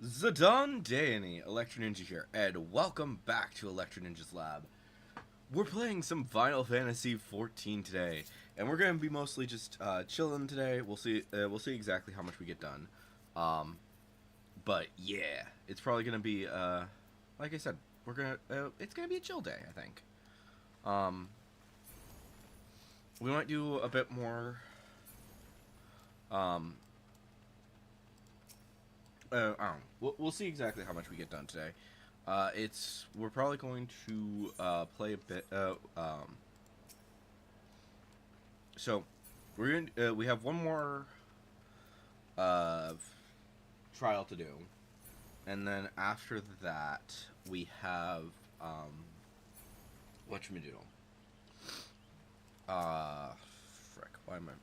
Zidane Dayani, Electro Ninja here, and welcome back to Electro Ninja's Lab. We're playing some Final Fantasy XIV today, and we're gonna be mostly just chilling today. We'll see exactly how much we get done. Um, but yeah, it's probably gonna be like I said, it's gonna be a chill day, I think. Um, we might do a bit more. Um, I don't know. We'll see exactly how much we get done today. We're probably going to play a bit. So we have one more uh, trial to do, and then after that we have what should we do? Frick. Why am I?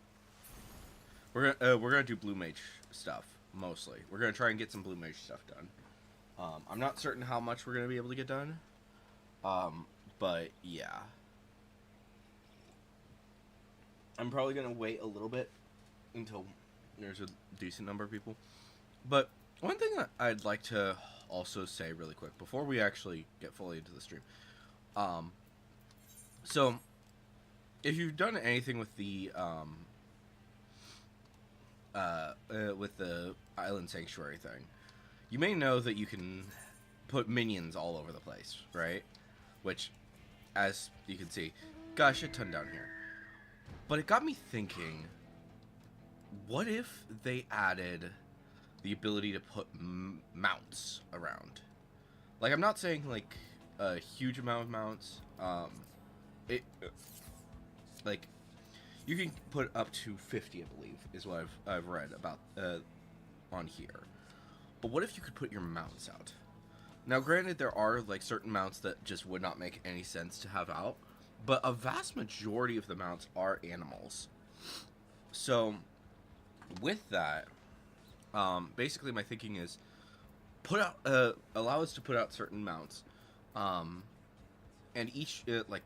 We're gonna do Blue Mage stuff mostly. We're gonna try and get some Blue Mage stuff done. I'm not certain how much we're gonna be able to get done. But yeah, I'm probably gonna wait a little bit until there's a decent number of people. But one thing that I'd like to also say really quick before we actually get fully into the stream, um, so if you've done anything with the Island Sanctuary thing, you may know that you can put minions all over the place, right? Which, as you can see, got a shit ton down here. But it got me thinking, what if they added the ability to put mounts around? Like, I'm not saying, like, a huge amount of mounts. It, like, you can put up to 50, I believe, is what I've read about, on here. But what if you could put your mounts out? Now, granted, there are, like, certain mounts that just would not make any sense to have out, but a vast majority of the mounts are animals. So, with that, basically my thinking is allow us to put out certain mounts, um, and each like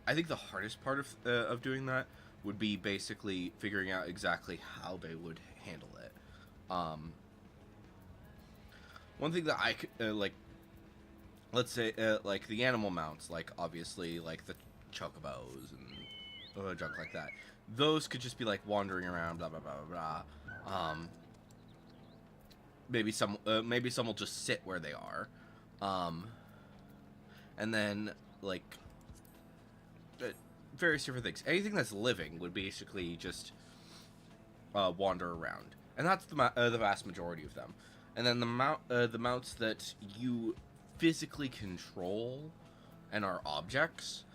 I think the hardest part of doing that would be basically figuring out exactly how they would handle it. One thing that I could like, let's say like the animal mounts, like obviously like the chocobos and junk like that. Those could just be like wandering around, blah blah blah blah blah. Maybe some will just sit where they are, um, and then like various different things. Anything that's living would basically just wander around, and that's the vast majority of them. And then the mounts that you physically control and are objects,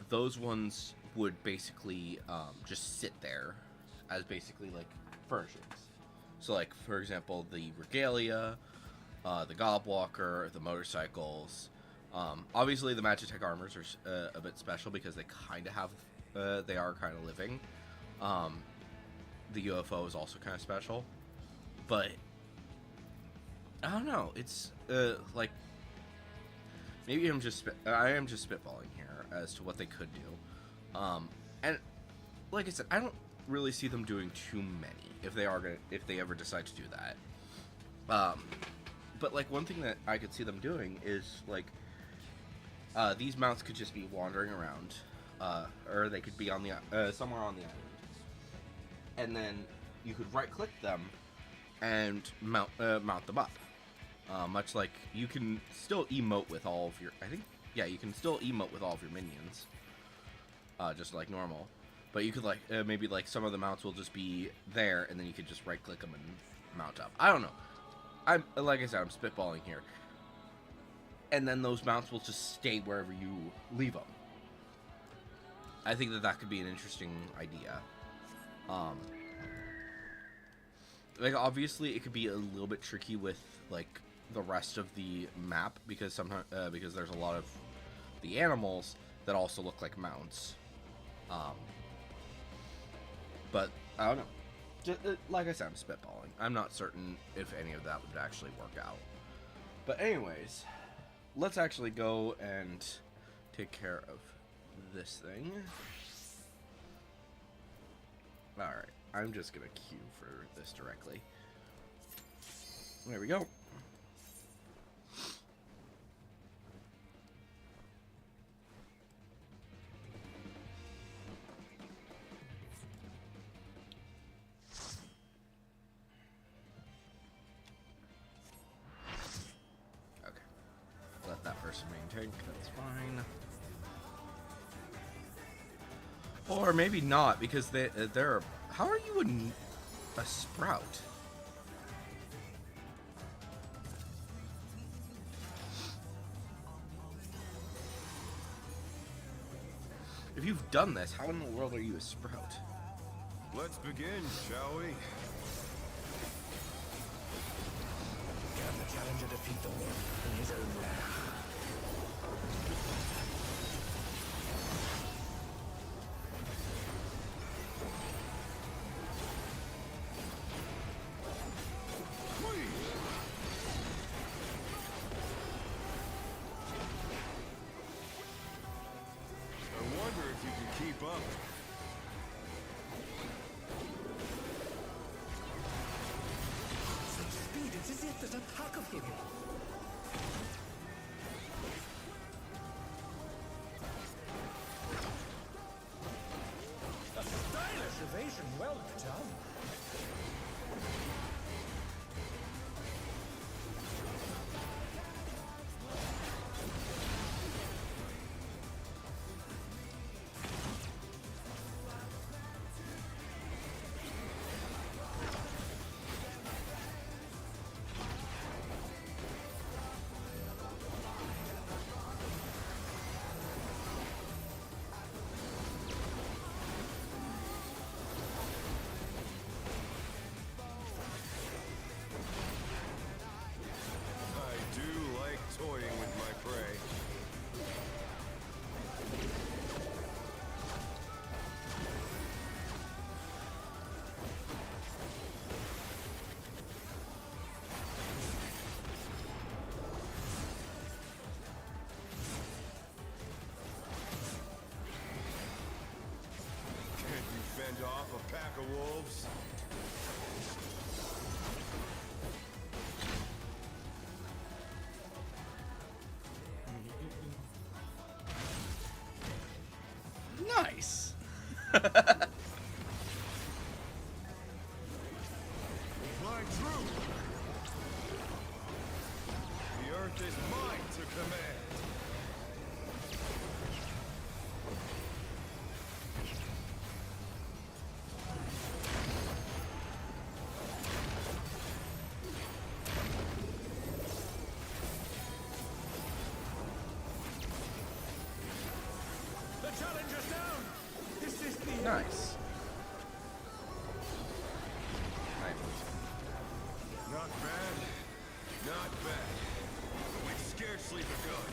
those ones would basically just sit there as basically like furnishings. So, like, for example, the regalia, the gobwalker, the motorcycles. Obviously, the Magitech armors are a bit special because they kind of have, they are kind of living. The UFO is also kind of special, but I don't know. It's like maybe I am just spitballing here as to what they could do. And like I said, I don't really see them doing too many if they ever decide to do that. But like one thing that I could see them doing is like these mounts could just be wandering around, or they could be on the somewhere on the island, and then you could right click them and mount them up. Much like you can still emote with all of your, I think, yeah, you can still emote with all of your minions, just like normal. But you could like maybe like some of the mounts will just be there, and then you could just right click them and mount up. I don't know. I'm like I said, I'm spitballing here. And then those mounts will just stay wherever you leave them. I think that could be an interesting idea. Like obviously it could be a little bit tricky with like the rest of the map because sometimes because there's a lot of the animals that also look like mounts. But I don't know. Just, like I said, I'm spitballing. I'm not certain if any of that would actually work out. But anyways, let's actually go and take care of this thing. Alright, I'm just gonna queue for this directly. There we go. tank, that's fine. Or maybe not, because they're... How are you a sprout? If you've done this, how in the world are you a sprout? Let's begin, shall we? Can the challenger defeat the wolf in his own way? I wonder if you can keep up. Such speed, it's as if there's a pack of him. A stylish evasion, well done. I do like toying with my prey. Can't you fend off a pack of wolves? Nice! Fly true! The earth is mine to command! The challenger's down! This is the Nice. Not bad. Not bad. We've scarcely begun.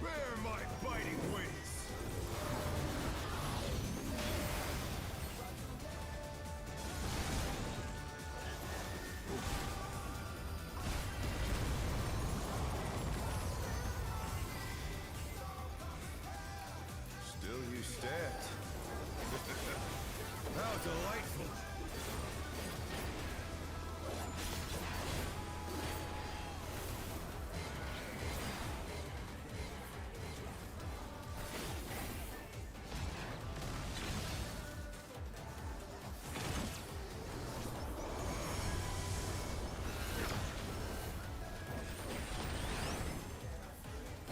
Bear my biting wings! Still you stand. How delightful!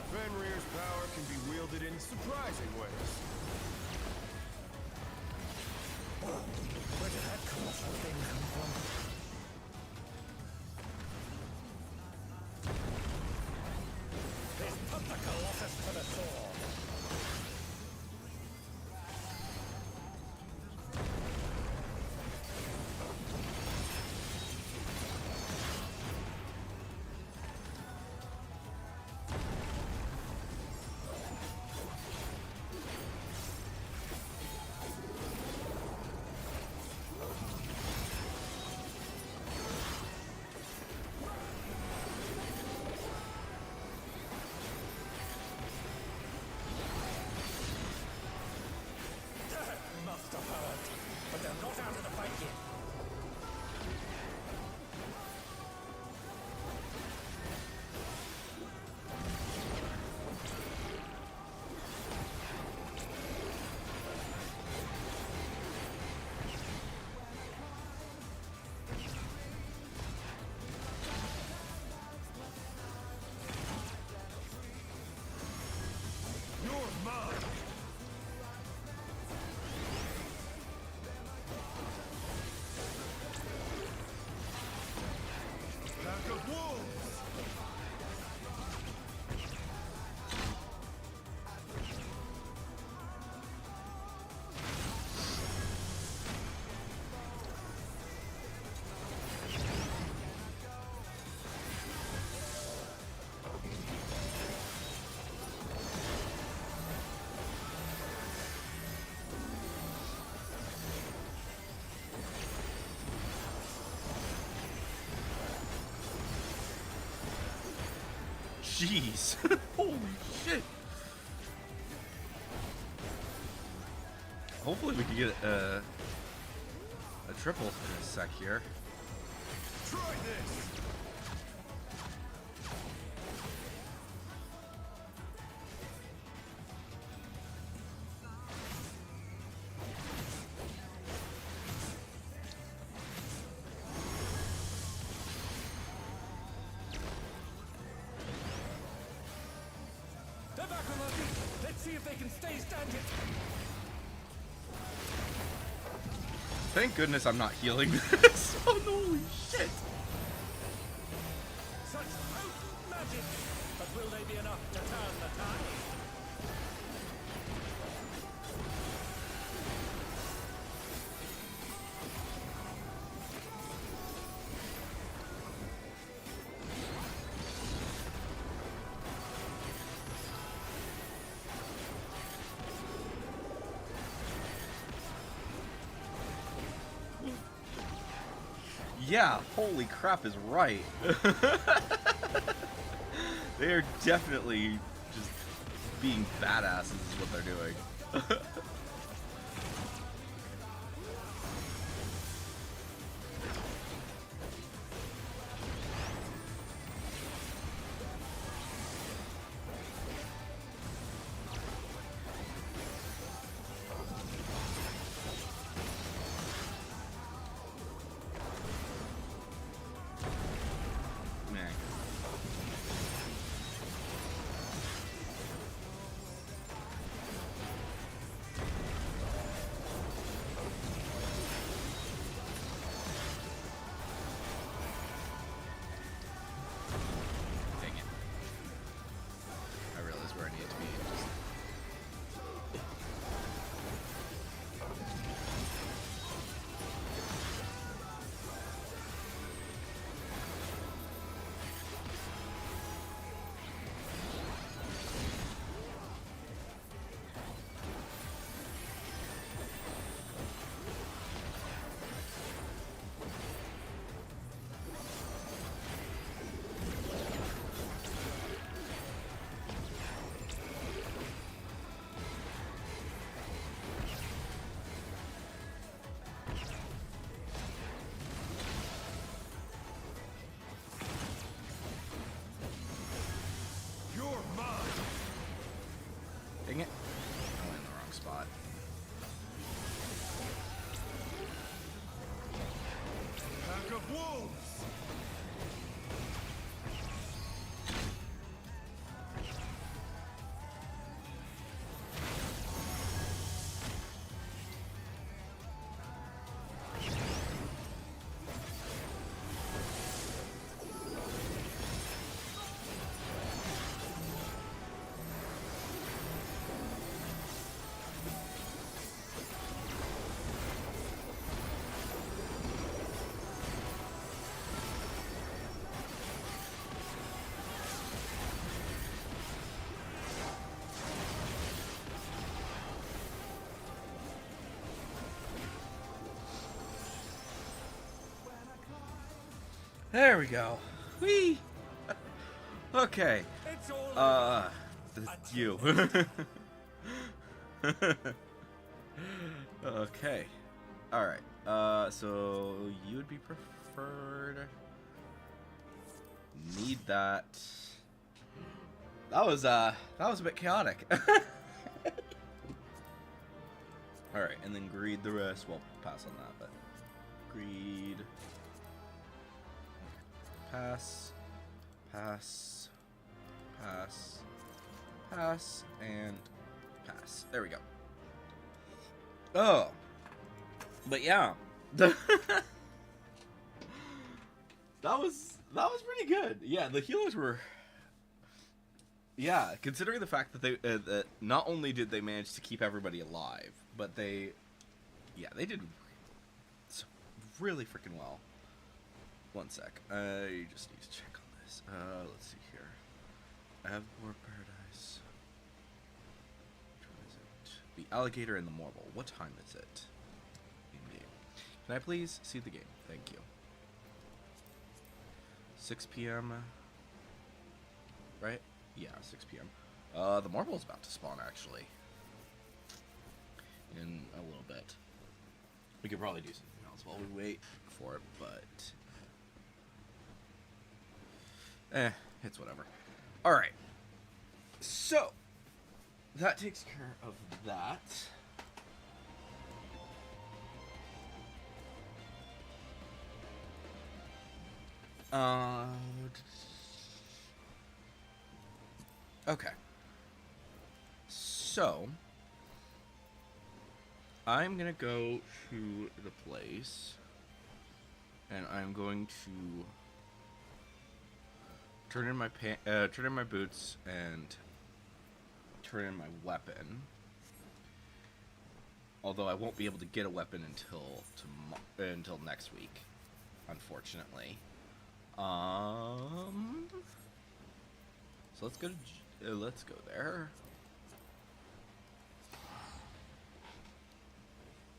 Fenrir's power can be wielded in surprising ways. Where did that colossal thing come from? Let's put the Colossus to the sword! jeez. Holy shit. Hopefully we can get a triple in a sec here. Try this. They're back on their feet. Let's see if they can stay standing. Thank goodness I'm not healing this. Oh, holy shit. Such potent magic. But will they be enough to turn the tide? Yeah, holy crap is right. They are definitely just being badasses is what they're doing. Man. Dang it. I realized where I needed to be. You're mine. Dang it. I'm in the wrong spot. Pack of wolves. There we go. Whee! Okay. It's all It's you. Okay. Alright. So you would be preferred. Need that. That was a bit chaotic. Alright, and then greed the rest. Well, pass on that, but greed. Pass, pass, pass, pass, and pass. There we go. Oh, but yeah, that was pretty good. Yeah, the healers were. Yeah, considering the fact that they that not only did they manage to keep everybody alive, but they did really freaking well. One sec. I just need to check on this. Let's see here. Avor Paradise. Which one is it? The Alligator and the Marble. What time is it? In game. Can I please see the game? Thank you. 6 p.m. Right? Yeah, 6 p.m. The Marble's about to spawn, actually. In a little bit. We could probably do something else while we wait for it, but... it's whatever. Alright. So, that takes care of that. Okay. So, I'm gonna go to the place, and I'm going to turn in my boots and turn in my weapon. Although I won't be able to get a weapon until next week, unfortunately. So let's go there.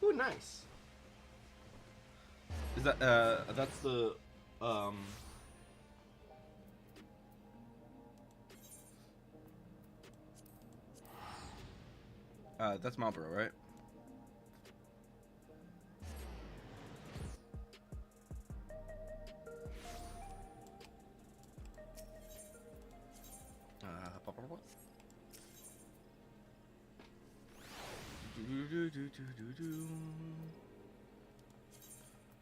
Ooh, nice. Is that that's the that's Marlboro, right?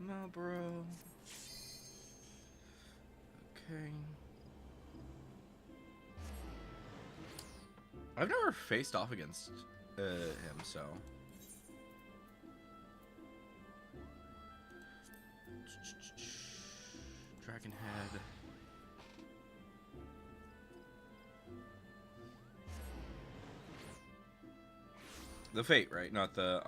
Marlboro. Okay. I've never faced off against him, so. Dragon Head. The Fate, right? Not the,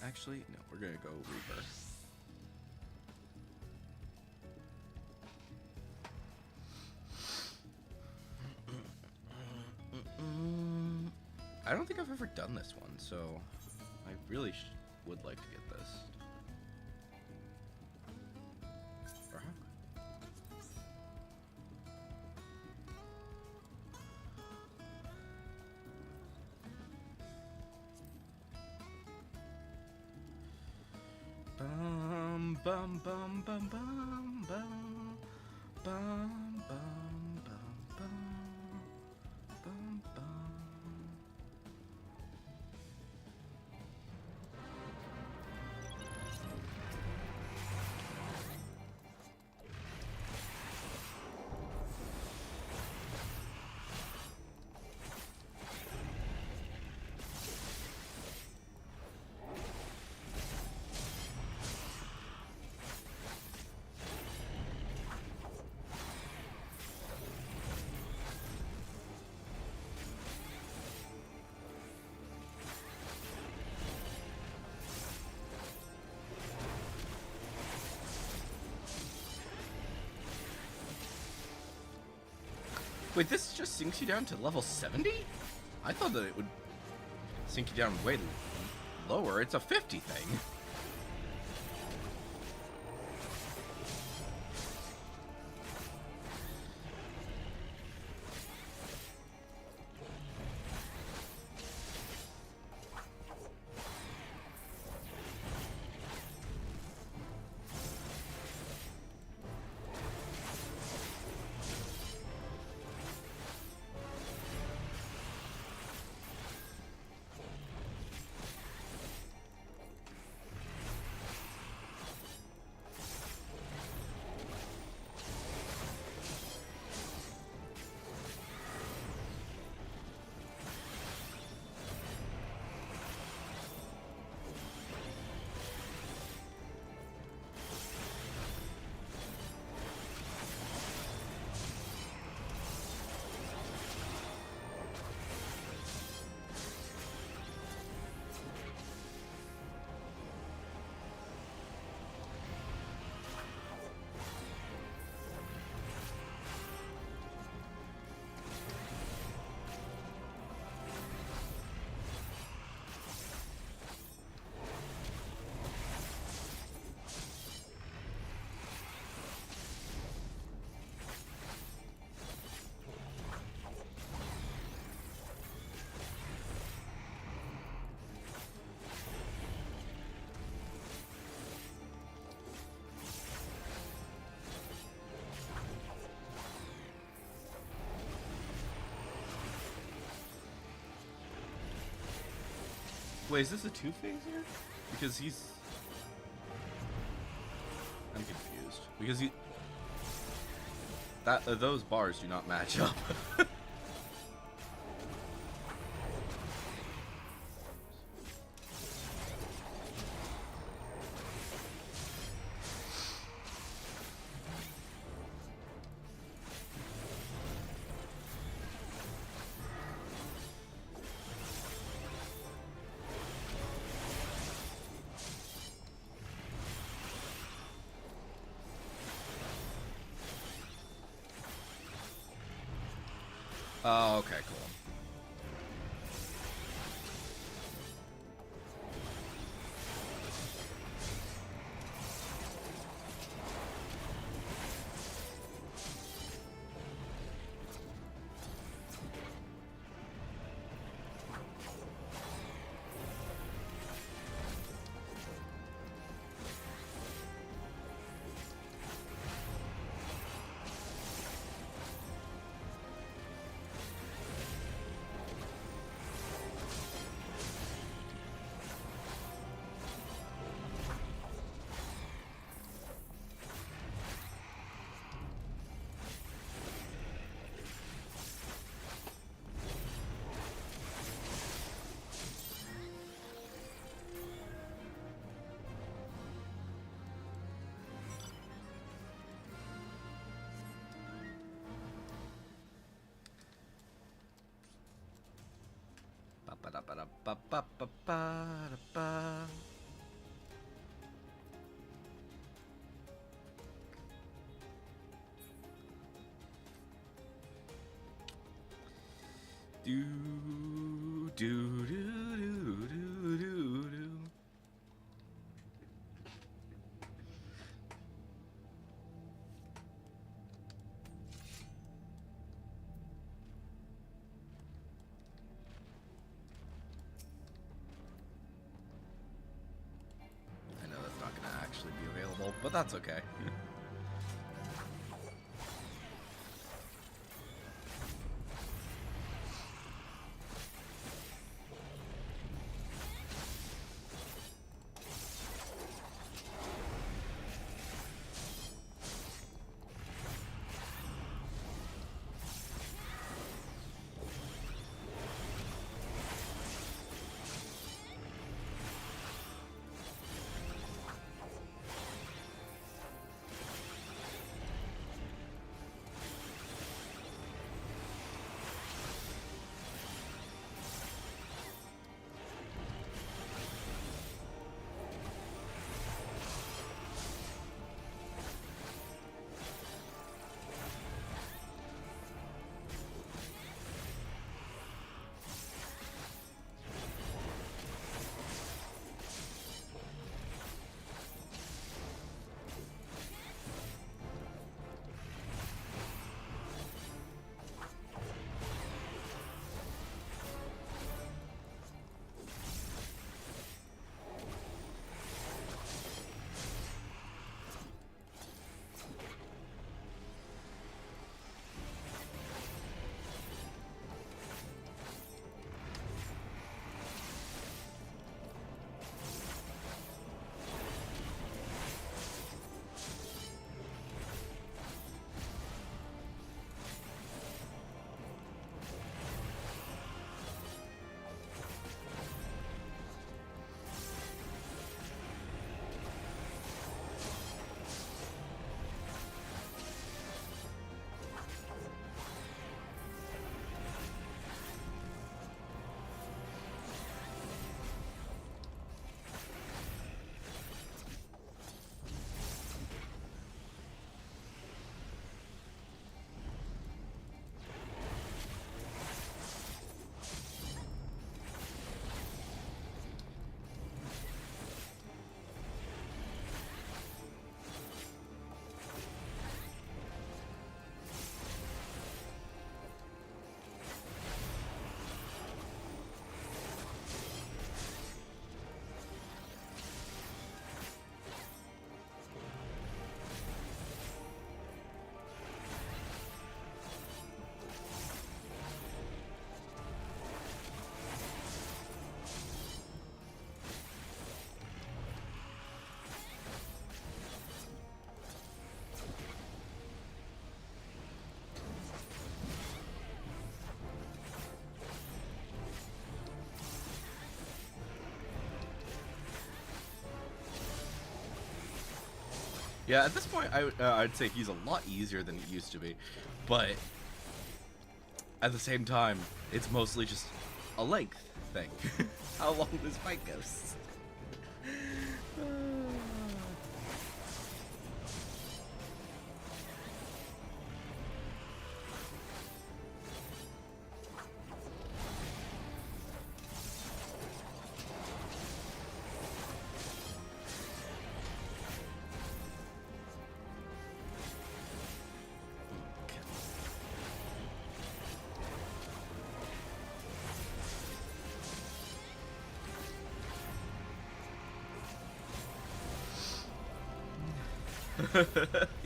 actually, no, we're gonna go Reaper. I don't think I've ever done this one, so I really would like to get this. Bum bum bum bum bum bum bum bum bum bum bum. Wait, this just sinks you down to level 70? I thought that it would sink you down way lower. It's a 50 thing. Wait, is this a two-phaser? Because he's... I'm confused. Because he... those bars do not match up. Oh, okay, cool. Ba-da-ba-da-ba-ba-ba-ba-da-ba. Do do do do do do do. I know that's not gonna actually be available, but that's okay. Yeah, at this point, I'd say he's a lot easier than he used to be, but at the same time, it's mostly just a length thing. How long this fight goes.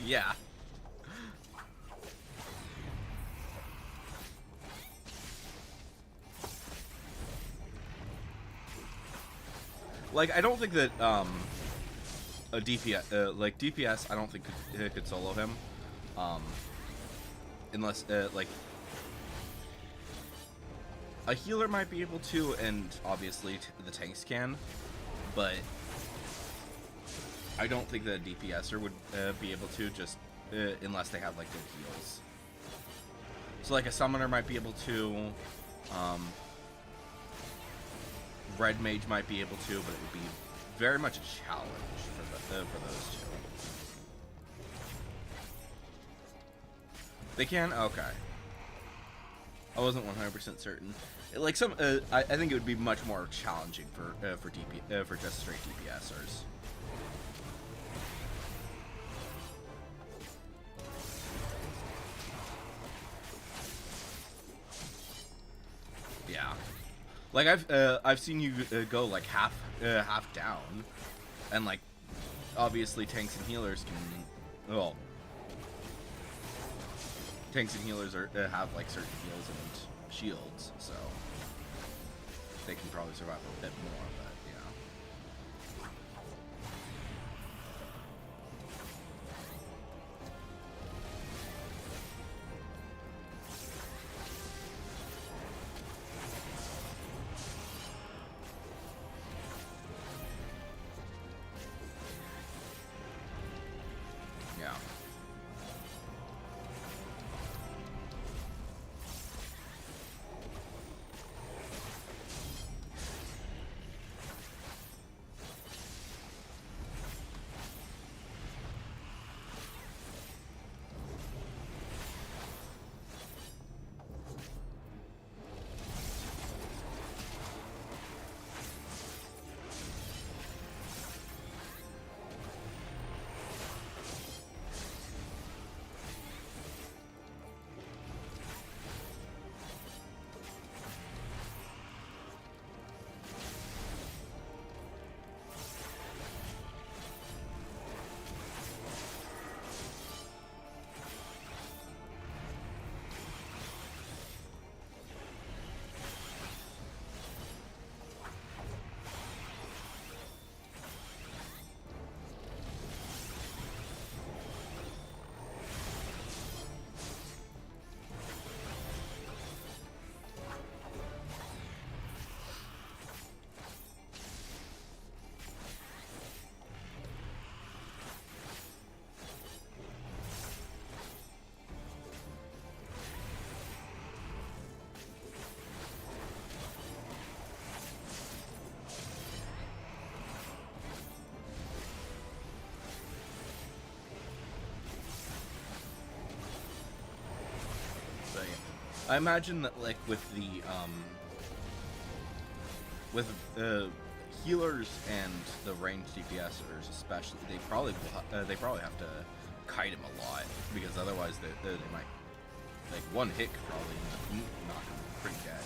Yeah. Like, I don't think that a DPS like DPS I don't think could solo him, unless like a healer might be able to, and obviously the tanks can, but I don't think that a DPSer would be able to, just unless they have like good heals. So like a summoner might be able to, red mage might be able to, but it would be very much a challenge for those two. They can? Okay. I wasn't 100% certain. Like some, I think it would be much more challenging for just straight DPSers. Yeah, like I've seen you go like half down, and like obviously tanks and healers can, well, tanks and healers have like certain heals and shields, so they can probably survive a bit more. But yeah. Yeah. So yeah, I imagine that like with the with healers and the ranged DPSers especially, they probably have to kite him a lot, because otherwise they might, like, one hit could probably knock him pretty dead.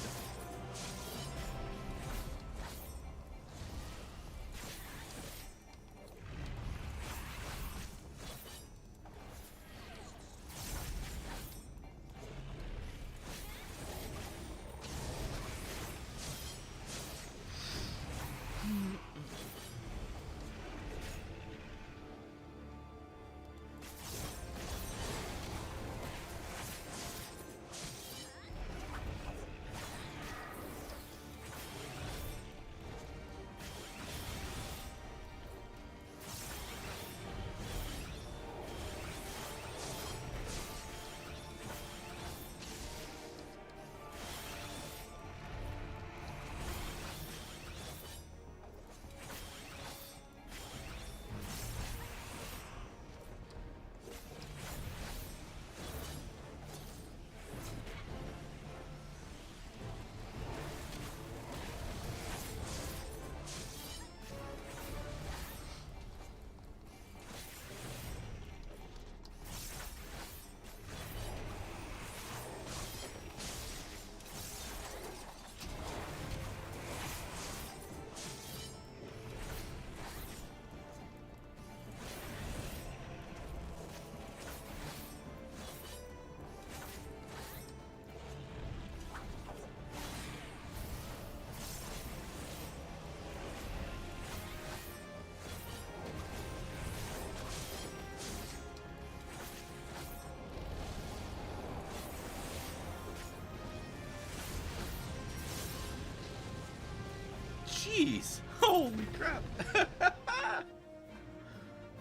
Jeez! Holy crap!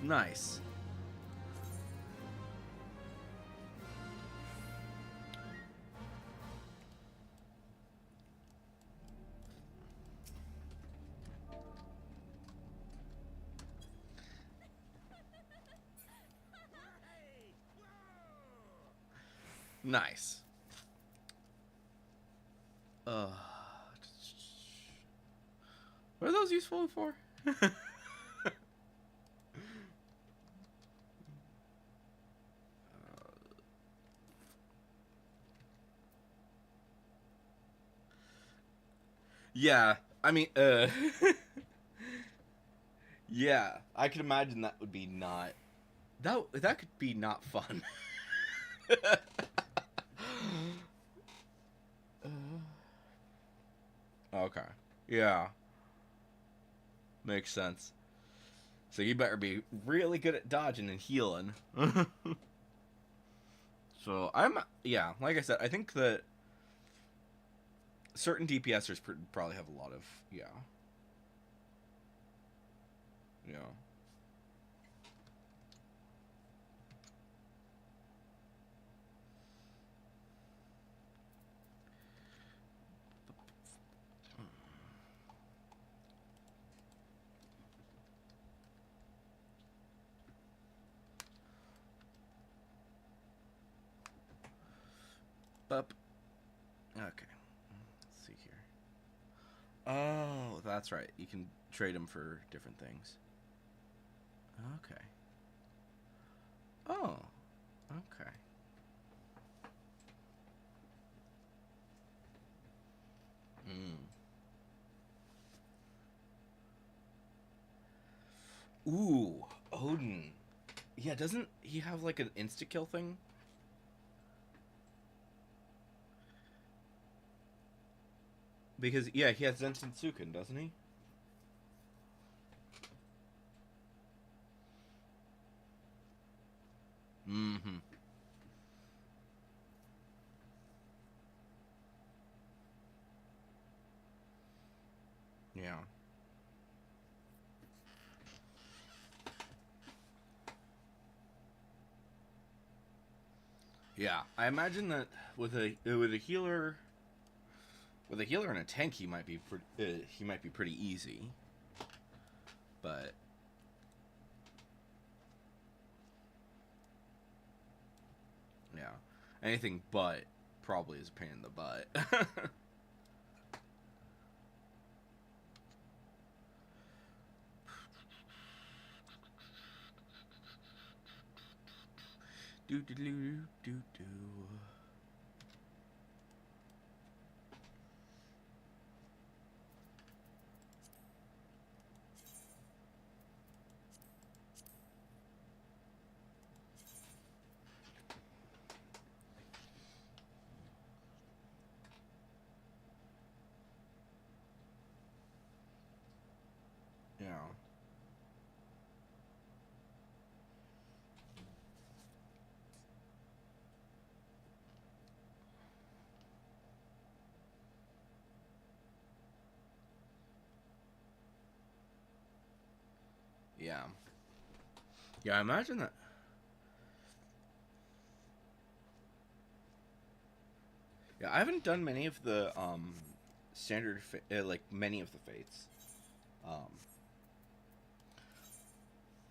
Nice. Nice. What are those useful for? Yeah, I mean, yeah, I can imagine that would be not that could be not fun. Okay. Yeah. Makes sense. So you better be really good at dodging and healing. So yeah, like I said, I think that certain DPSers probably have a lot of, yeah. Yeah. Up. Okay. Let's see here. Oh, that's right. You can trade them for different things. Okay. Oh. Okay. Ooh, Odin. Yeah, doesn't he have like an insta-kill thing? Because, yeah, he has Zenton Sukin, doesn't he? Mm-hmm. Yeah. Yeah, I imagine that with a healer and a tank, he might be pretty easy. But yeah, anything but probably is a pain in the butt. do do do do do. Yeah. Yeah. Yeah, I imagine that. Yeah, I haven't done many of the standard like many of the fates. Um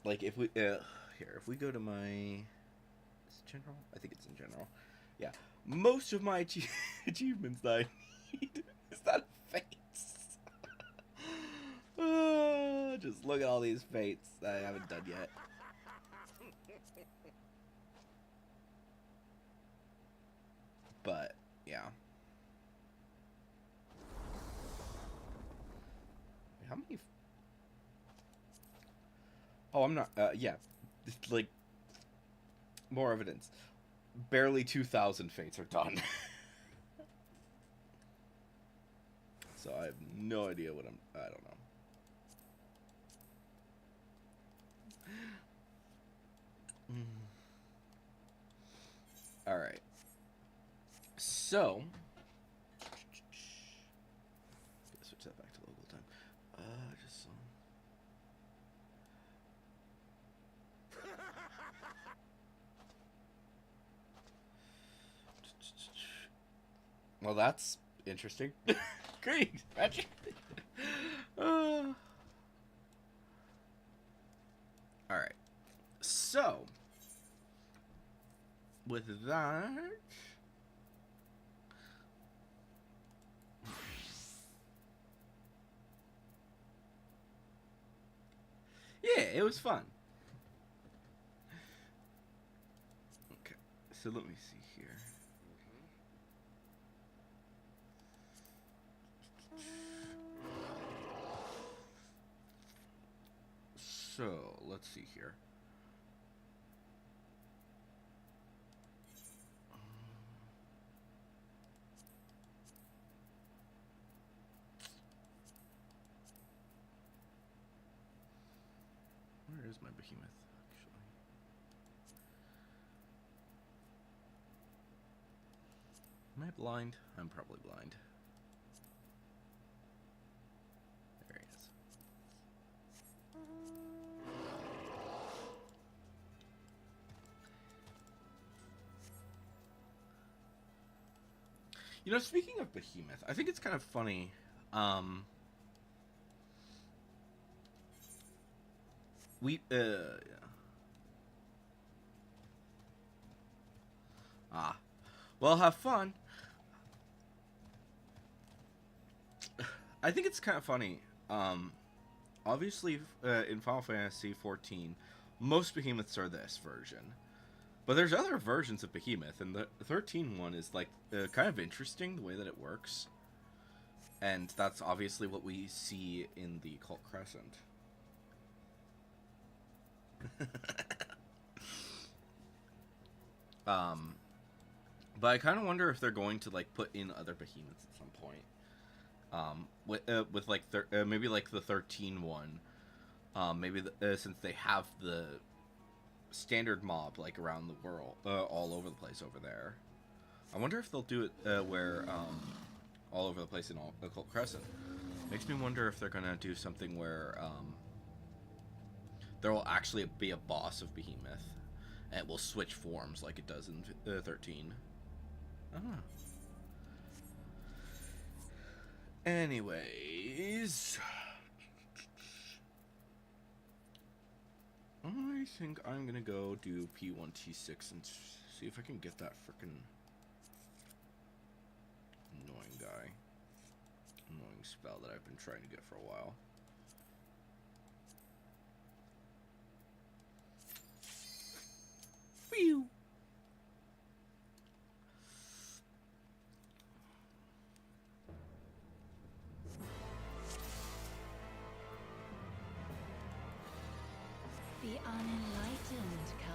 like if we here, if we go to my is it general? I think it's in general. Yeah. Most of my achievements that I need is that fates. Just look at all these fates that I haven't done yet. But yeah. How many? Oh, I'm not. Yeah, it's like more evidence. Barely 2,000 fates are done. So I have no idea what I don't know. All right. So, switch that back to local time. Well, that's interesting. Great, Patrick. All right. So, with that, yeah, it was fun. Okay, so let me see here. So, let's see here. Where is my behemoth, actually? Am I blind? I'm probably blind. There he is. You know, speaking of behemoth, I think it's kind of funny. Well, have fun. I think it's kind of funny. Obviously, in Final Fantasy XIV, most behemoths are this version. But there's other versions of behemoth, and the 13 one is, like, kind of interesting, the way that it works. And that's obviously what we see in the Cult Crescent. But I kind of wonder if they're going to, like, put in other behemoths at some point. With like, maybe, like, the 13 one. Maybe, since they have the standard mob, like, around the world, all over the place over there. I wonder if they'll do it, where, all over the place in Occult Crescent. Makes me wonder if they're gonna do something where, there will actually be a boss of Behemoth, and it will switch forms like it does in 13. Ah. Anyways, I think I'm gonna go do P1T6 and see if I can get that frickin' annoying spell that I've been trying to get for a while. Whew. The unenlightened come.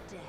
Death.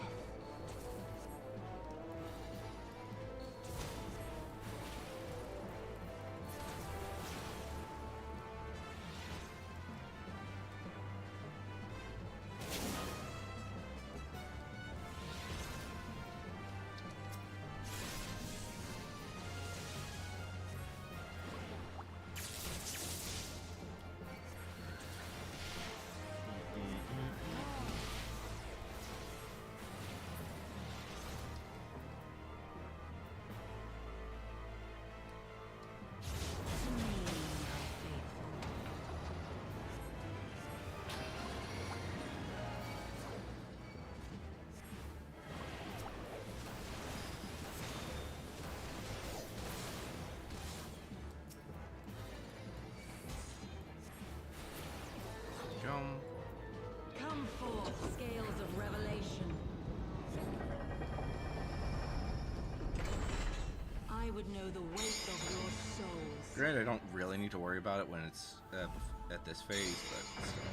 Come forth, scales of revelation. I would know the weight of your souls. Granted, I don't really need to worry about it when it's at this phase, but still.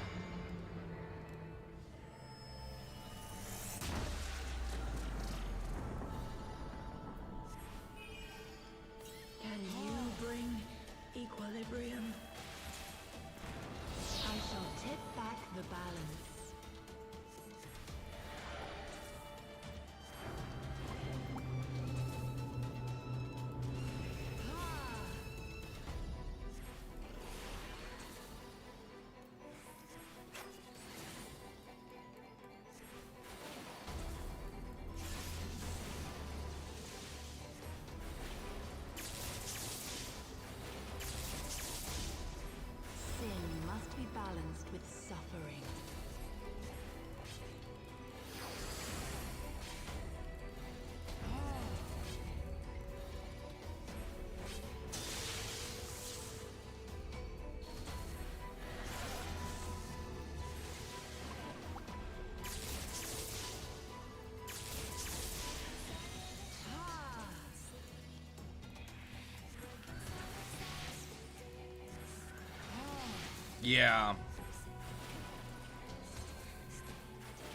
Yeah.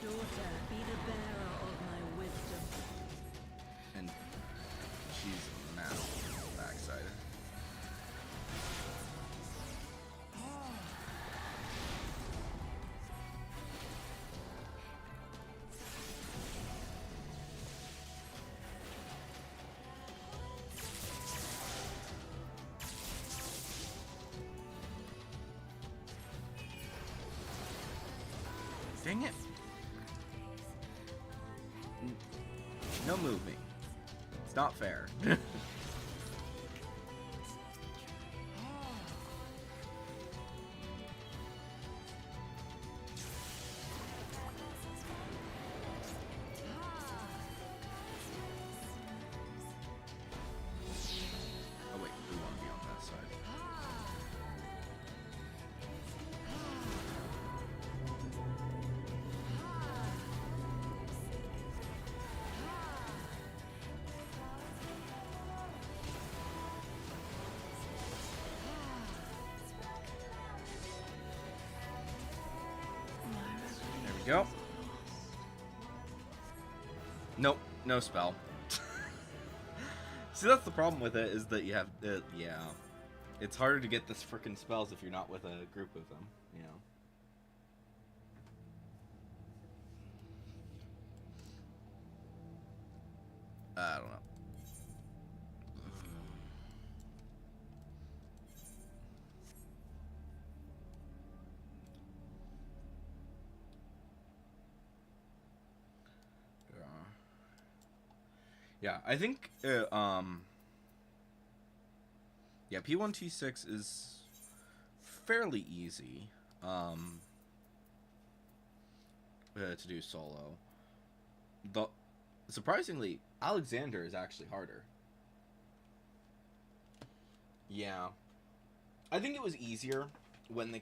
Daughter, be the bearer of my wisdom. And she's mad on the backside. Dang it. No moving. It's not fair. Oh wait, we want to be on that side. There we go. Nope, no spell. See, that's the problem with it, is that you have, yeah. It's harder to get this frickin' spells if you're not with a group of them, you know. I don't know. Yeah, I think, yeah, P1T6 is fairly easy, to do solo. Surprisingly, Alexander is actually harder. Yeah. I think it was easier when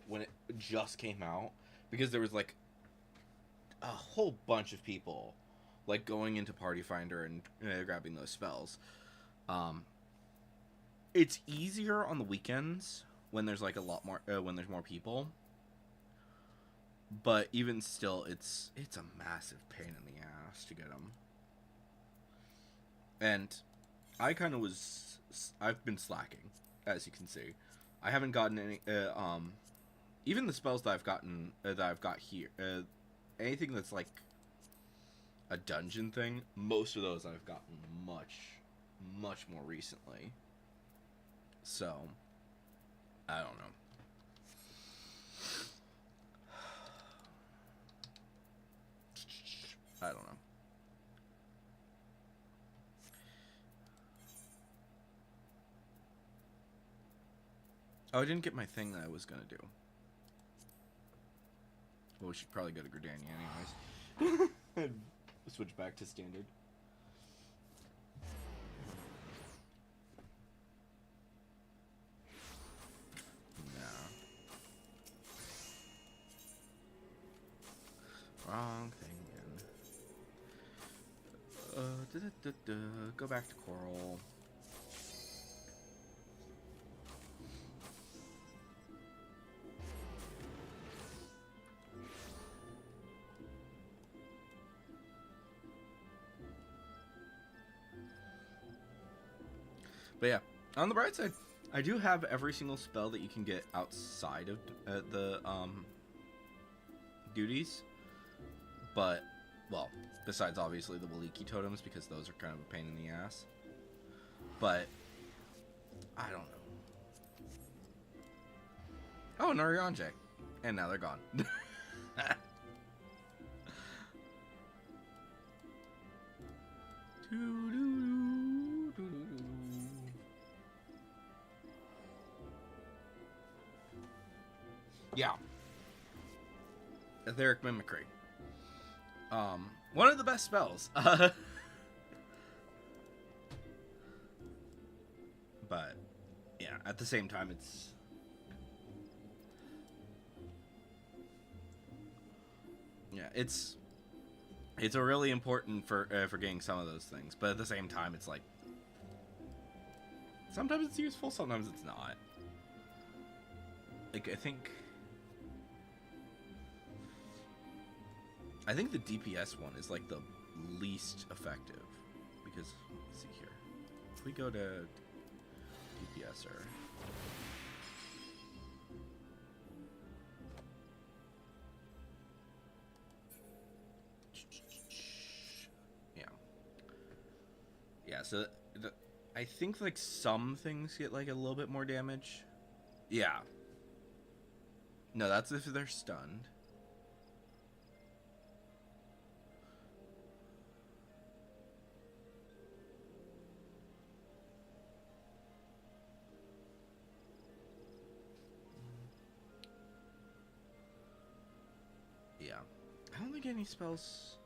when it just came out, because there was, like, a whole bunch of people like going into Party Finder and grabbing those spells. It's easier on the weekends when there's like a lot more when there's more people. But even still, it's a massive pain in the ass to get them. And I kind of I've been slacking, as you can see. I haven't gotten any even the spells that I've gotten that I've got here, anything that's like a dungeon thing, most of those I've gotten much more recently. So, I don't know. I don't know. Oh, I didn't get my thing that I was gonna do. Well, we should probably go to Gridania anyways. Switch back to standard. No. Wrong thing again. Go back to Coral. But yeah, on the bright side, I do have every single spell that you can get outside of the duties. But, well, besides obviously the Waliki totems, because those are kind of a pain in the ass. But, I don't know. Oh, Norianjek. And now they're gone. Yeah. Etheric Mimicry. One of the best spells. But, yeah, at the same time, it's... Yeah, it's a really important for getting some of those things, but at the same time, it's like... Sometimes it's useful, sometimes it's not. like I think the DPS one is like the least effective because let's see here. If we go to DPSer, yeah. So I think like some things get like a little bit more damage. Yeah. No, that's if they're stunned. Yeah. I don't think any spells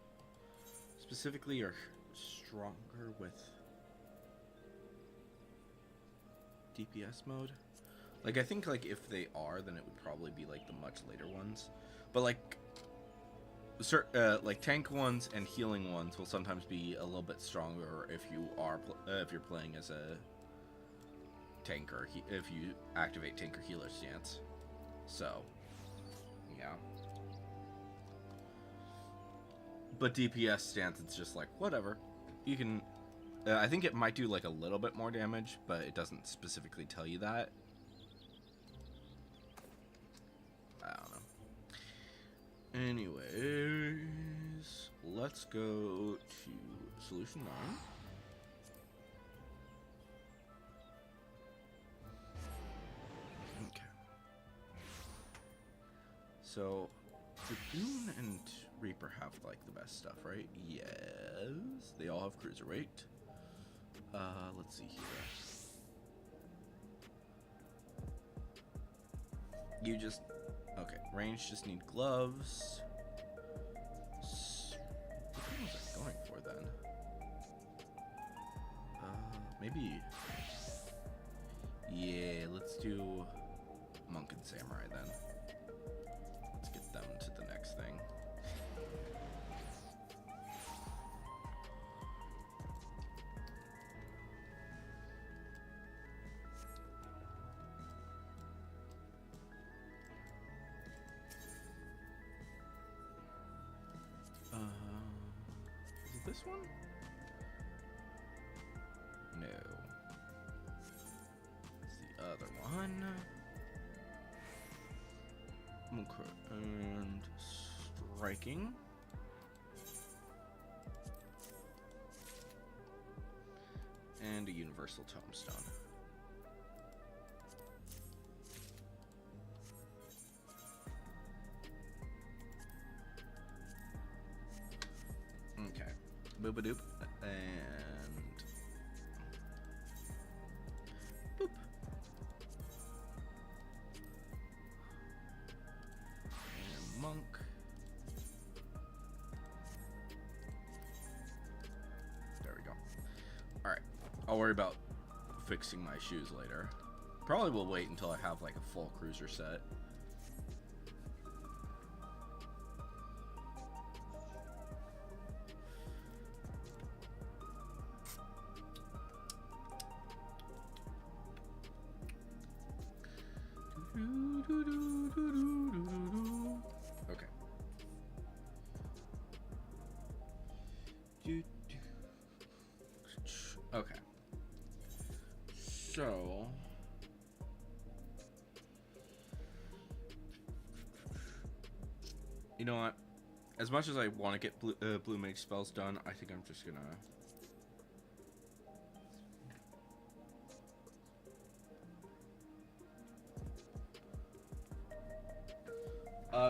specifically are stronger with DPS mode. Like, I think, like, if they are, then it would probably be, like, the much later ones. But, like, like tank ones and healing ones will sometimes be a little bit stronger if you are, if you're playing as a tanker, if you activate tanker healer stance. So, yeah. But DPS stance, it's just like, whatever. You can, I think it might do, like, a little bit more damage, but it doesn't specifically tell you that. I don't know. Anyways, let's go to Solution 9. Okay. So, Dragoon and Reaper have, like, the best stuff, right? Yes. They all have Cruiserweight. Let's see here. You just... Okay, range just need gloves. What was I going for then? Maybe... Yeah, let's do Monk and Samurai then. Let's get them to the next thing. Is it this one? No. It's the other one. Okay, and striking. And a universal tombstone. Okay. Boobadoop. And boop. And monk. There we go. Alright. I'll worry about fixing my shoes later. Probably will wait until I have like a full cruiser set. Okay. Okay. So you know what? As much as I want to get blue mage spells done, I think I'm just gonna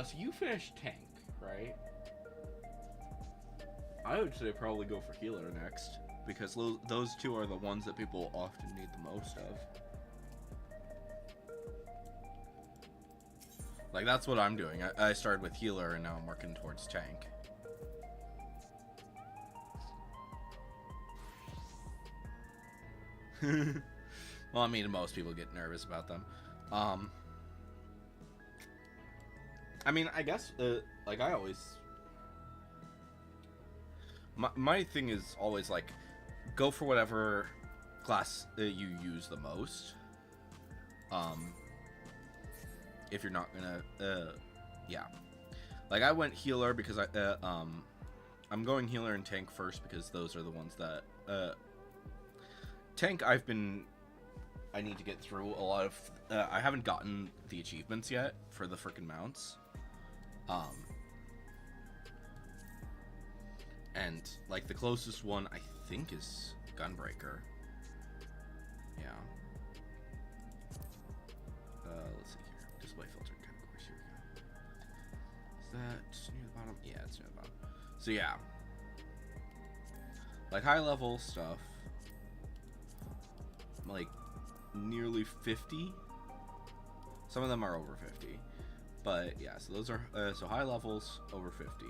so you finished tank, right? I would say probably go for healer next, because those two are the ones that people often need the most of. Like, that's what I'm doing. I started with healer, and now I'm working towards tank. Well, I mean, most people get nervous about them. I mean, I guess, like, I always... My thing is always, like, go for whatever class you use the most. if you're not gonna, yeah. Like I went healer because I'm going healer and tank first because those are the ones that, tank I need to get through a lot of, I haven't gotten the achievements yet for the frickin' mounts. And like the closest one I think is Gunbreaker. Yeah. Let's see here. Display filter categories. Here we go. Is that near the bottom? Yeah, it's near the bottom. So yeah. Like high level stuff. Like nearly 50. Some of them are over 50. But yeah, so those are so high levels over 50.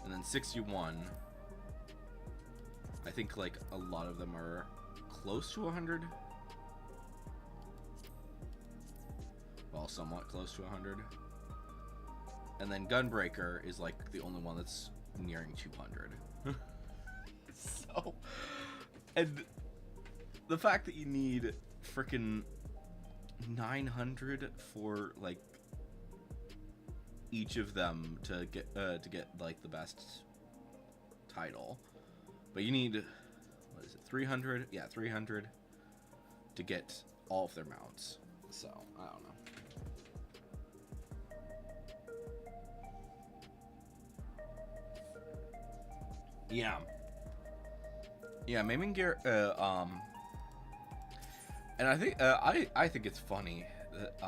And then 61. I think like a lot of them are close to 100. Well, somewhat close to 100. And then Gunbreaker is like the only one that's nearing 200. So, and the fact that you need freaking 900 for like each of them to get like the best title. But you need, what is it, 300? Yeah, 300 to get all of their mounts. So, I don't know. Yeah. Yeah, Maiming Gear, and I think, I think it's funny that,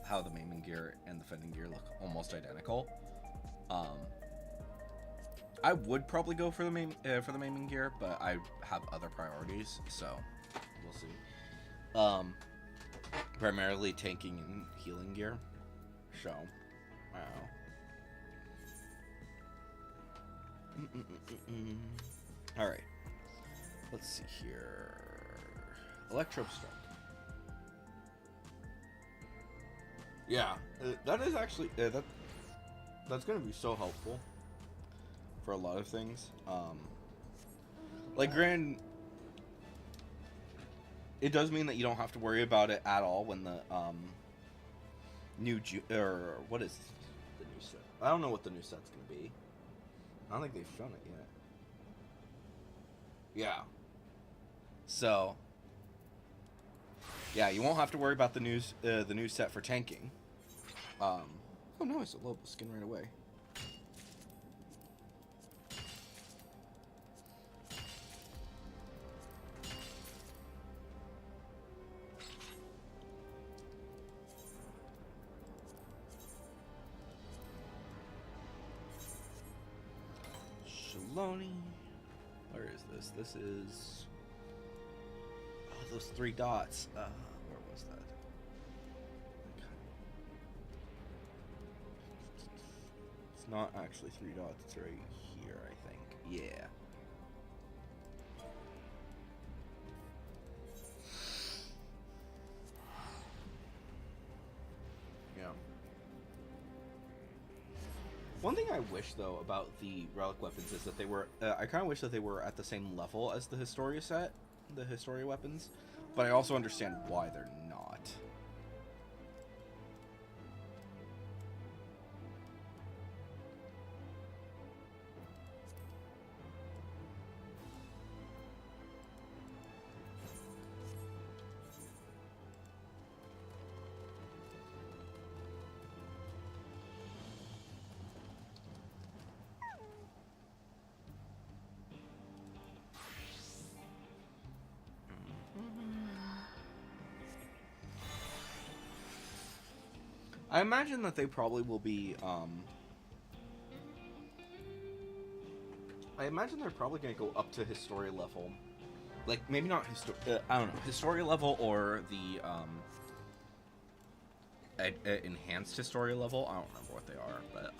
how the Maiming Gear and the Fending Gear look almost identical. I would probably go for the Maiming Gear, but I have other priorities, so we'll see. Primarily tanking and healing gear. So, wow. All right. Let's see here. Electro Strike. Yeah, that is actually that's gonna be so helpful for a lot of things. Like it does mean that you don't have to worry about it at all when the or what is the new set? I don't know what the new set's gonna be. I don't think they've shown it yet. Yeah. So, yeah, you won't have to worry about the new set for tanking. Oh no, I saw Lobo skin right away. Shaloni. Where is this? This is... Oh, those 3 dots. Where was that? It's not actually 3 dots. It's right here, I think. Yeah. Yeah. One thing I wish, though, about the relic weapons is that they were... I kind of wish that they were at the same level as the Historia set, the Historia weapons, but I also understand why they're not. I imagine that they probably will be, I imagine they're probably going to go up to Historia level. Like, maybe not I don't know, Historia level or the, enhanced Historia level. I don't remember what they are, but,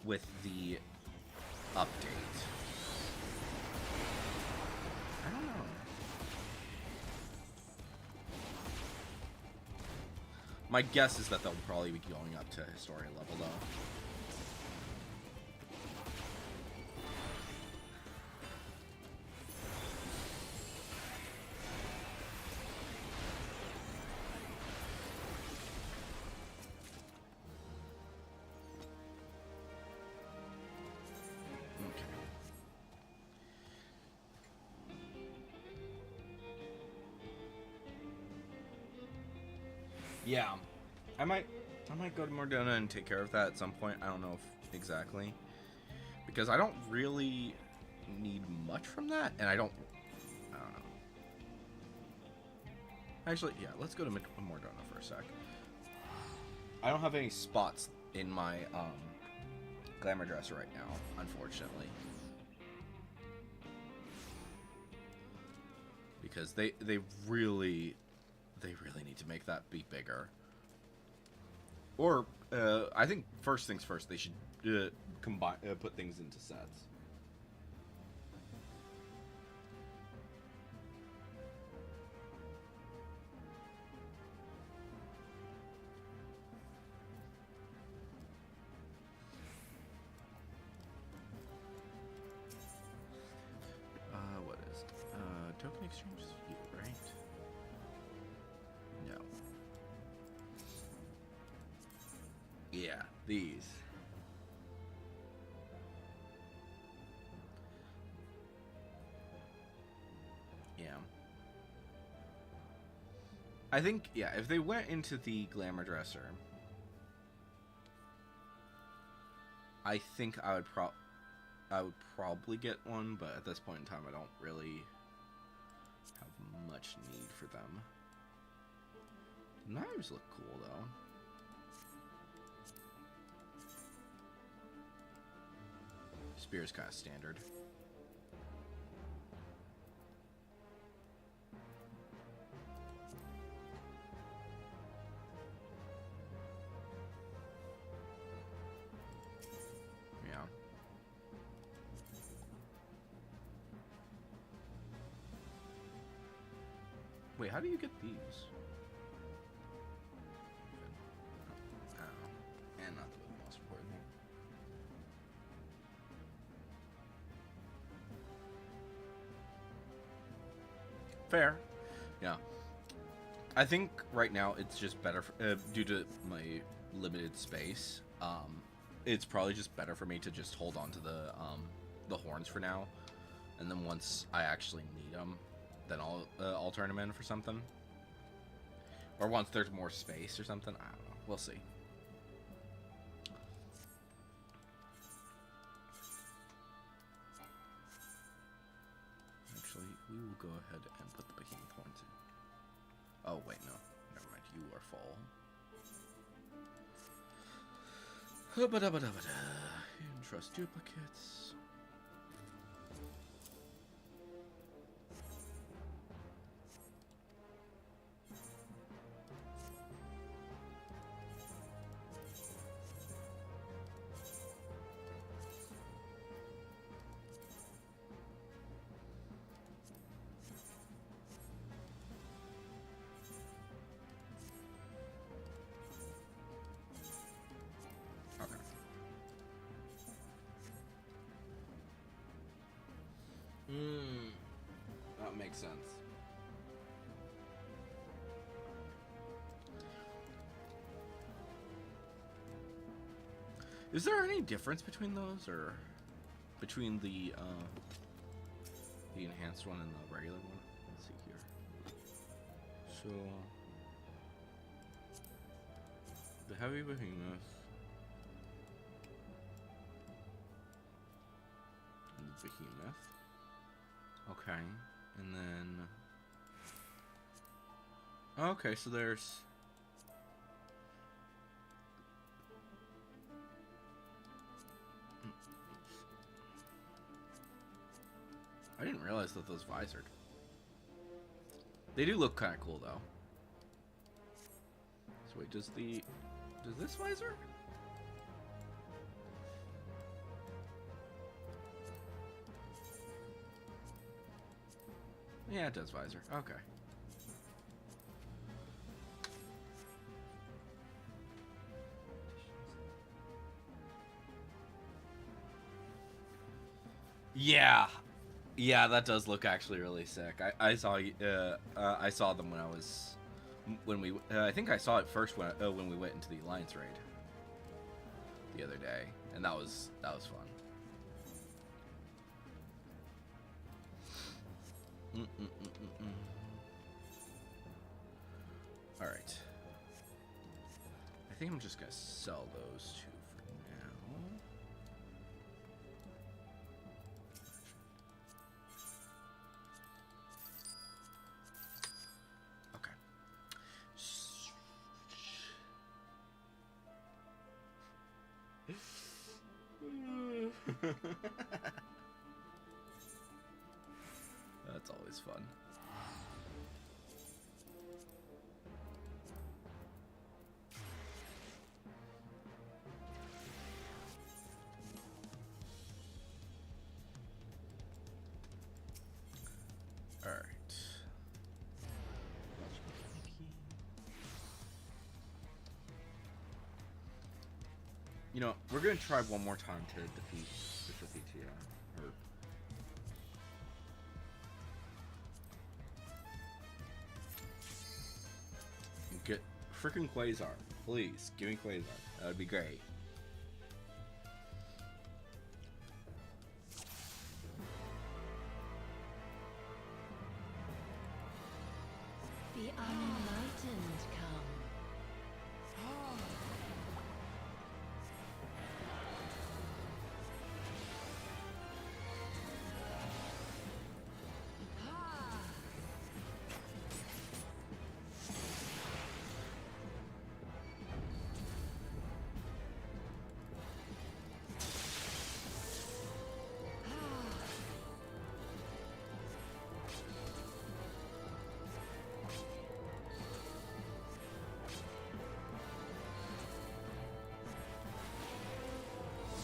with the update. I don't know. My guess is that they'll probably be going up to Historia level, though. Yeah, I might go to Mordona and take care of that at some point. I don't know if exactly, because I don't really need much from that, and I don't know. Actually, yeah, let's go to Mordona for a sec. I don't have any spots in my glamour dresser right now, unfortunately, because they really need to make that be bigger. Or I think first things first, they should combine put things into sets. What is token exchange is you, right? No. Yeah, these. Yeah. I think, yeah, if they went into the glamour dresser, I think I would probably get one, but at this point in time I don't really have much need for them. Knives look cool though. Spear's kind of standard. Yeah. Wait, how do you get these? Oh, and not the most important thing. Fair. Yeah. I think right now it's just better for, due to my limited space. It's probably just better for me to just hold on to the horns for now, and then once I actually need them, then I'll turn them in for something. Or once there's more space or something. I don't know. We'll see. Actually, we will go ahead and put the behemoth horns in. Oh, wait, no. Never mind. You are full. Trust duplicates. That makes sense. Is there any difference between those, or between the enhanced one and the regular one? Let's see here. So the heavy behemoth and the behemoth. Okay, and then okay, so there's I didn't realize that those visored. They do look kind of cool though. So wait, does this visor? Yeah, it does visor. Okay. Yeah. Yeah, that does look actually really sick. I saw them when we I think I saw it first when we went into the Alliance raid the other day, and that was fun. All right. think I'm just gonna sell those two for now. Okay. That's always fun. All right. You know, we're gonna try one more time to defeat Tia. Or get freaking Quasar, please. Give me Quasar. That would be great. The unenlightened come.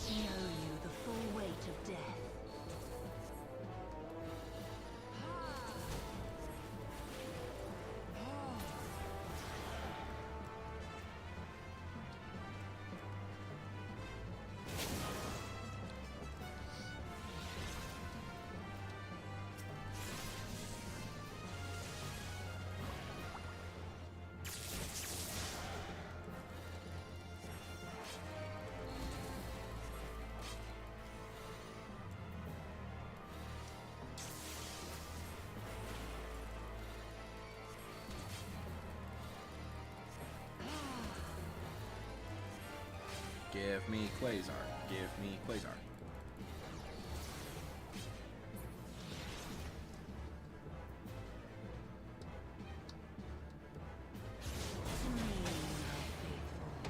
Know you the full weight of death. Give me Quasar. Give me Quasar. To me, my faithful.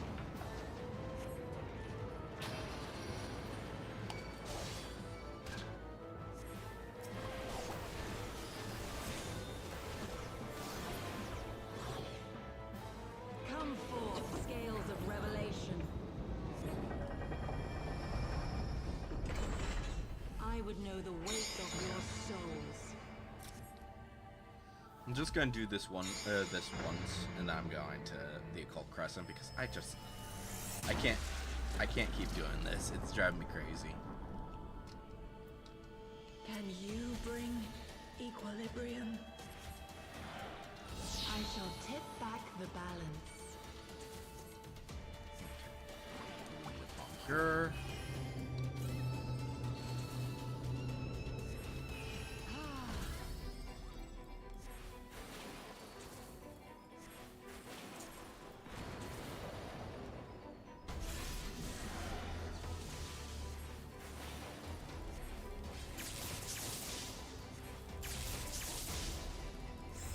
Come forth, scales of revelation. I would know the weight of your souls. I'm just gonna do this once, and then I'm going to the Occult Crescent because I can't keep doing this. It's driving me crazy. Can you bring equilibrium? I shall tip back the balance. Cure.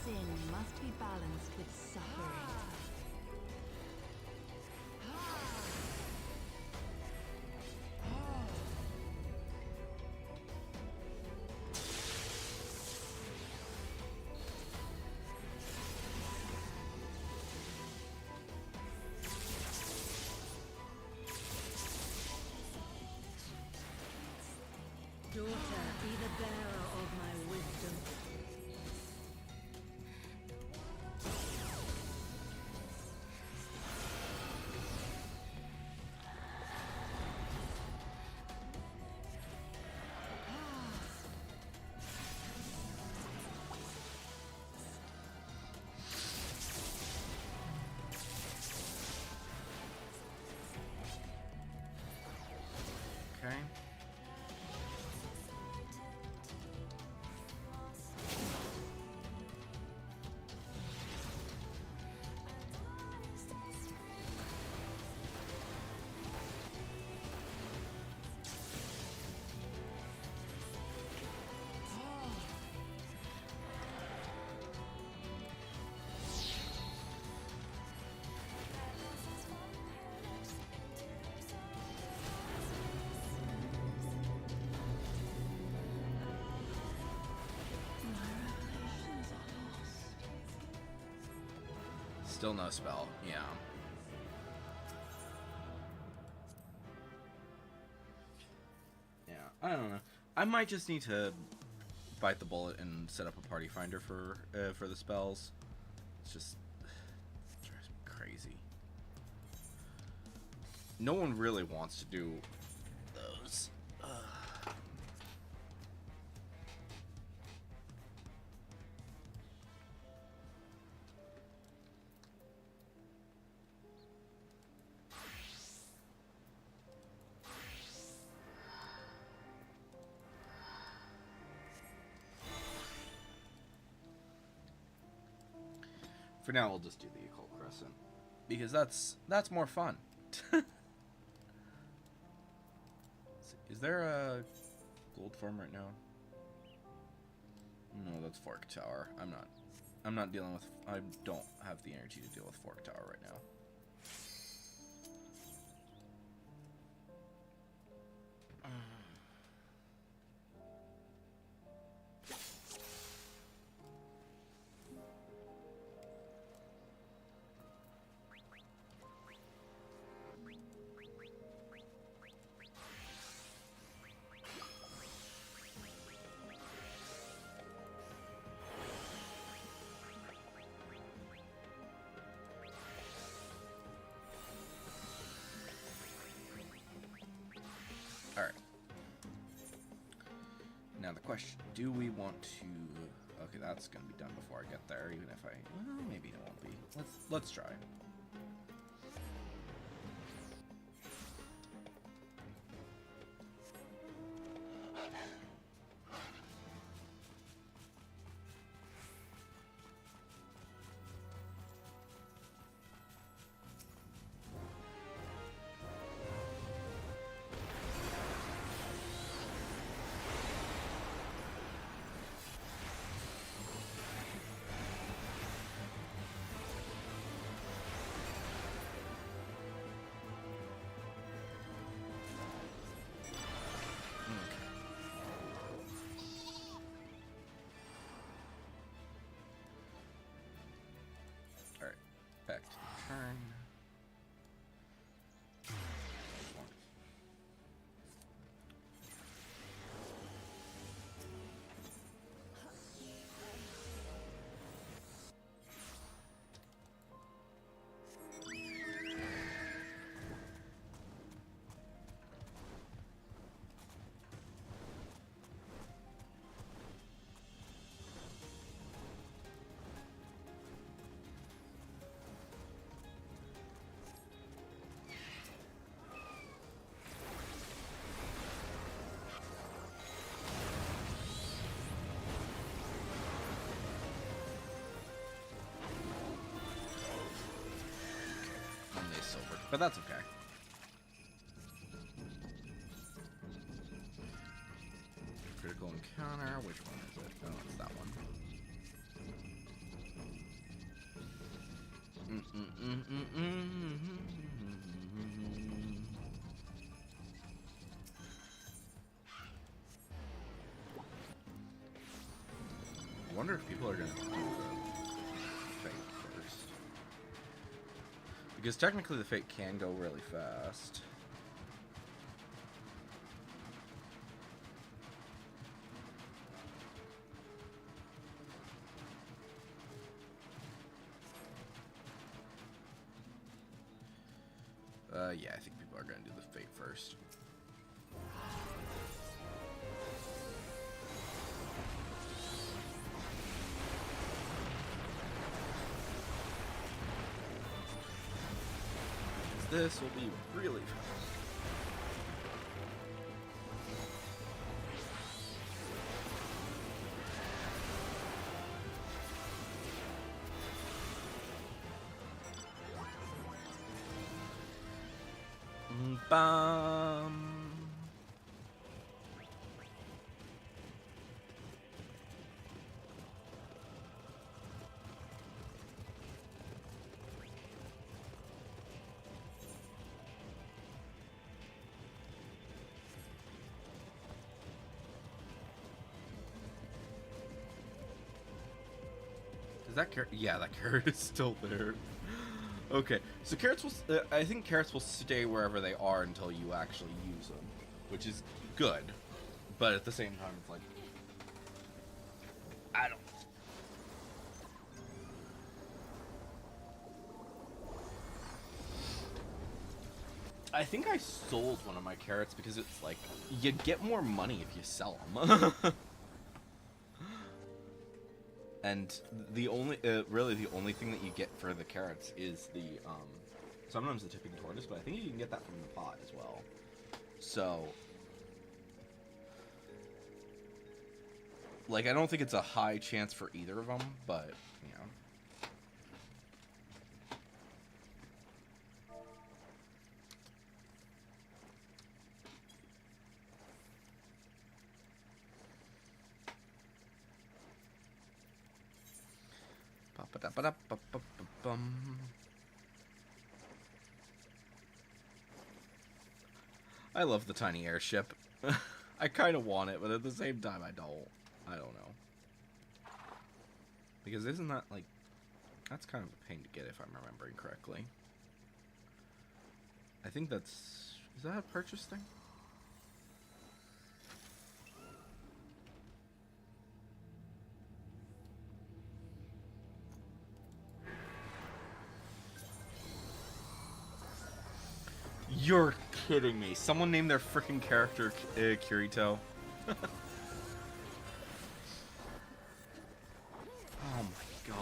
Sin must be balanced with suffering. Daughter, be the bearer of my wisdom. Okay. Still no spell. Yeah. Yeah. I don't know. I might just need to bite the bullet and set up a party finder for the spells. It's just it drives me crazy. No one really wants to do those. For now, we'll just do the Occult Crescent because that's more fun. Is there a gold form right now? No, that's Fork Tower. I'm not dealing with. I don't have the energy to deal with Fork Tower right now. Alright. Now the question, do we want to... Okay, that's going to be done before I get there, even if I... Well, maybe it won't be. Let's try. Alright, back to the turn. Silver, but that's okay. Critical encounter, which one is it? Oh, it's that one. I wonder if people are gonna do the fake first. Because technically the fate can go really fast. Yeah, I think people are going to do the fate first. This will be really fast. Bum. Does that carrot? Yeah, that carrot is still there. Okay, so carrots will. I think carrots will stay wherever they are until you actually use them, which is good. But at the same time, it's like I don't. I think I sold one of my carrots because it's like you get more money if you sell them. And the only, really the only thing that you get for the carrots is the, sometimes the tipping tortoise, but I think you can get that from the pot as well. So, like, I don't think it's a high chance for either of them, but, you know. Ba-da-ba-da-ba-ba-ba-bum. I love the tiny airship. I kind of want it, but at the same time, I don't. I don't know. Because isn't that, like... That's kind of a pain to get if I'm remembering correctly. I think that's... Is that a purchase thing? You're kidding me. Someone named their freaking character Kirito. Oh my gosh.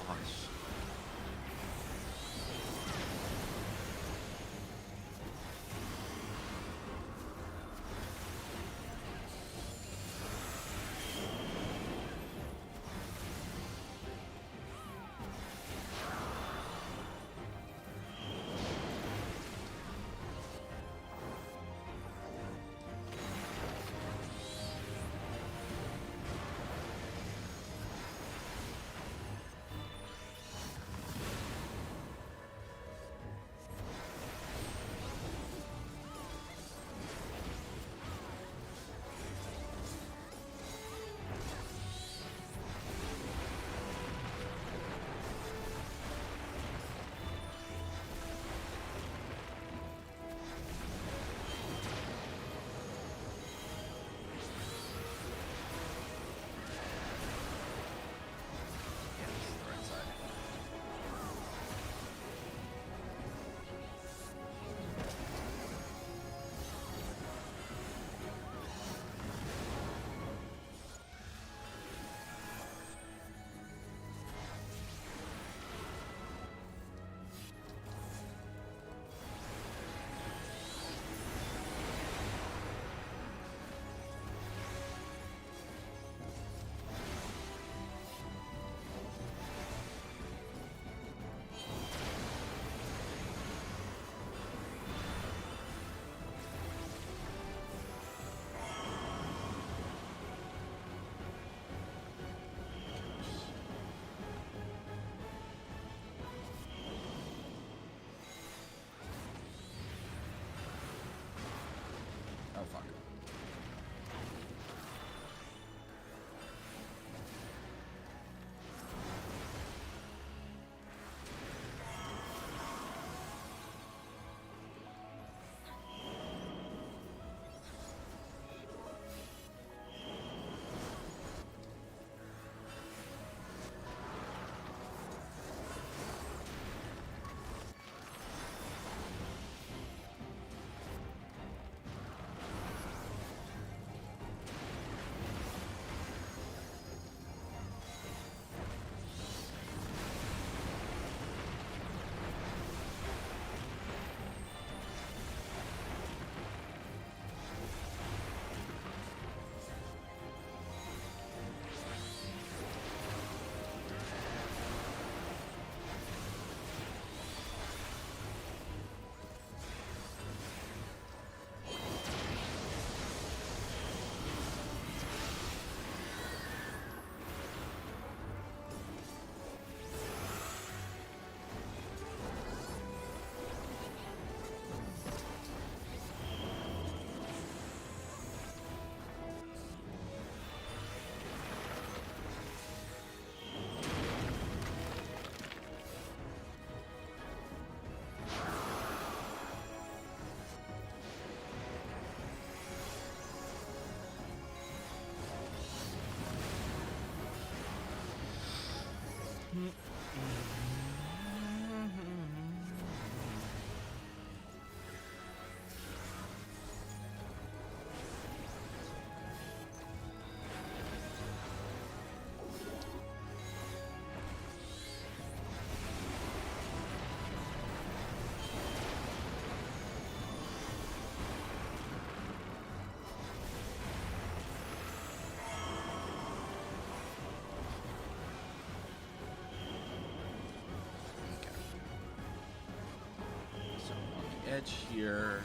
edge here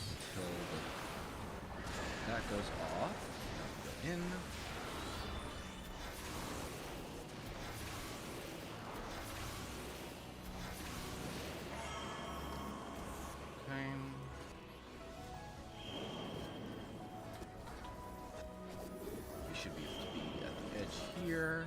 until that goes off. Now we go in. Okay. We should be able to be at the edge here.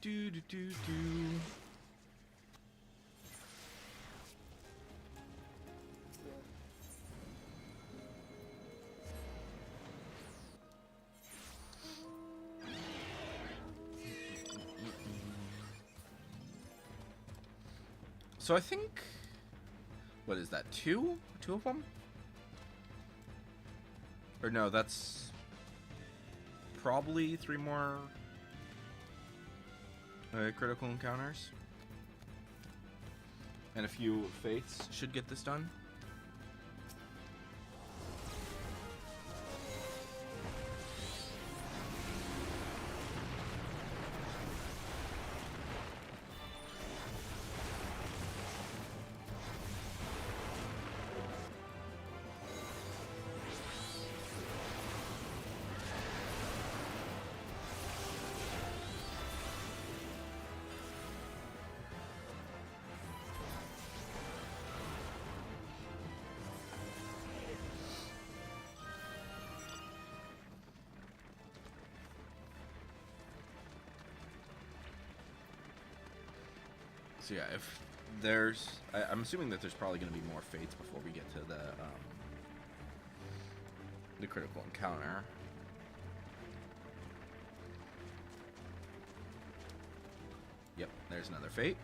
Do. So I think, what is that? Two of them? Or no, that's probably 3 more critical encounters. And a few fates should get this done. So yeah, if there's, I'm assuming that there's probably going to be more fates before we get to the critical encounter. Yep, there's another fate.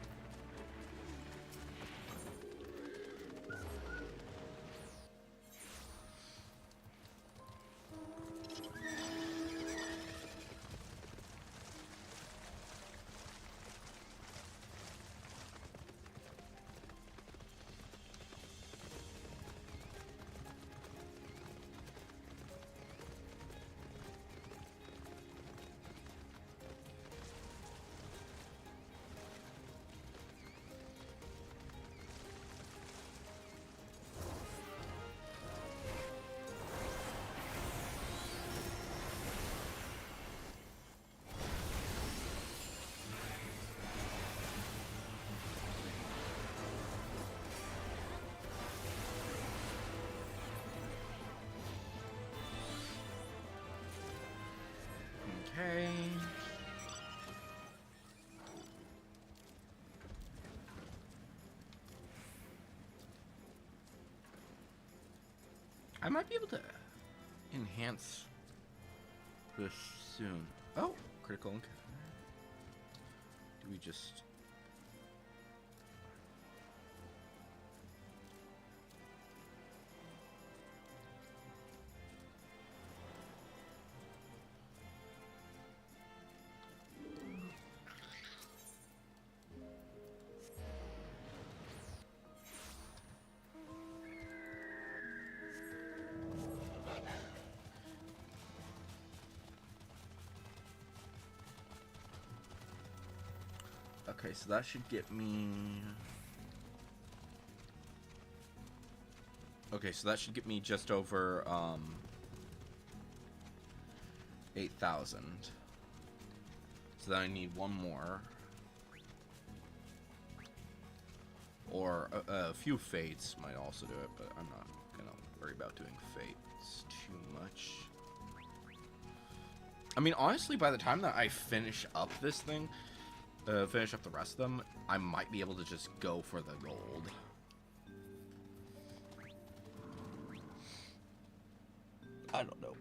Okay. I might be able to enhance this soon. Oh, critical encounter. Do we just... Okay, so that should get me... Okay, so that should get me just over 8,000. So then I need one more. Or a few fates might also do it, but I'm not gonna worry about doing fates too much. I mean, honestly, by the time that I finish up this thing, finish up the rest of them, I might be able to just go for the gold. I don't know.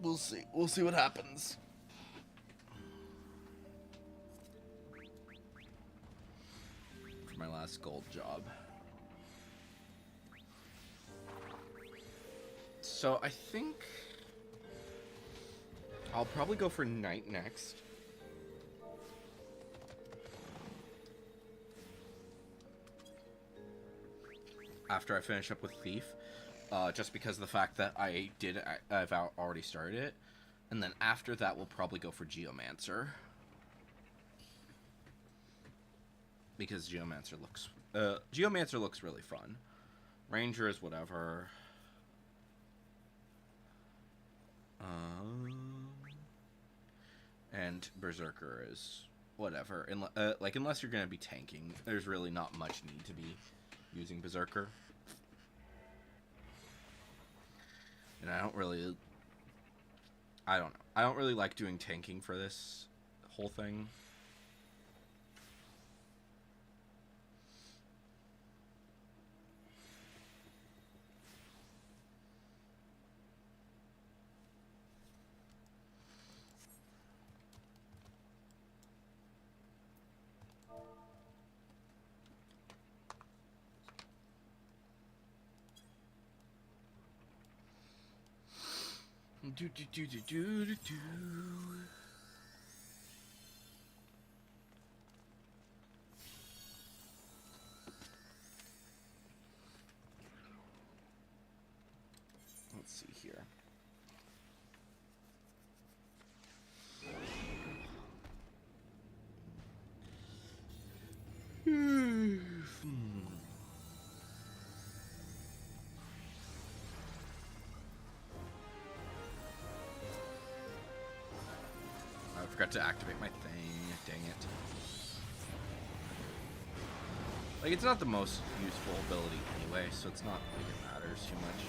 We'll see. We'll see what happens. For my last gold job. So I think I'll probably go for Knight next. After I finish up with Thief. Just because of the fact that I've already started it. And then after that, we'll probably go for Geomancer. Because Geomancer looks really fun. Ranger is whatever. And Berserker is whatever. Unless you're gonna be tanking, there's really not much need to be using Berserker. And I don't know. I don't really like doing tanking for this whole thing. Do do do do do do do. Let's see here. I forgot to activate my thing. Dang it. Like, it's not the most useful ability anyway, so it's not like it matters too much.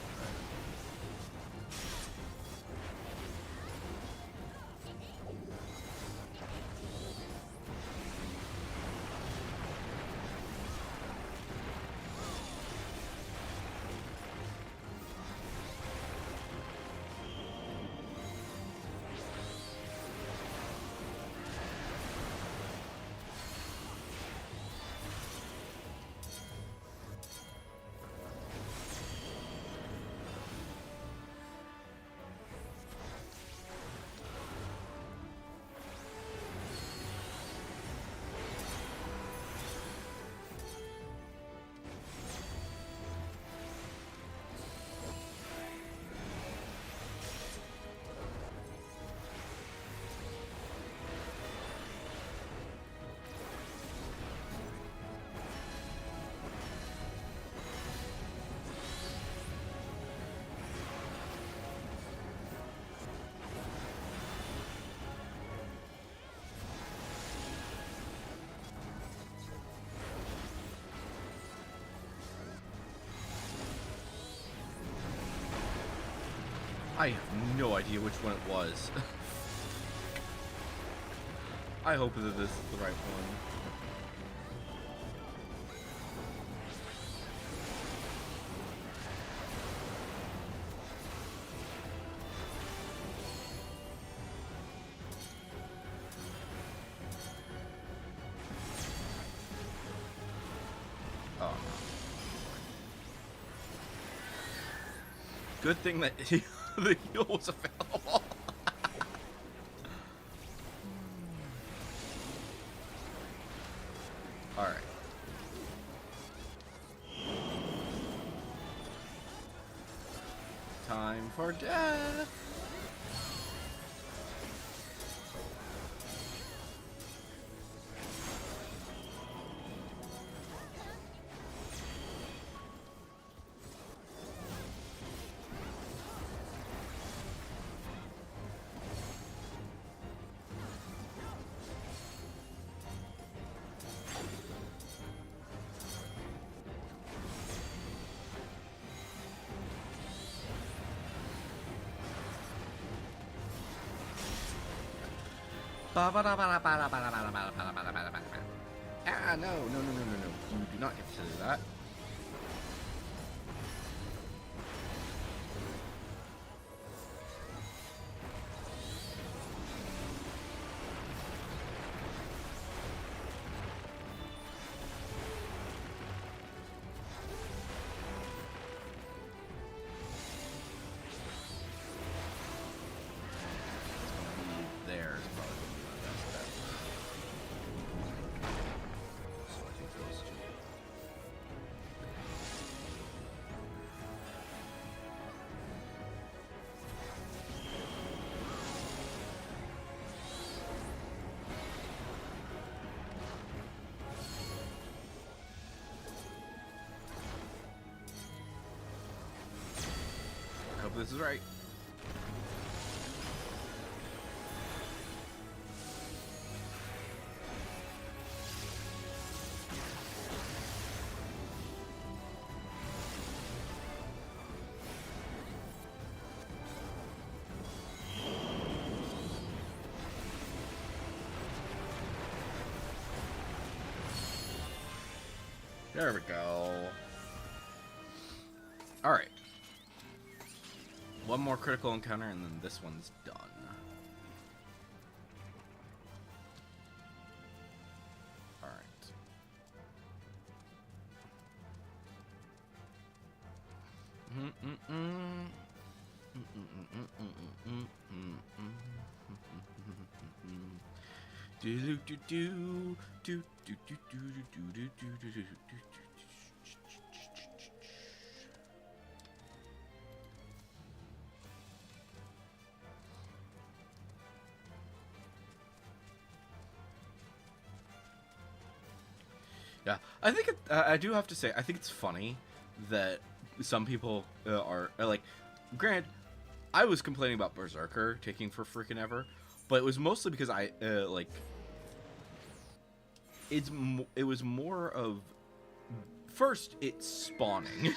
I have no idea which one it was. I hope that this is the right one. Oh. Good thing that the heal was available. Alright. Time for death. Ah, no. You do not get to do that. There is probably going to be my best bet. So I think those two. I hope this is right. There we go. Alright. One more critical encounter and then this one's done. Alright. Yeah, I think I do have to say, I think it's funny that some people are like, Grant, I was complaining about Berserker taking for freaking ever, but it was mostly because I like it was more of first it's spawning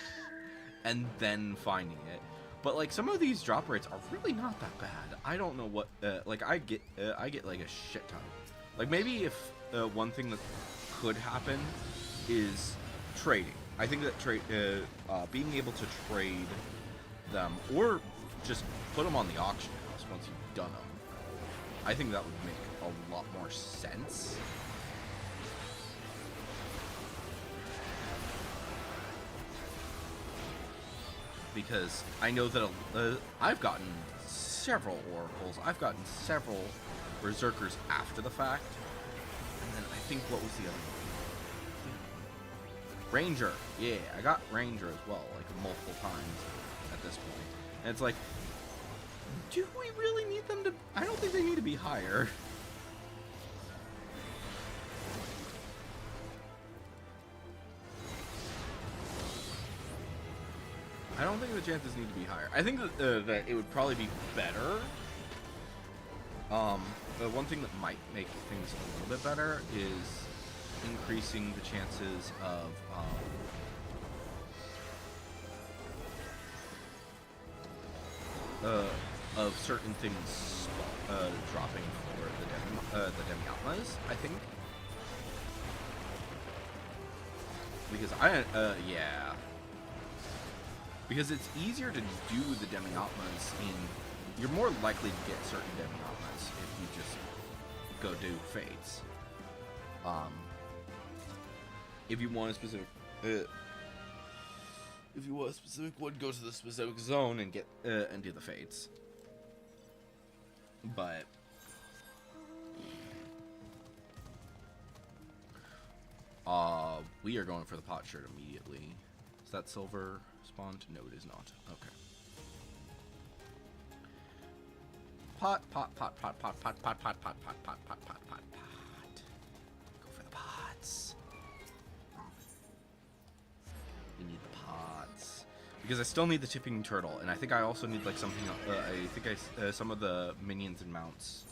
and then finding it. But like some of these drop rates are really not that bad. I don't know what like I get like a shit ton. Like maybe if one thing that could happen is trading. I think that being able to trade them or just put them on the auction house once you've done them. I think that would make a lot more sense. Because I know that I've gotten several oracles. I've gotten several berserkers after the fact. And then I think, what was the other one? Ranger. Yeah, I got Ranger as well, like multiple times at this point. And it's like, do we really need them to... I don't think they need to be higher. I don't think the chances need to be higher. I think that it would probably be better. The one thing that might make things a little bit better is increasing the chances of certain things dropping for the Demiatmas, I think. Because yeah. Because it's easier to do the Demiatmas you're more likely to get certain Demiatmas if you just go do Fates. If you want a specific one, go to the specific zone and get and do the Fates. But we are going for the pot shirt immediately. Is that silver spawned? No, it is not. Okay. Pot. Go for the pots. We need the pots. Because I still need the tipping turtle, and I think I also need like something. I think some of the minions and mounts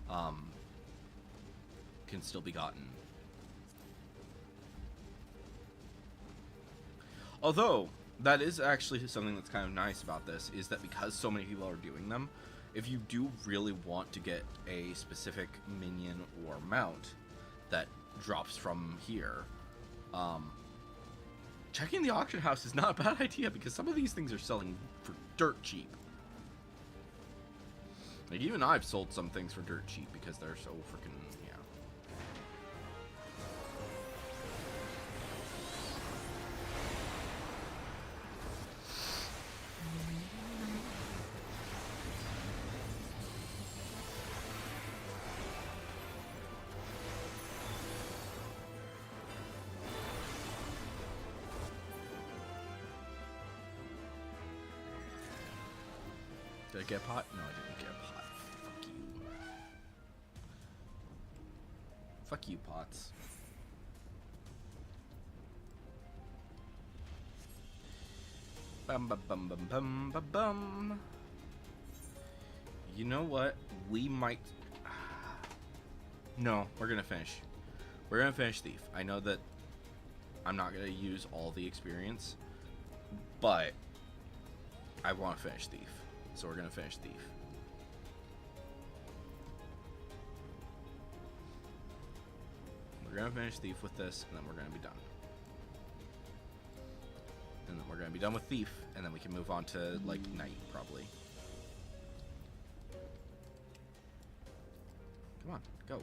can still be gotten. Although that is actually something that's kind of nice about this is that because so many people are doing them, if you do really want to get a specific minion or mount that drops from here, checking the auction house is not a bad idea, because some of these things are selling for dirt cheap. Like, even I've sold some things for dirt cheap because they're so freaking, yeah. Did I get a pot? No, I didn't get a pot. Fuck you. Fuck you, pots. Bum bum bum bum bum bum bum. You know what? We might. No, we're gonna finish. We're gonna finish Thief. I know that I'm not gonna use all the experience, but I want to finish Thief. So we're gonna finish Thief. We're gonna finish Thief with this, and then we're gonna be done. And then we're gonna be done with Thief, and then we can move on to, like, Knight, probably. Come on, go.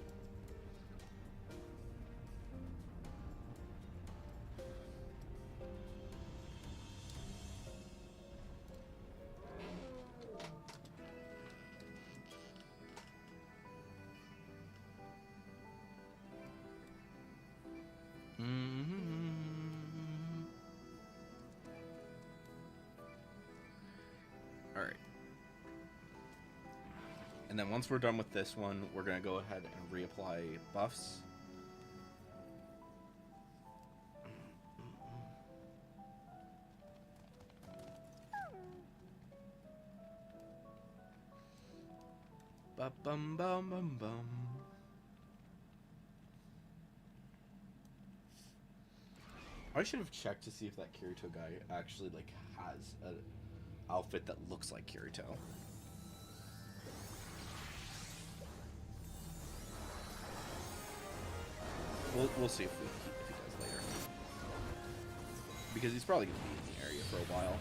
Alright. And then once we're done with this one, we're going to go ahead and reapply buffs. Ba-bum bum bum bum. I should have checked to see if that Kirito guy actually, like, has an outfit that looks like Kirito. We'll see if he does later. Because he's probably going to be in the area for a while.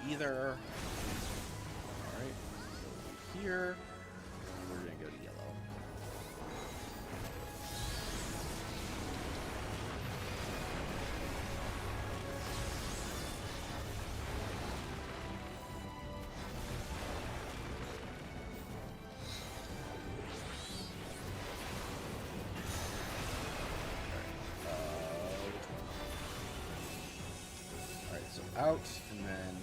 Either. Alright, so here, and we're gonna go to yellow. Alright, so out, and then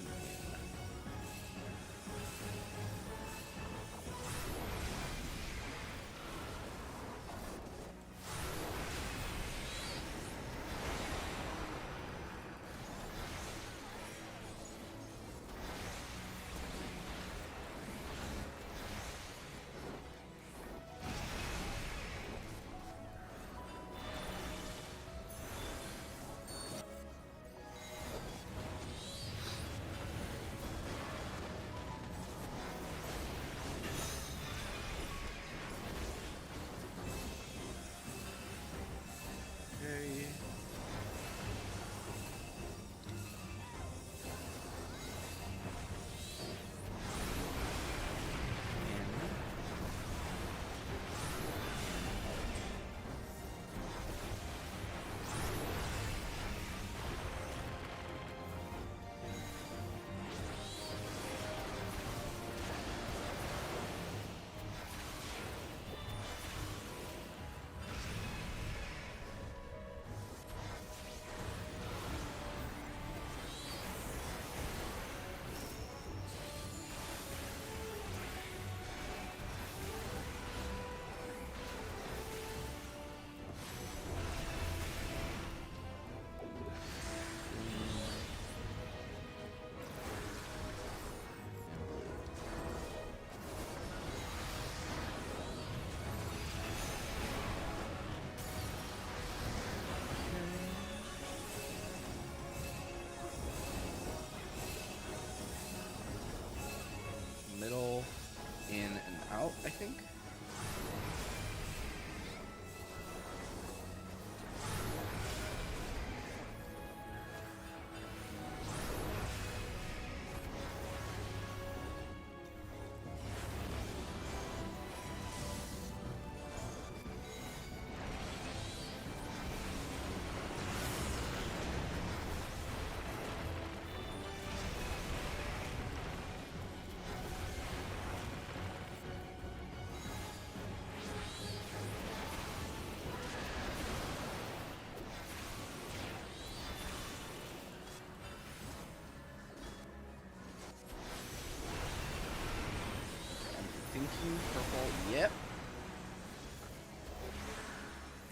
Yep.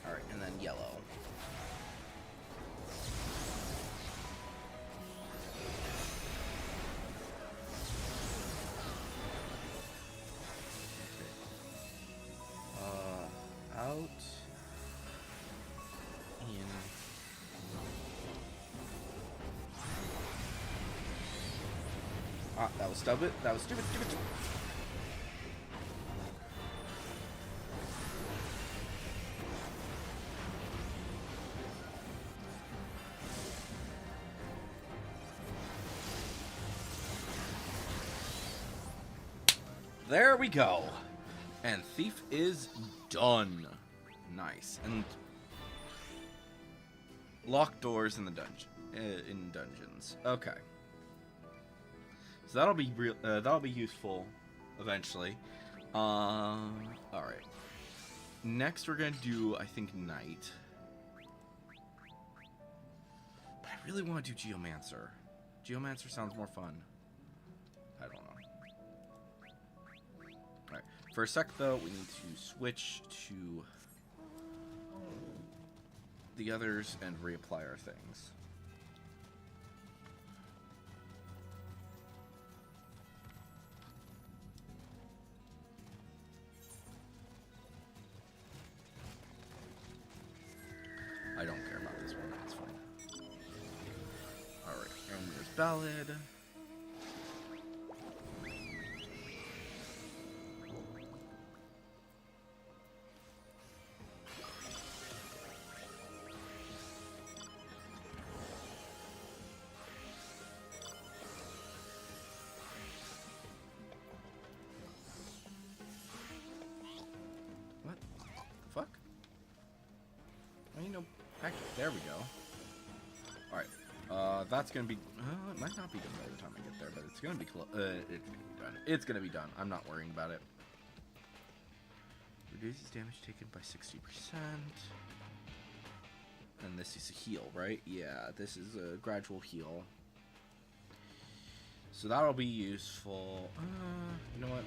Alright, and then yellow. Out. In. Ah, that was stupid. That was stupid. There we go. And Thief is done. Nice. And locked doors in the dungeon. In dungeons. Okay. So that'll be useful eventually. All right. Next, we're gonna do, I think, Knight. But I really want to do Geomancer. Geomancer sounds more fun. I don't know. Alright. For a sec, though, we need to switch to the others and reapply our things. I don't care about this one. It's fine. Alright, and there's Ballad. What the fuck? I need no package. There we go. Alright. That's gonna be... it might not be done by the time I get there, but it's gonna be it's gonna be done. It's gonna be done. I'm not worrying about it. Reduces damage taken by 60%. And this is a heal, right? Yeah, this is a gradual heal. So that'll be useful. You know what?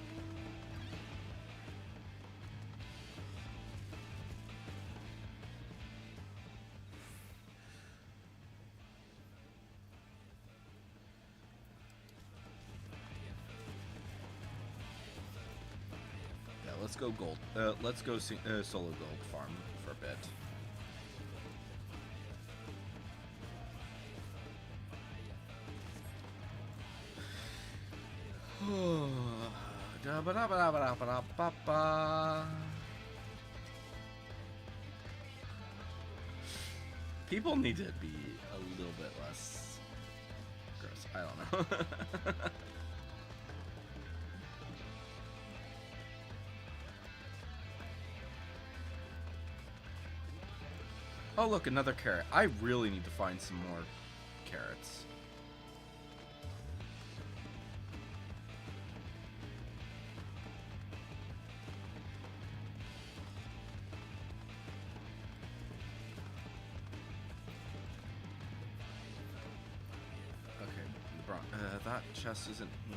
Let's go gold. Let's go solo gold farm for a bit. People need to be a little bit less gross. I don't know. Oh, look, another carrot. I really need to find some more carrots. Okay, that chest isn't here.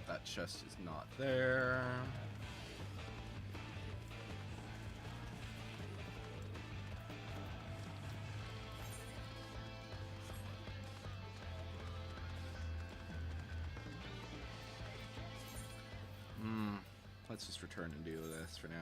That chest is not there. Let's just return and do this for now.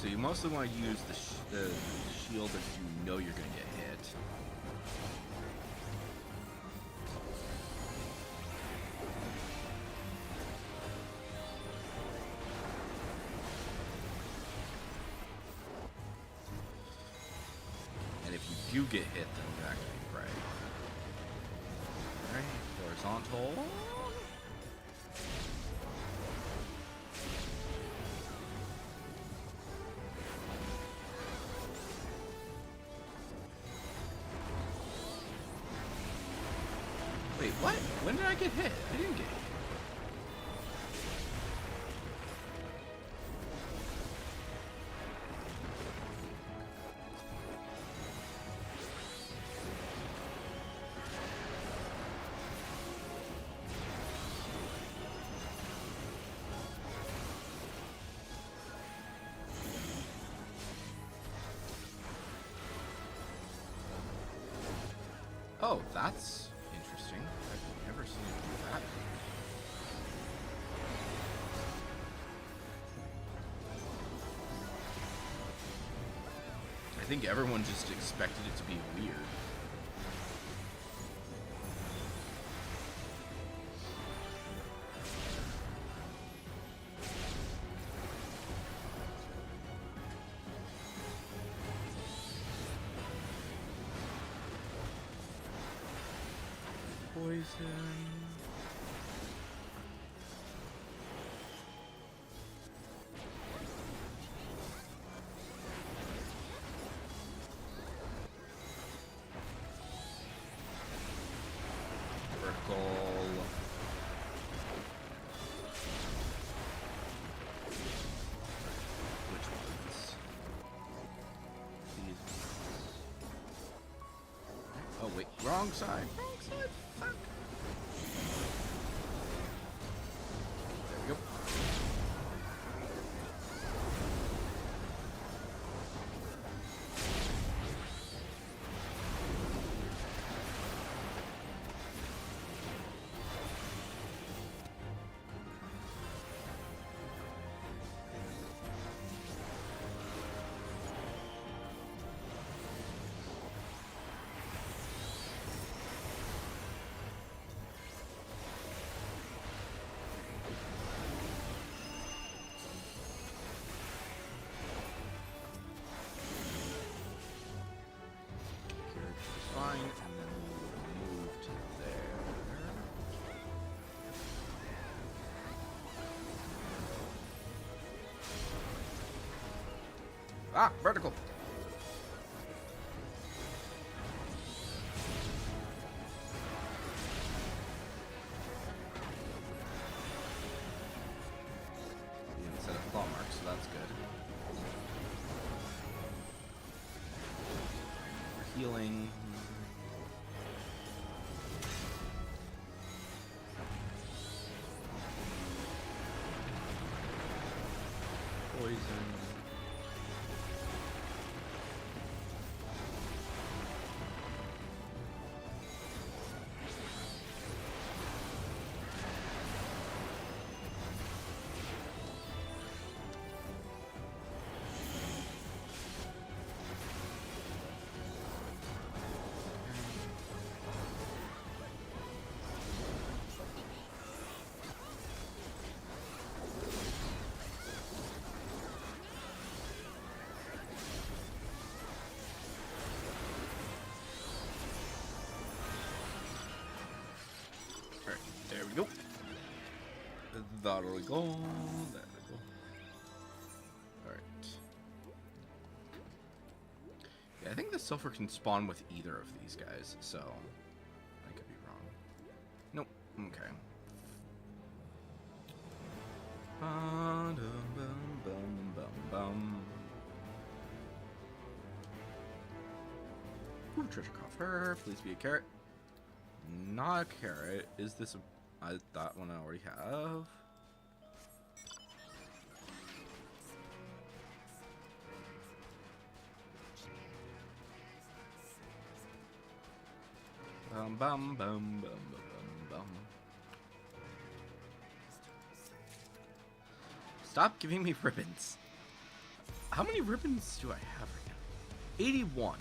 So you mostly want to use the shield if you know you're going to get hit. And if you do get hit, then you actually pray. Alright, horizontal. Wait, what? When did I get hit? I didn't get hit. Oh, that's interesting. I've never seen it do that. I think everyone just expected it to be weird. Poison. Vertical. Which ones? These ones. Oh wait, wrong side. Wrong side. Fuck. There we go. Fine, and then we move to there. Ah, vertical. We didn't set up claw marks, so that's good. We're healing. Poison. Alright, there we go. There we go. There we go. Alright. Yeah, I think the sulfur can spawn with either of these guys, so I could be wrong. Nope. Okay. Ba-dum-bum-bum-bum-bum. Ooh, treasure coffer. Please be a carrot. Not a carrot. Is this a... that one I already have. Bum bum bum bum bum bum. Stop giving me ribbons. How many ribbons do I have right now? 81.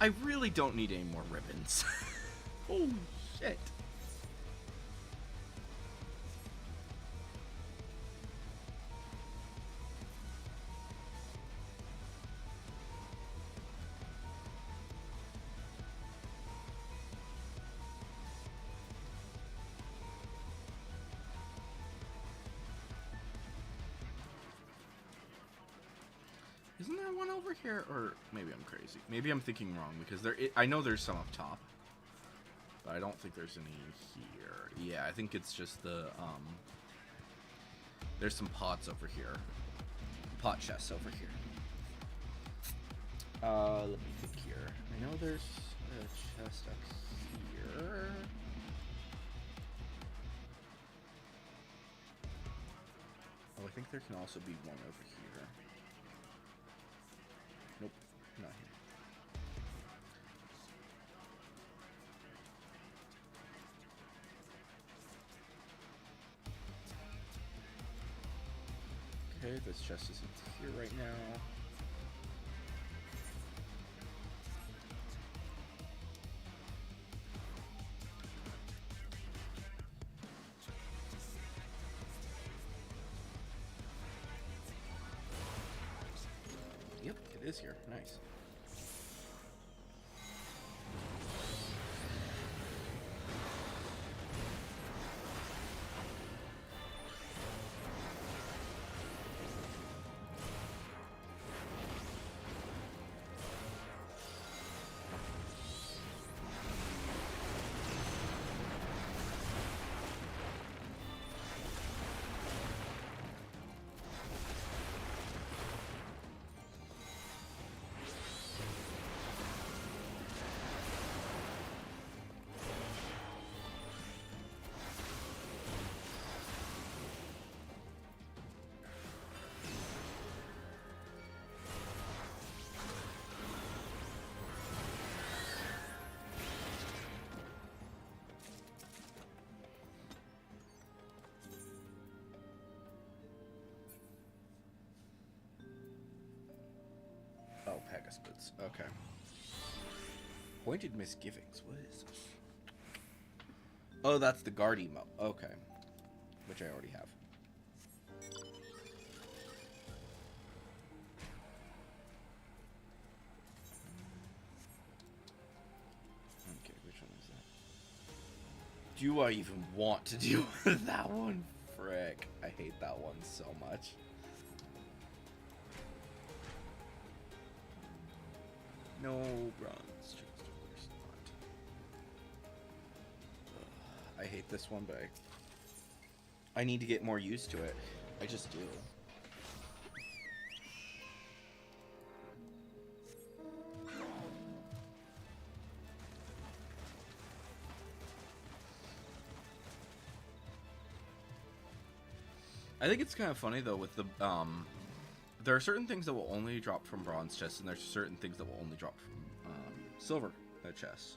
I really don't need any more ribbons. Oh, shit. Isn't there one over here? Or maybe I'm crazy. Maybe I'm thinking wrong because I know there's some up top. But I don't think there's any here. Yeah, I think it's just the, there's some pots over here. Pot chests over here. Let me think here. I know there's a chest up here. Oh, I think there can also be one over here. Nope, not here. Okay, this chest isn't here right now. Yep, it is here. Nice. Oh, Pegasus boots. Okay. Pointed misgivings. What is this? Oh, that's the guard emo. Okay. Which I already have. Okay, which one is that? Do I even want to deal with that one? Frick. I hate that one so much. No bronze chest, of course not. I hate this one, but I need to get more used to it. I just do. I think it's kind of funny though with the there are certain things that will only drop from bronze chests, and there's certain things that will only drop from silver chests.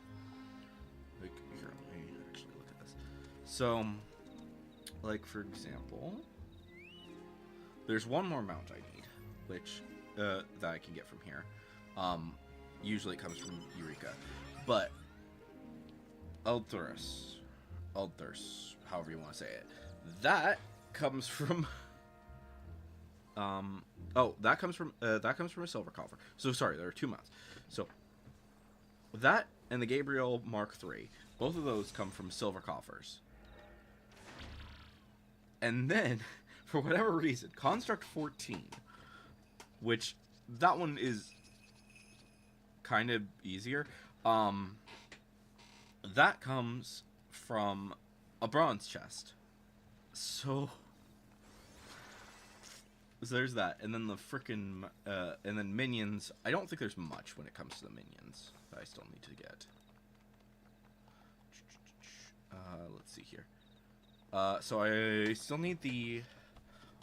Like, here, let me actually look at this. So, like for example, there's one more mount I need, which that I can get from here. Usually it comes from Eureka, but Eldthurus, however you want to say it, that comes from. That comes from a silver coffer. So sorry, there are two mounts. So that and the Gabriel Mark III, both of those come from silver coffers. And then, for whatever reason, Construct 14, which that one is kind of easier. That comes from a bronze chest. So there's that, and then the frickin' and then minions. I don't think there's much when it comes to the minions that I still need to get. Let's see here. So I still need the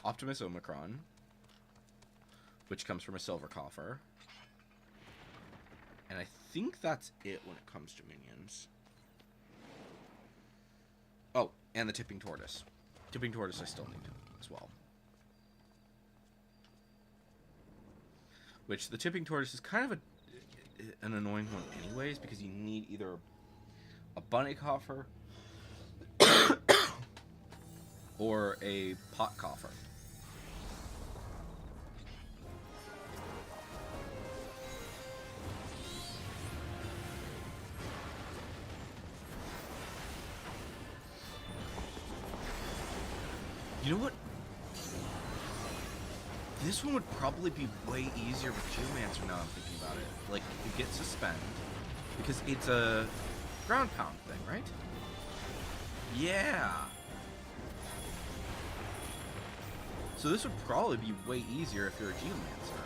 Optimus Omicron, which comes from a silver coffer, and I think that's it when it comes to minions. Oh, and the Tipping Tortoise. Tipping Tortoise I still need as well. which the tipping tortoise is kind of an annoying one anyways, because you need either a bunny coffer or a pot coffer. You know what? This one would probably be way easier with Geomancer now I'm thinking about it. Like, you get Suspend, because it's a ground pound thing, right? Yeah! So this would probably be way easier if you're a Geomancer.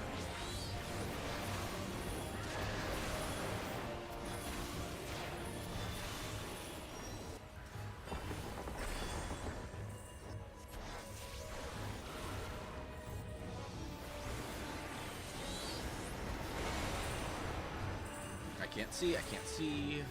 I can't see.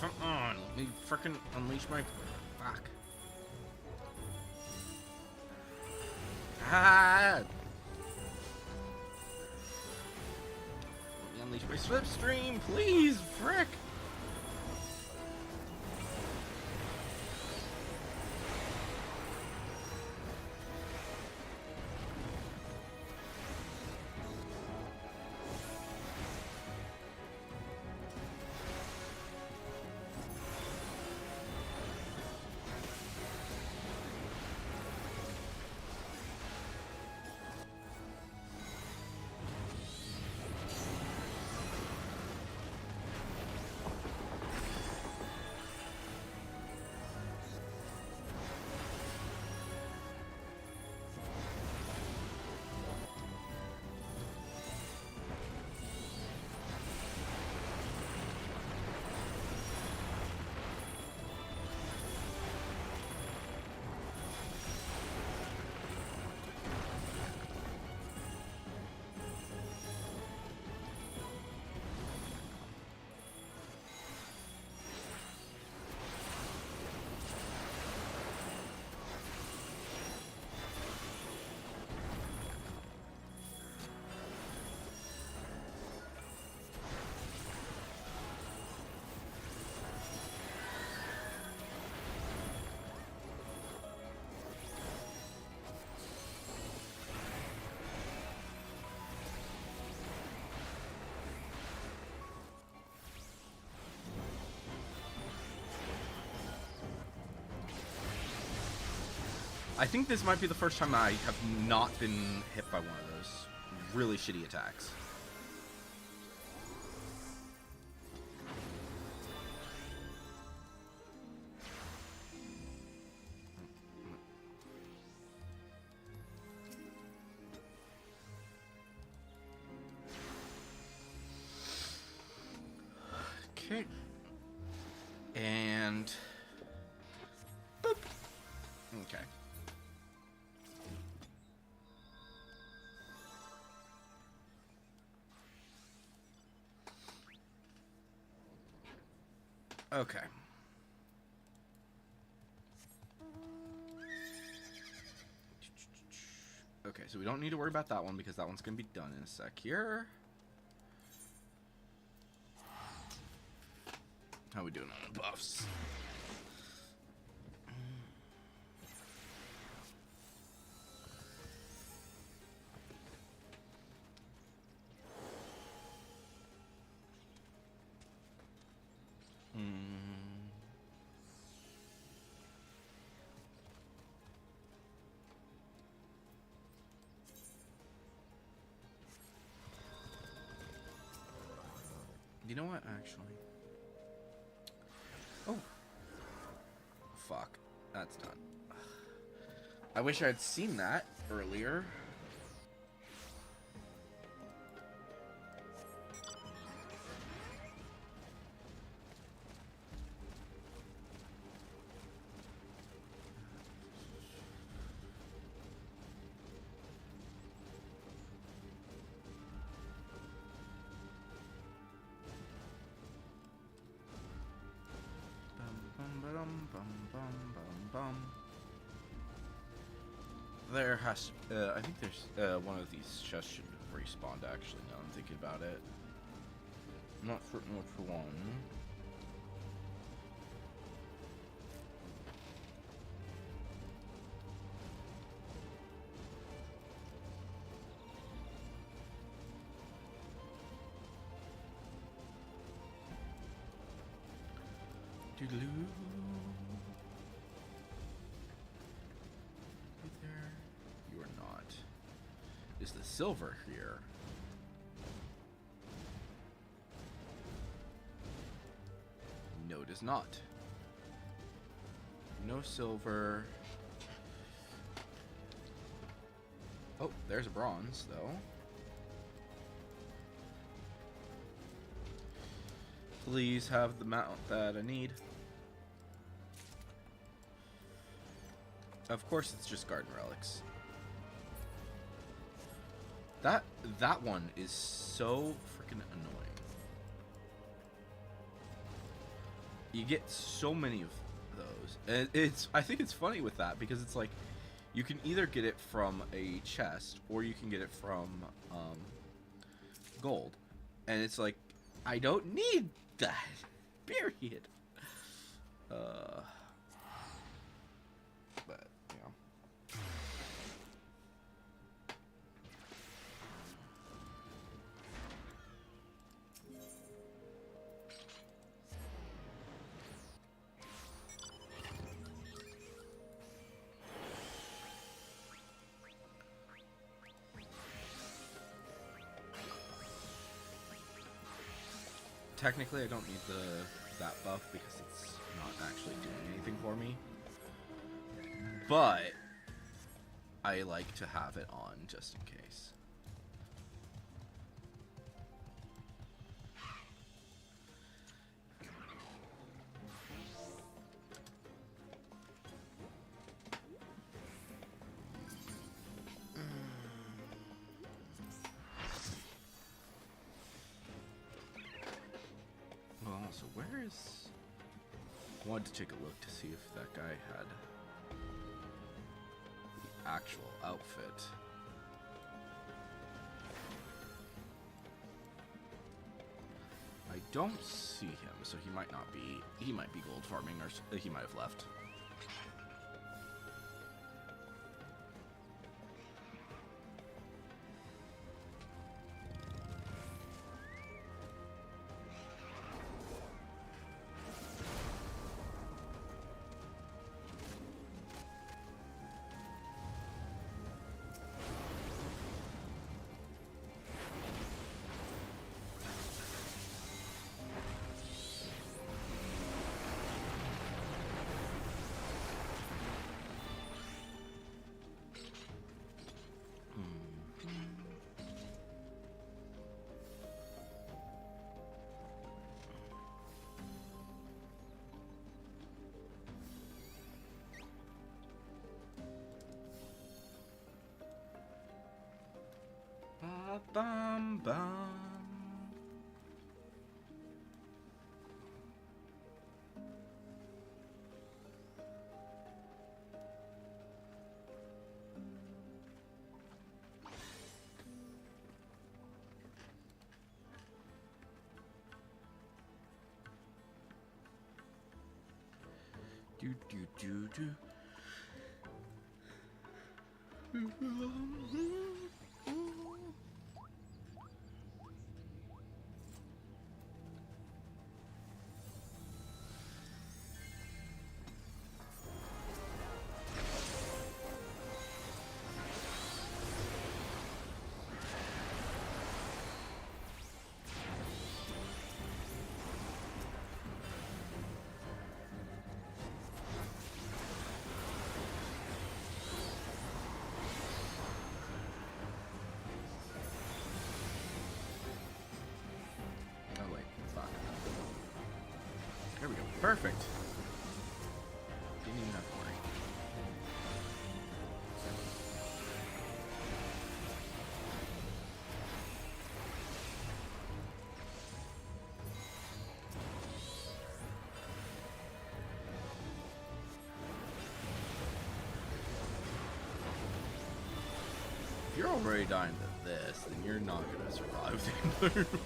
Come on, let me frickin' unleash my... Fuck. Ah! Let me unleash my slipstream, please, frick! I think this might be the first time I have not been hit by one of those really shitty attacks. Okay. And boop. Okay. Okay. Okay, so we don't need to worry about that one because that one's gonna be done in a sec here. How we doing on the buffs? You know what, actually? Oh. Fuck. That's done. I wish I had seen that earlier. There has, I think there's, one of these chests should have respawned, actually, now I'm thinking about it. I'm not certain which one. Doodaloo. You are not. Is the silver here? No, it is not. No silver. Oh, there's a bronze, though. Please have the mount that I need. Of course, it's just garden relics. That one is so freaking annoying. You get so many of those, and I think it's funny with that because it's like you can either get it from a chest or you can get it from gold, and it's like I don't need that. Period. But you know. Technically, I don't need that buff because it's not actually doing anything for me. But I like to have it on just in case. Well, also, where is... I wanted to take a look to see if that guy had the actual outfit. I don't see him, so he might not be... He might be gold farming, or he might have left. bum bum. Do do do do. Oh wait, fuck. There we go. Perfect. Didn't even have to worry. If you're already dying to this, then you're not gonna survive the entire fight.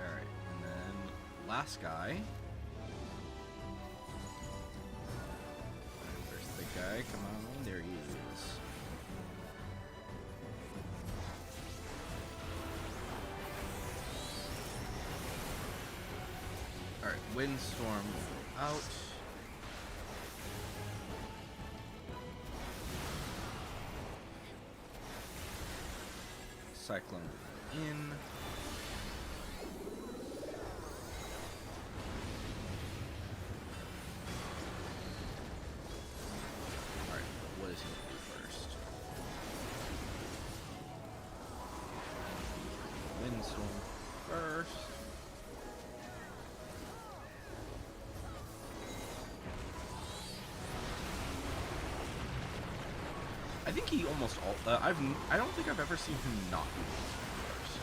Alright, and then last guy. Where's the big guy? Come on, there he is. Alright, windstorm out. Cyclone in. Alright, what is he gonna do first? Windstorm first. I think he almost all. I don't think I've ever seen him not do this first.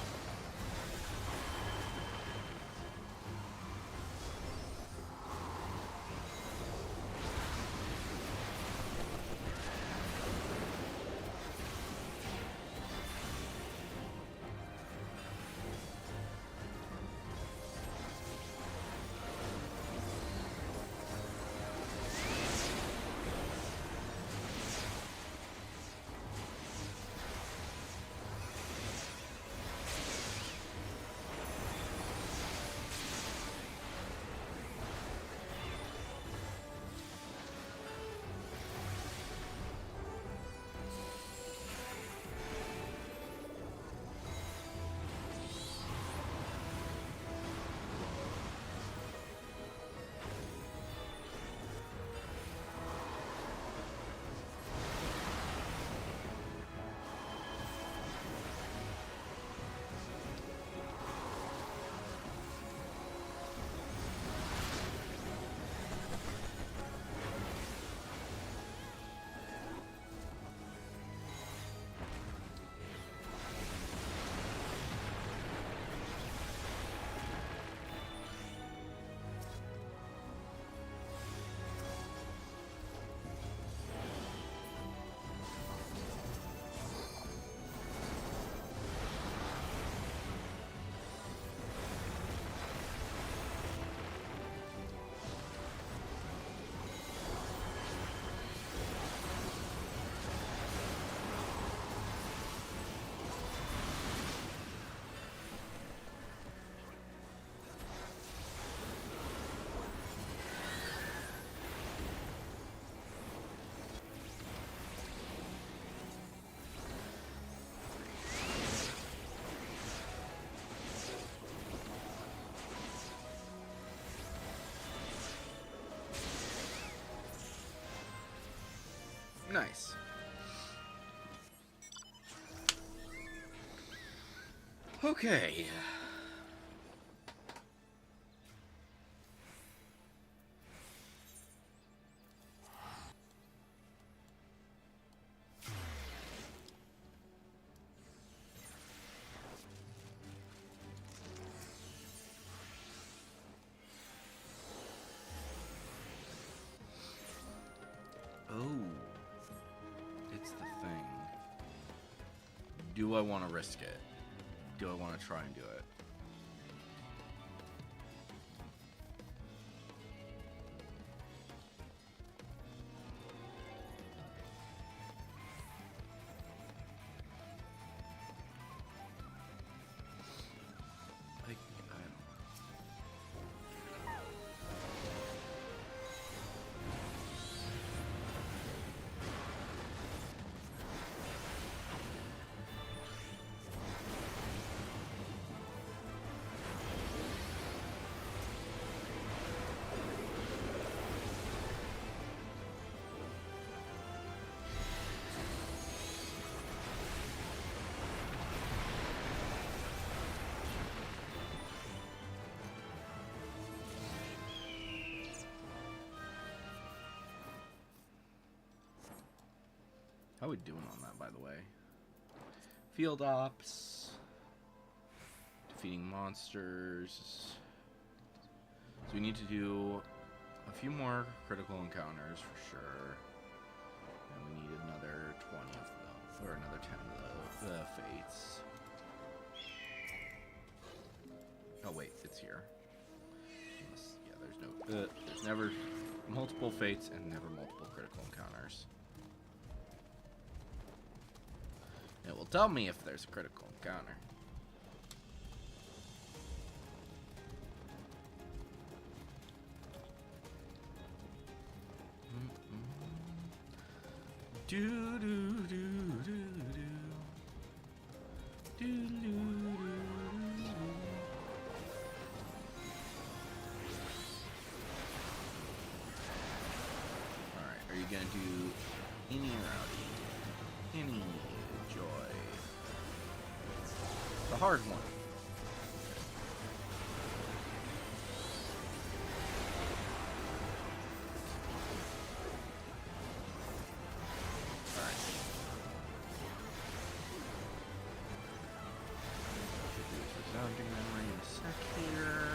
Nice. Okay. Oh. It's the thing. Do I want to risk it? Do I want to try and do it? I don't know. How are we doing on that, by the way? Field ops. Defeating monsters. So we need to do a few more critical encounters for sure. And we need another 20 of those, or another 10 of the fates. Oh wait, it's here. Yeah, there's never multiple fates and never multiple critical encounters. It will tell me if there's a critical encounter. Do do do do do. Do do do do. Alright, are you gonna do any rowdy? Any joy? The hard one. Alright. Resounding memory in a sec here.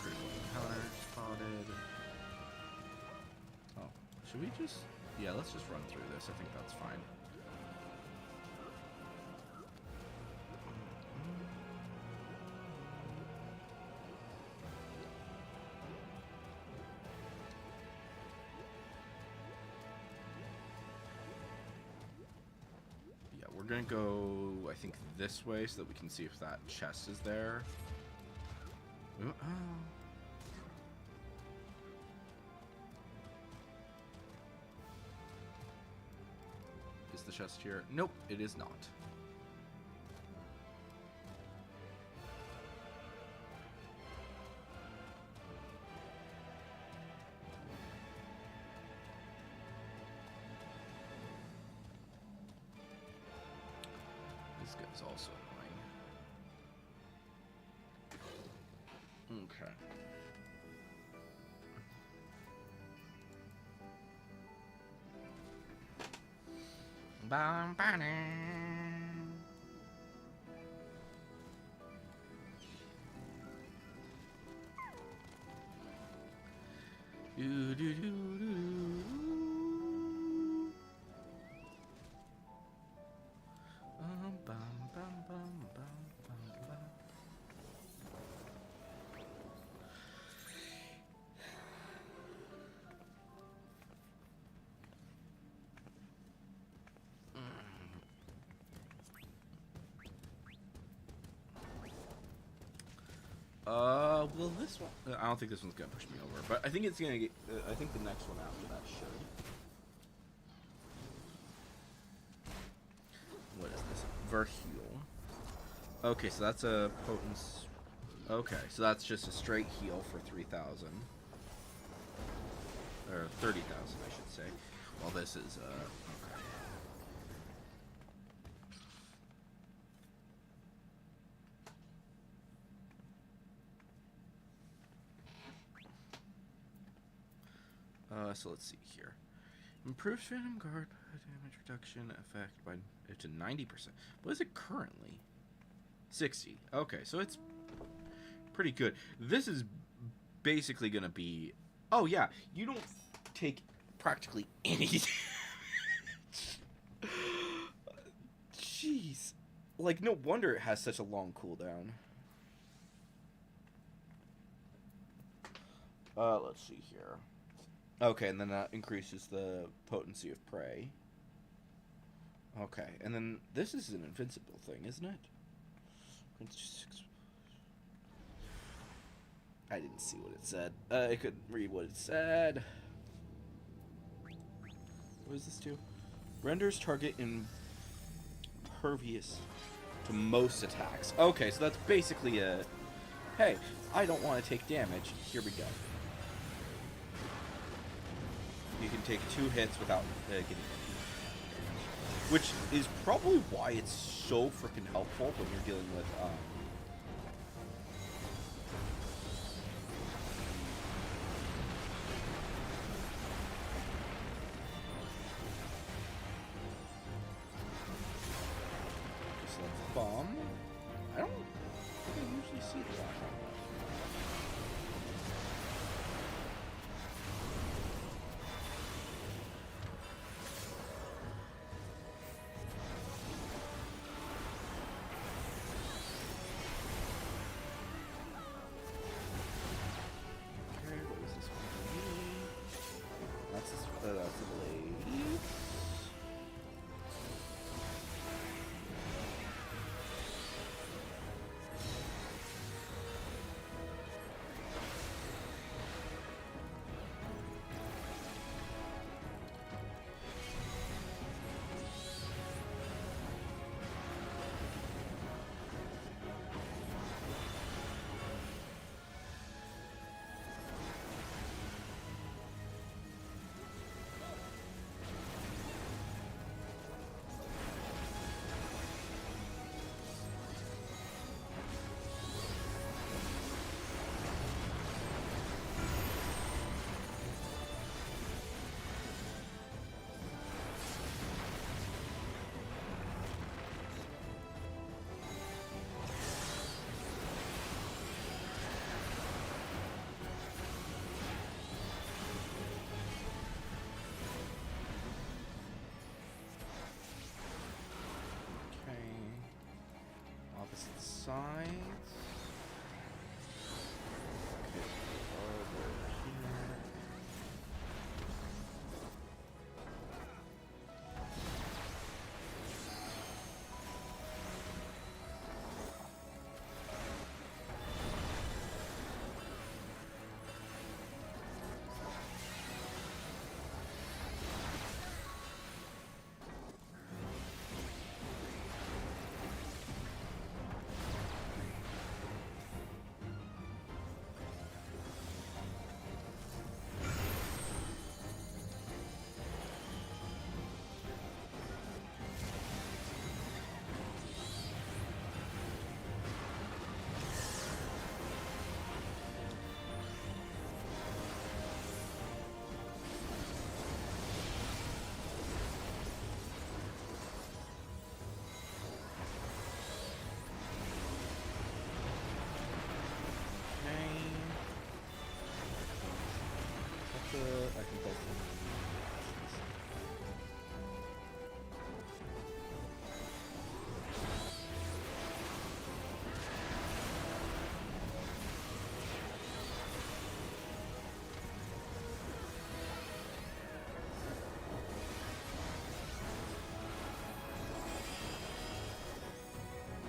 Critical encounter spotted. Oh, should we just... Yeah, let's just run through this. I think that's fine. Yeah, we're gonna go, I think, this way so that we can see if that chest is there. Ooh, oh. Is the chest here? Nope, it is not. This guy's also annoying. Okay. Bam, bam. Do, do, do, do, do. Bam, bam, bam, bam, bam, bam. Well, this one... I don't think this one's gonna push me over, but I think it's gonna get... I think the next one after that should. What is this? Verheal. Okay, so that's a potence... Okay, so that's just a straight heal for 3,000. Or 30,000, I should say. Well, this is, okay. So let's see here. Improves Phantom Guard damage reduction effect by to 90%. What is it currently? 60. Okay, so it's pretty good. This is basically gonna be. Oh yeah, you don't take practically any damage. Jeez, like no wonder it has such a long cooldown. Let's see here. Okay, and then that increases the potency of prey. Okay, and then this is an invincible thing, isn't it? I didn't see what it said. I couldn't read what it said. What does this do? Renders target impervious to most attacks. Okay, so that's basically a... Hey, I don't want to take damage. Here we go. You can take 2 hits without getting damage. Which is probably why it's so freaking helpful when you're dealing with... just like bomb. I don't think I usually see that. That's the blade. Opposite sides. Okay, over here. I think that's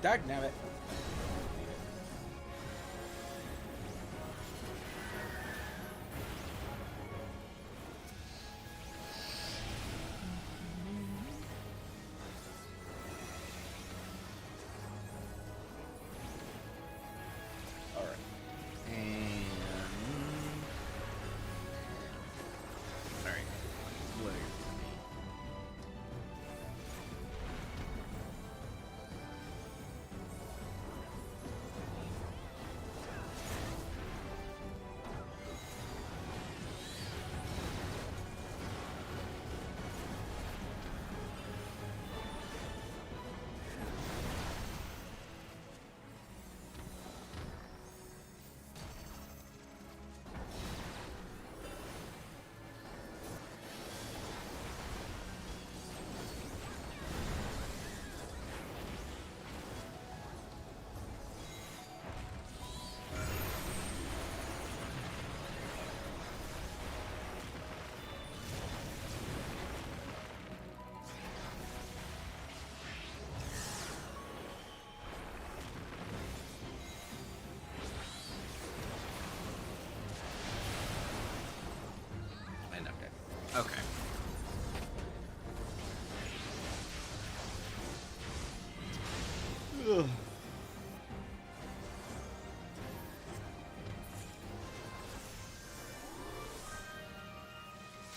Dagnabbit. Alright.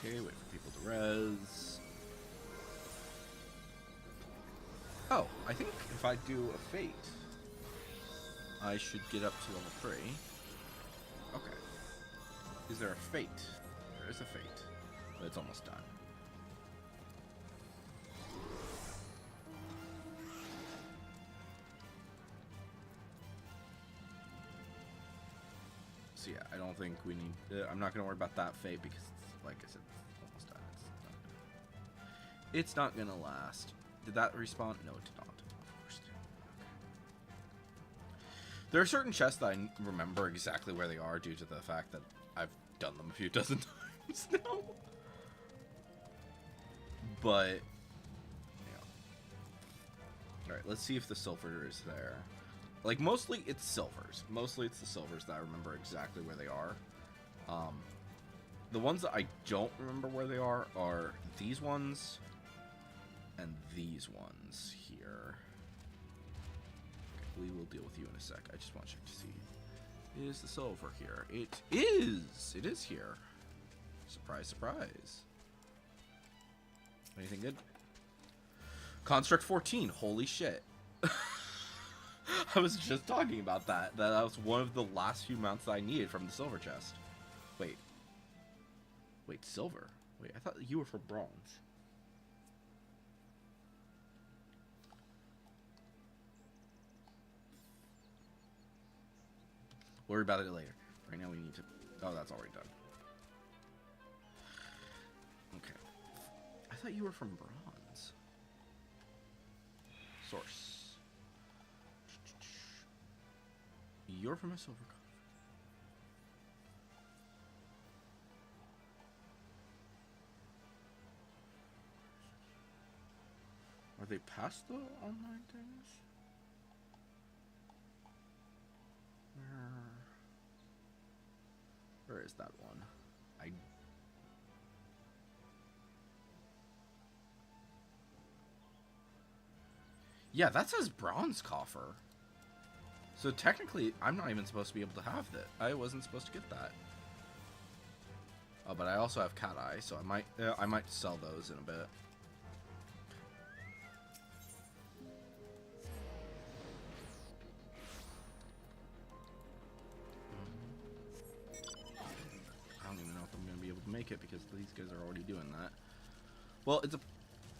Okay, wait for people to res. Oh, I think if I do a fate, I should get up to level 3. Okay. Is there a fate? There is a fate, but it's almost done. So yeah, I don't think we need... I'm not going to worry about that fate because, like I said, it's almost done. It's not going to last. Did that respawn? No, it did not. Of course it did. Okay. There are certain chests that I remember exactly where they are due to the fact that I've done them a few dozen times now. But, yeah. Alright, let's see if the silver is there. Like, mostly it's silvers. Mostly it's the silvers that I remember exactly where they are. The ones that I don't remember where they are these ones and these ones here. Okay, we will deal with you in a sec. I just want to check to see. Is the silver here? It is! It is here. Surprise, surprise. Anything good? Construct 14. Holy shit. I was just talking about that. That was one of the last few mounts that I needed from the silver chest. Wait. Wait, silver? Wait, I thought you were for bronze. Worry about it later. Right now we need to... Oh, that's already done. Okay. I thought you were from bronze. Source. You're from a silver coffer. Are they past the online things? Where is that one? Yeah, that says bronze coffer. So technically, I'm not even supposed to be able to have that. I wasn't supposed to get that. Oh, but I also have cat eye, so I might sell those in a bit. I don't even know if I'm gonna be able to make it because these guys are already doing that. Well,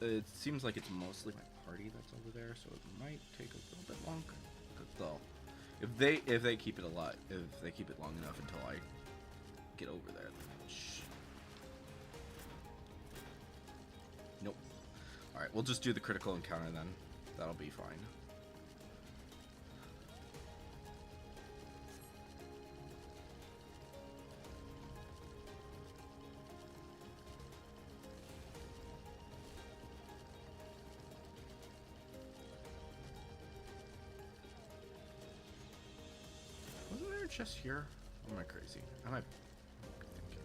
it seems like it's mostly my party that's over there, so it might take a little bit longer. But they'll. If they keep it alive, if they keep it long enough until I get over there, then nope. All right, we'll just do the critical encounter then. That'll be fine. Just here? Or am I crazy? Am I thinking?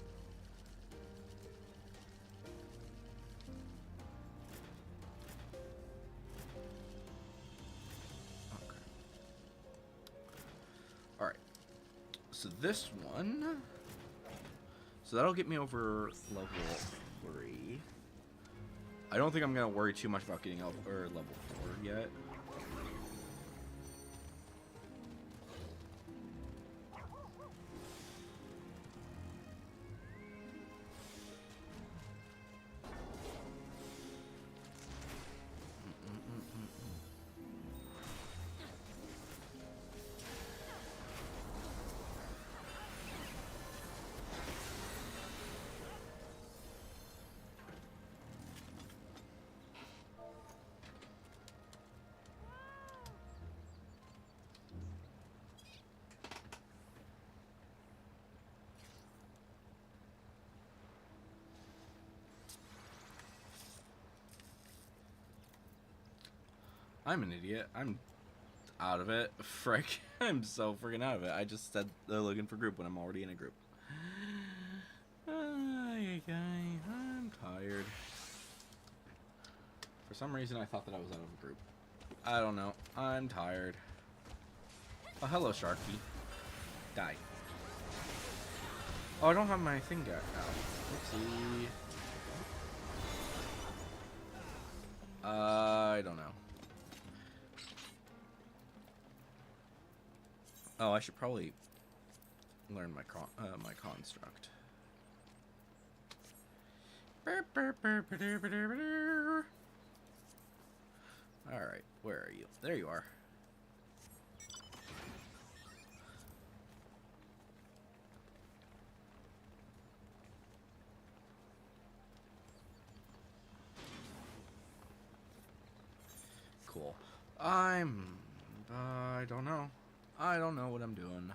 Okay. Alright. So this one... So that'll get me over level 3. I don't think I'm going to worry too much about getting level 4 yet. I'm an idiot. I'm out of it. Frick. I'm so freaking out of it. I just said they're looking for group when I'm already in a group. I'm tired. For some reason, I thought that I was out of a group. I don't know. I'm tired. Oh, hello, Sharky. Die. Oh, I don't have my thing out. Oopsie. Oh, I should probably learn my my construct. All right, where are you? There you are. Cool. I don't know. I don't know what I'm doing.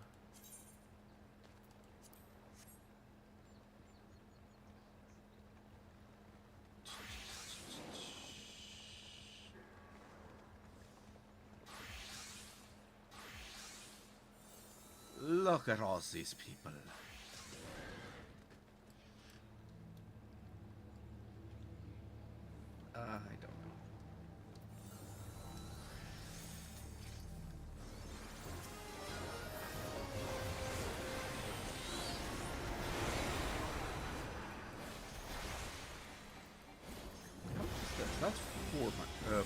Look at all these people. I don't know. How much is this? That's 400.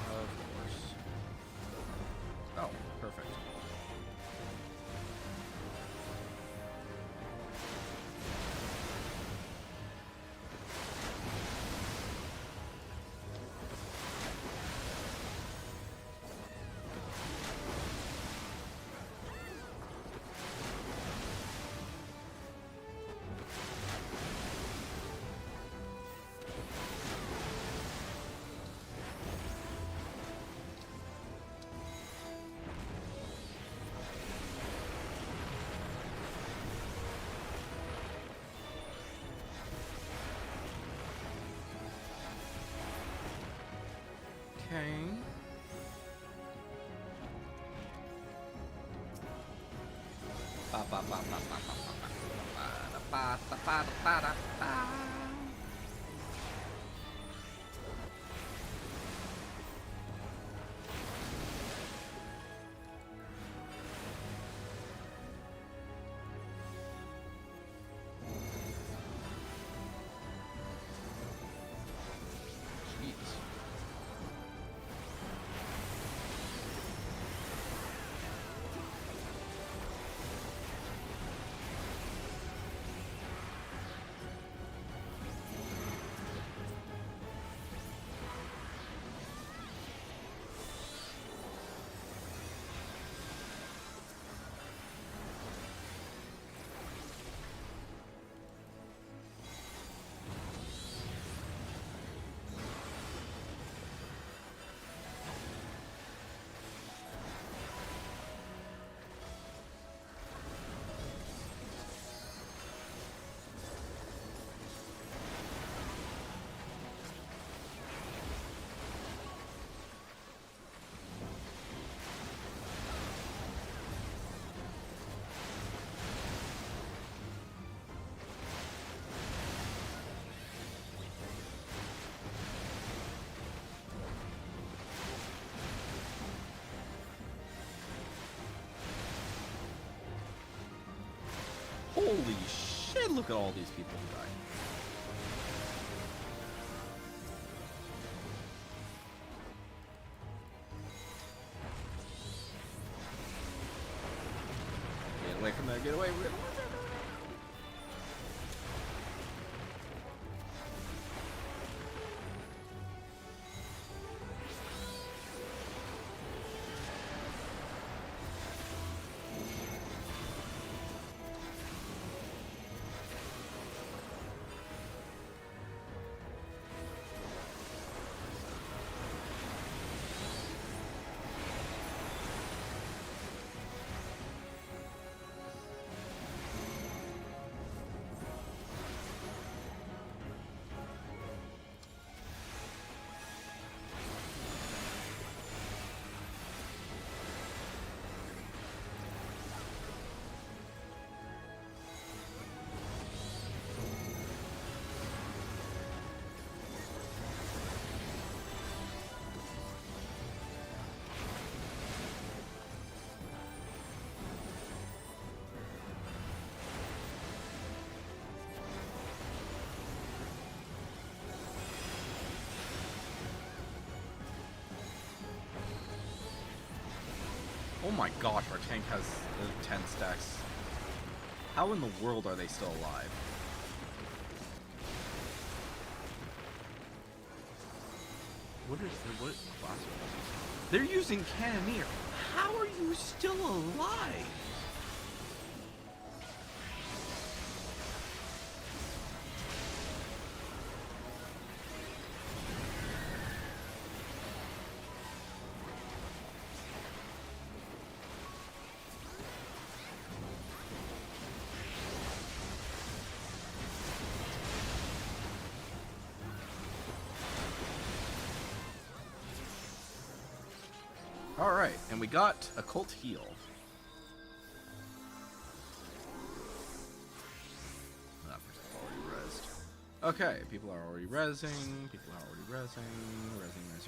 Of course. Oh, perfect. Okay. Ba ba ba ba ba ba ba ba ba ba ba ba ba ba. Jeez. Holy shit, look at all these people who died. Get away from there, get away. my gosh, our tank has 10 stacks. How in the world are they still alive? What class are they? They're using Cannoneer. How are you still alive? Alright, and we got a Cult Heal. That person's already rezzed. Okay, people are already rezzing. People are already rezzing.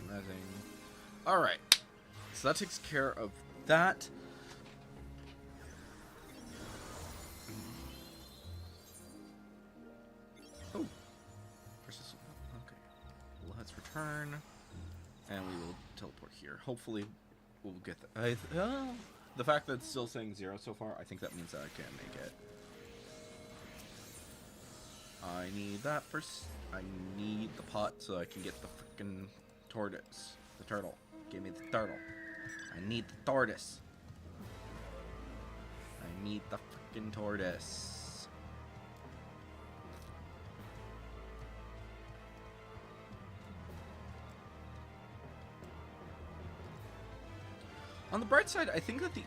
Rezzing. Alright, so that takes care of that. Oh. Persistent. Okay. Let's return. And we will teleport here. Hopefully we'll get the fact that it's still saying 0 so far, I think that means that I can make it. I need that first. I need the pot so I can get the freaking tortoise. The turtle. Give me the turtle. I need the tortoise. I need the freaking tortoise. On the bright side, I think that the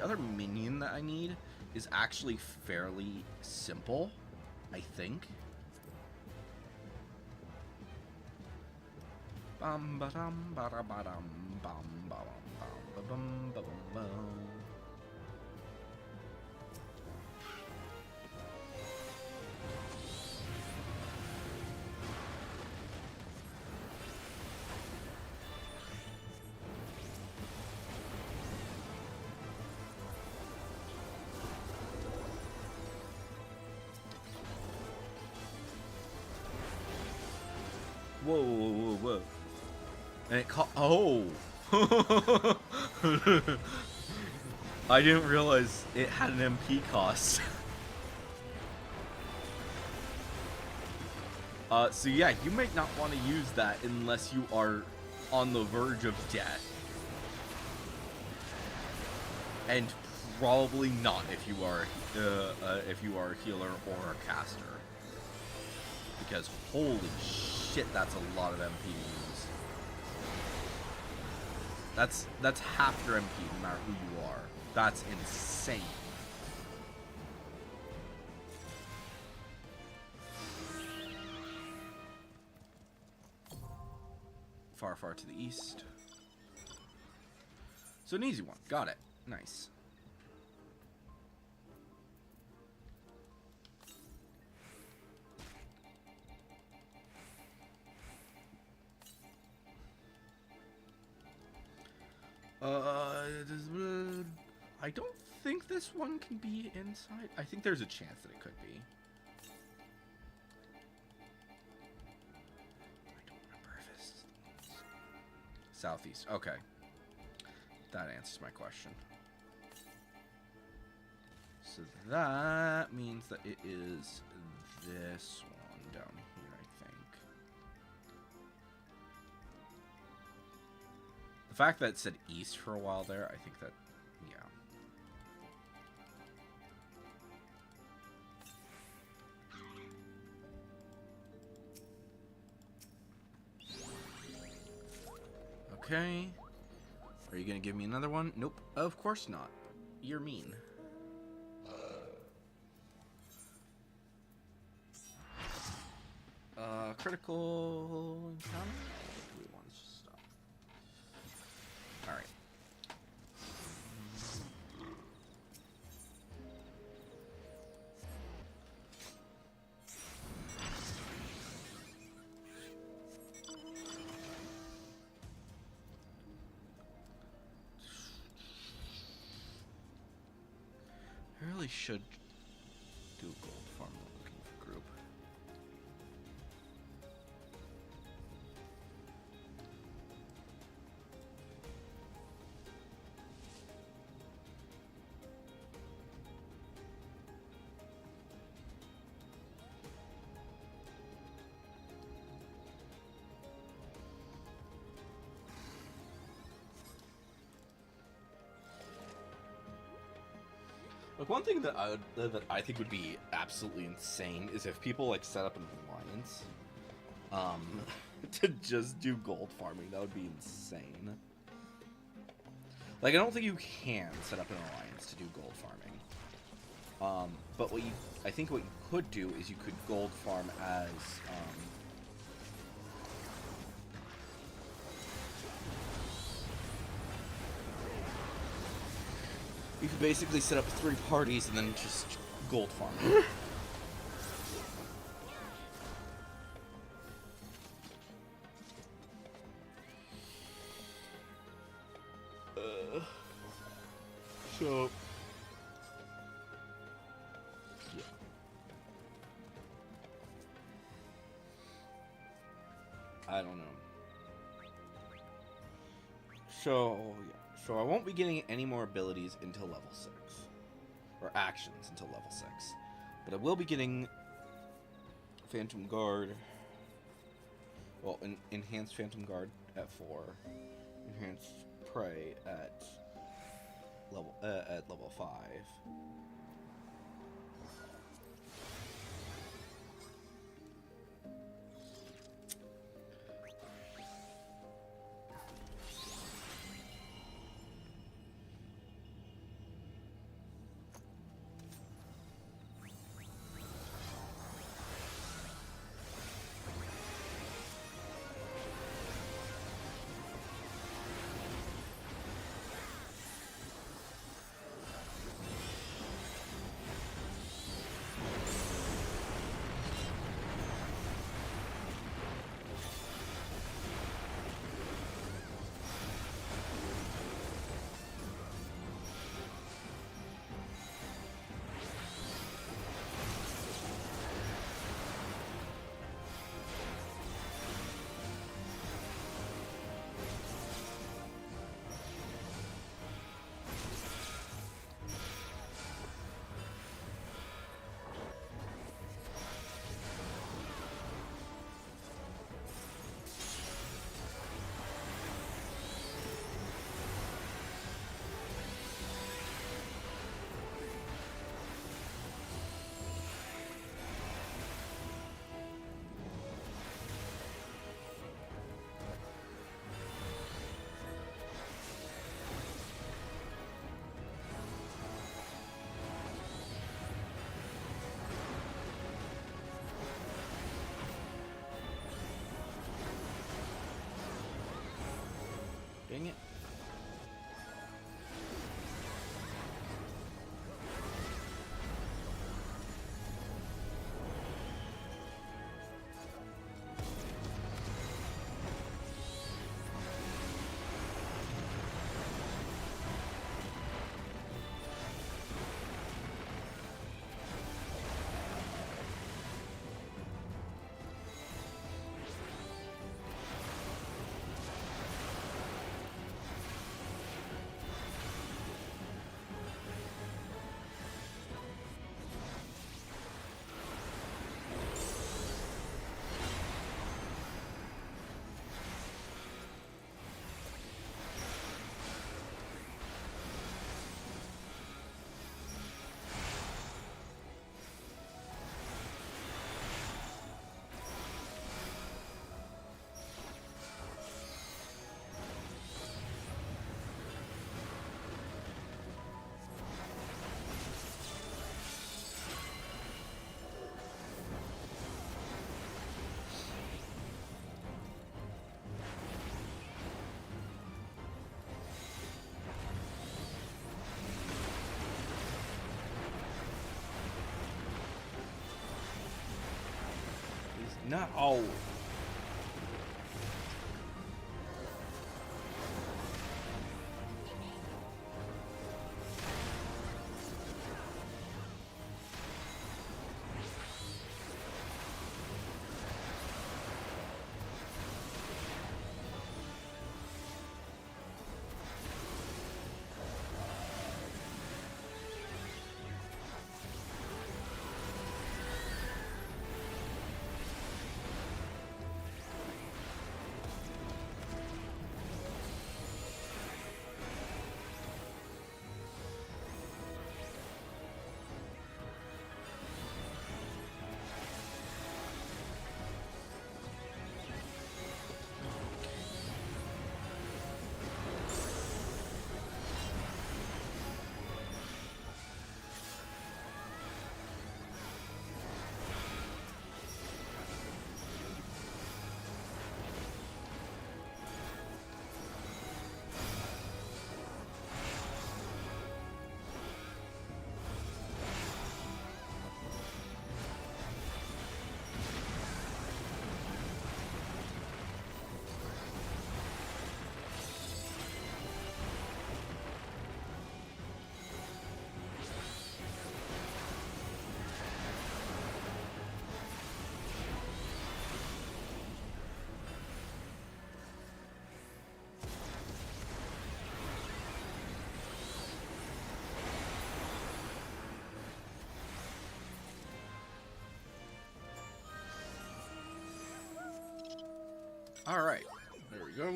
other minion that I need is actually fairly simple. I think. Bum ba dum ba da ba dum bum ba bum bum ba bum bum. Whoa, whoa, whoa, whoa. And it caught. Oh! I didn't realize it had an MP cost. So yeah, you might not want to use that unless you are on the verge of death. And probably not if you are a healer or a caster. Because holy shit, that's a lot of MPs. That's half your MP, no matter who you are. That's insane. Far, far to the east. So an easy one. Got it. Nice. I don't think this one can be inside. I think there's a chance that it could be. I don't remember if it's southeast. Okay. That answers my question. So that means that it is this one down here, I think. The fact that it said east for a while there, I think that, yeah. Okay. Are you gonna give me another one? Nope. Of course not. You're mean. Critical encounter? Do we want to just stop? Alright. I really should do a gold farm while looking for group. Like, one thing that I think would be absolutely insane is if people like set up an alliance, to just do gold farming. That would be insane. Like, I don't think you can set up an alliance to do gold farming. But I think what you could do is you could gold farm as, you could basically set up 3 parties and then just gold farm. So, yeah. I don't know. So, yeah. So I won't be getting any more abilities until level 6. Or actions until level 6. But I will be getting Phantom Guard. Well, Enhanced Phantom Guard at 4. Enhanced Prey at level 5. Dang it. Not all. Alright. There we go.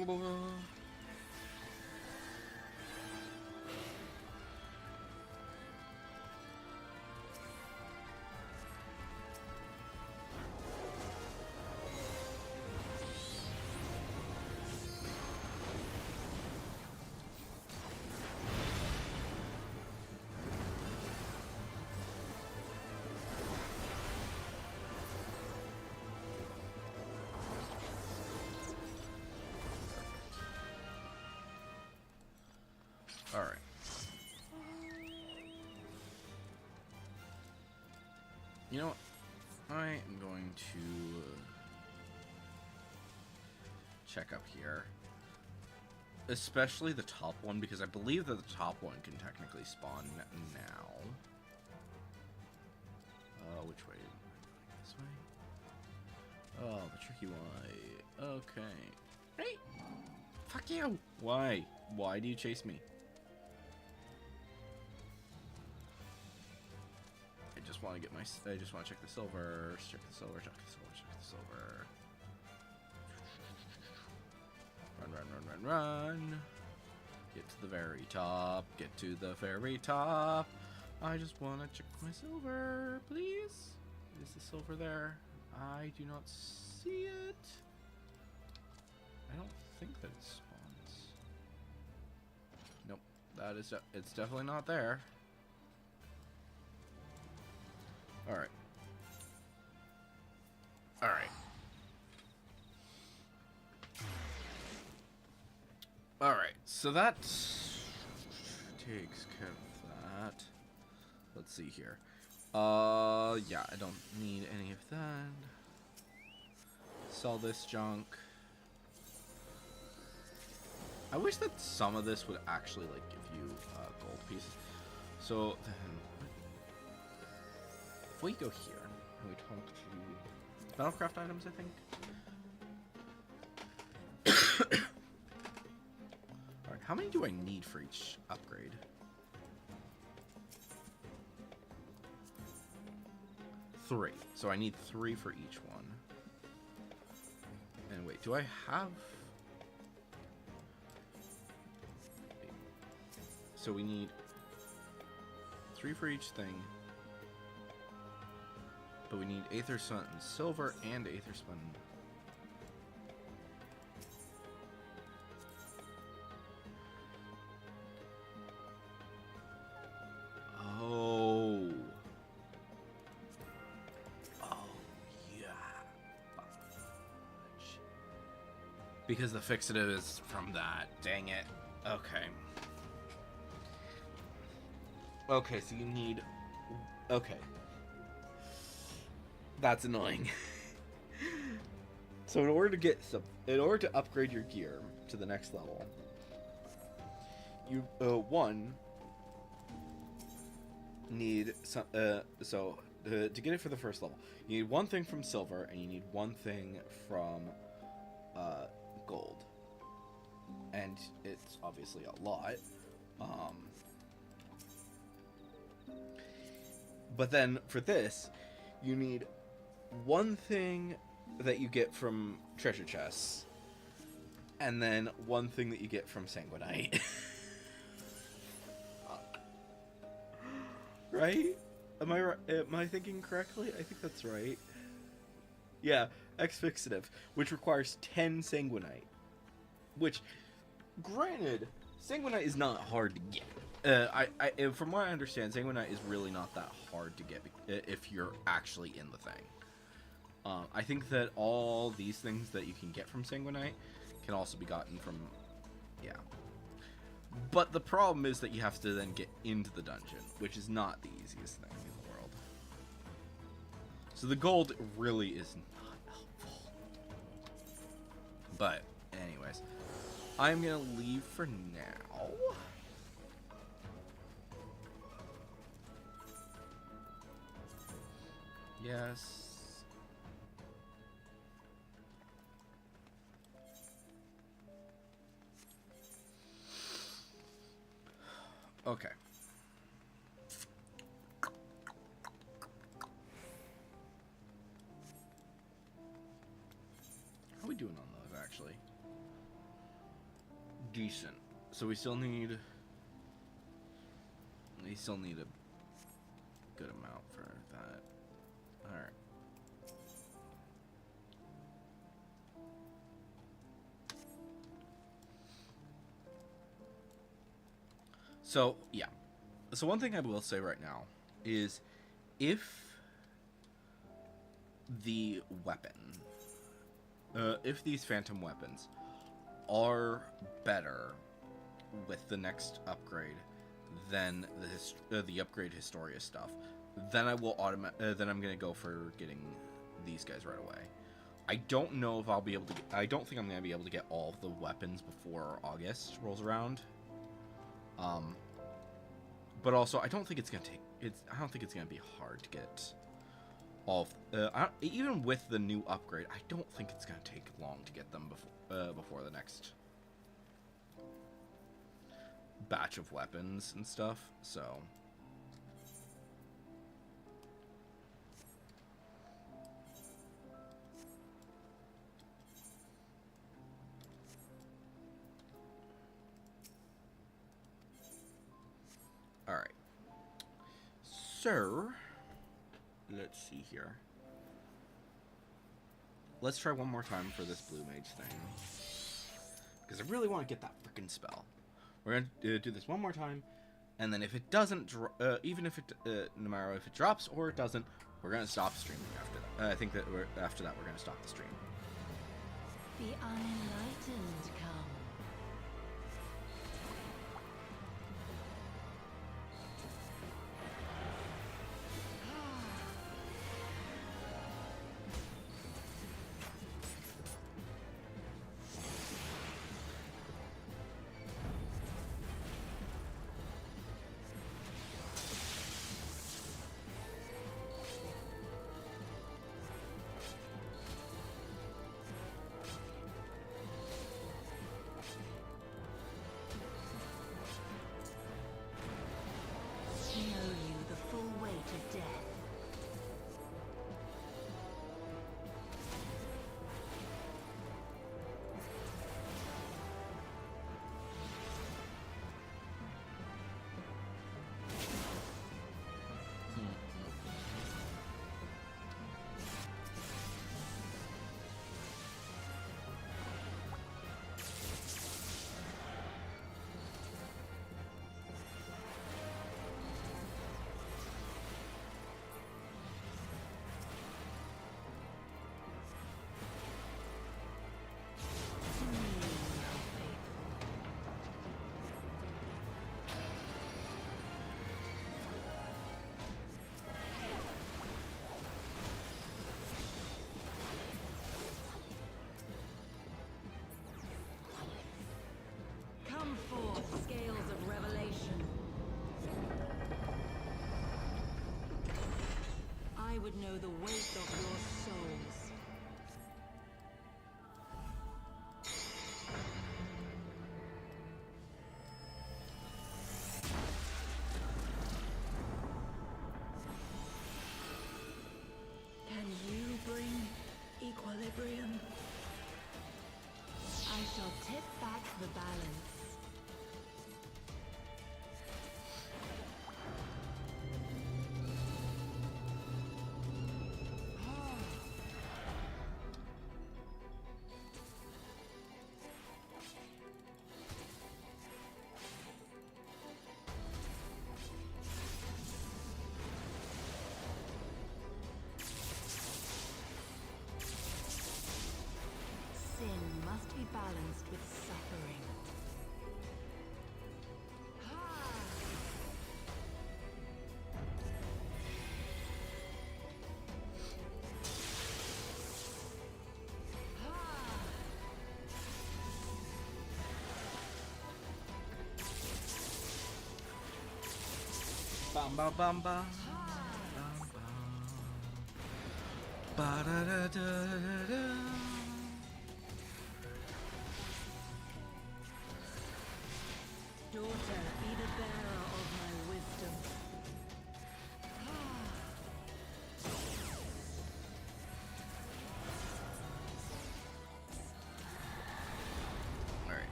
Alright. You know what? I am going to check up here. Especially the top one, because I believe that the top one can technically spawn now. Which way? This way? Oh, the tricky way. Okay. Hey! Fuck you! Why? Why do you chase me? I just want to get my. I just want to check the silver. Check the silver. Check the silver. Check the silver. Run, run, run, run, run. Get to the very top. Get to the very top. I just want to check my silver, please. Is the silver there? I do not see it. I don't think that it spawns. Nope. That is. It's definitely not there. Alright. Alright. Alright, so that takes care of that. Let's see here. Yeah, I don't need any of that. Sell this junk. I wish that some of this would actually, like, give you gold pieces. So, then... If we go here, and we talk to Battlecraft items, I think. Alright, how many do I need for each upgrade? 3. So I need 3 for each one. And wait, do I have... So we need 3 for each thing. But we need Aether Spun Silver and Aether Spun. Oh. Oh, yeah. Because the fixative is from that. Dang it. Okay. Okay, so you need... Okay. That's annoying. So in order to upgrade your gear to the next level, you need some to get it for the first level, you need 1 thing from silver and you need 1 thing from gold, and it's obviously a lot. But then for this, you need 1 thing that you get from treasure chests, and then 1 thing that you get from Sanguinite. Right? Am I thinking correctly? I think that's right. Yeah, Exfixative, which requires 10 Sanguinite. Which, granted, Sanguinite is not hard to get. From what I understand, Sanguinite is really not that hard to get if you're actually in the thing. I think that all these things that you can get from Sanguinite can also be gotten from, yeah. But the problem is that you have to then get into the dungeon, which is not the easiest thing in the world. So the gold really is not helpful. But, anyways, I'm gonna leave for now. Yes. Okay. How are we doing on those, actually? actually. Decent. So we still need a good amount for that. Alright. So, yeah. So one thing I will say right now is if the weapon, if these phantom weapons are better with the next upgrade than the upgrade Historia stuff, then I will then I'm gonna go for getting these guys right away. I don't know if I'll be able to. I don't think I'm gonna be able to get all of the weapons before August rolls around. But also I don't think it's gonna take. I don't think it's gonna be hard to get all. Even with the new upgrade, I don't think it's gonna take long to get them before the next batch of weapons and stuff. So. Alright. So, let's see here. Let's try one more time for this blue mage thing. Because I really want to get that freaking spell. We're going to do this one more time. And then if it doesn't, even if it, no matter if it drops or it doesn't, we're going to stop streaming after that. I think that after that we're going to stop the stream. The unenlightened come. Come forth, scales of revelation. I would know the weight of your souls. Can you bring equilibrium? I shall tip back the balance. Sin must be balanced with suffering. Bam bam bam bam. Ba da da da da da. Daughter, be the bearer of my wisdom.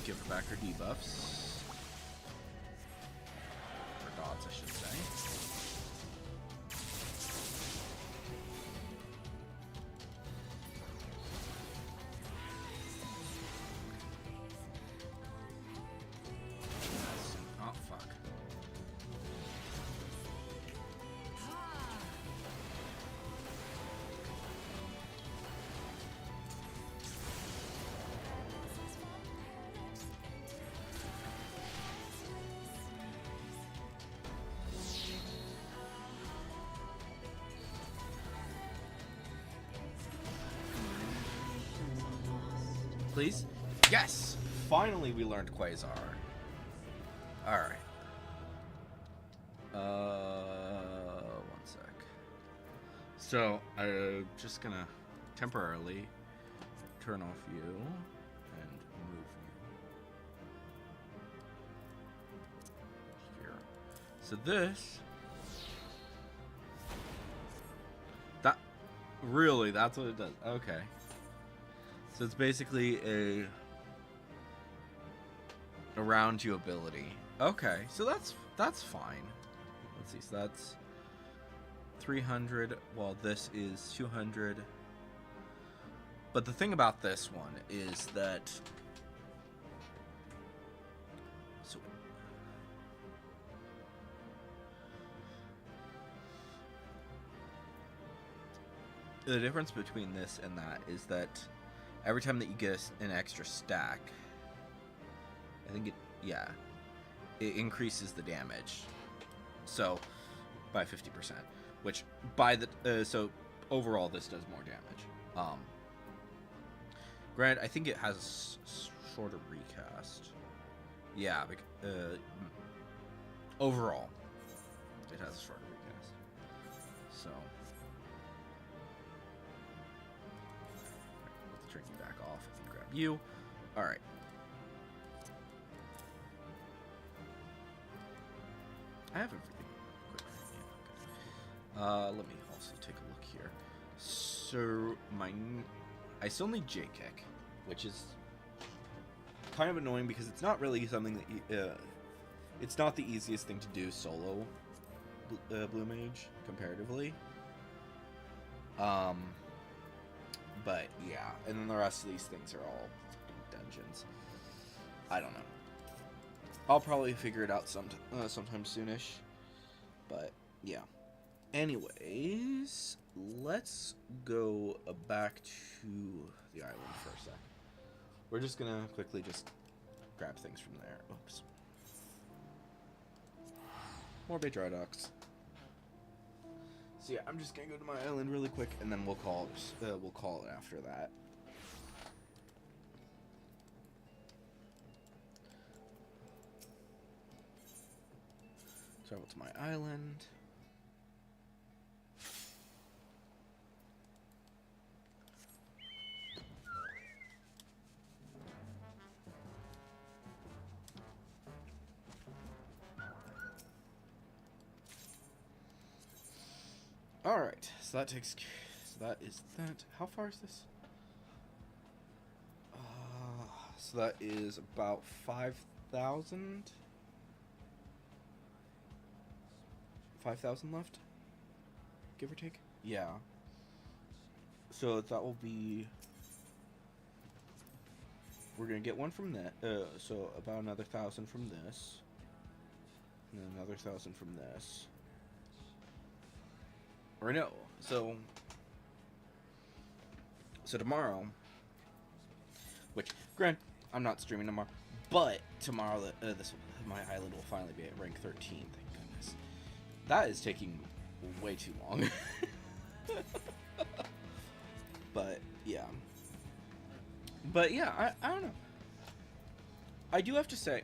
give her back her debuffs. Her dots, I should say. Oh, fuck. Please? Yes! Finally we learned Quasar. Alright. One sec. So, I'm just gonna temporarily turn off you and move you here. So this... Really, that's what it does. Okay. So it's basically a around you ability. Okay, so that's fine. Let's see, so that's 300, while this is 200. But the thing about this one is that so the difference between this and that is that every time that you get an extra stack, I think it increases the damage. So by 50%, which by the so overall this does more damage. Granted, I think it has a shorter recast. Yeah, overall it has a shorter recast. So let's turn you back off if you grab you. All right. I have everything. Quick. Yeah, let me also take a look here. So I still need J-Kick, which is kind of annoying because it's not really something that it's not the easiest thing to do solo Blue Mage comparatively. But yeah, and then the rest of these things are all dungeons. I don't know. I'll probably figure it out sometime soonish. But yeah. Anyways, let's go back to the island for a sec. We're just gonna quickly just grab things from there. Oops. More Bay Dry Docks. So yeah, I'm just gonna go to my island really quick, and then we'll call it after that. Travel to my island. All right, so that takes. So that is that. How far is this? So that is about 5,000. 5,000 left, give or take. Yeah. So that will be. We're gonna get one from that. So about another 1,000 from this, and then another 1,000 from this. Or no. So tomorrow. Which, grant, I'm not streaming tomorrow, but tomorrow my island will finally be at rank 13. Thank goodness. That is taking way too long. But yeah. I don't know. I do have to say,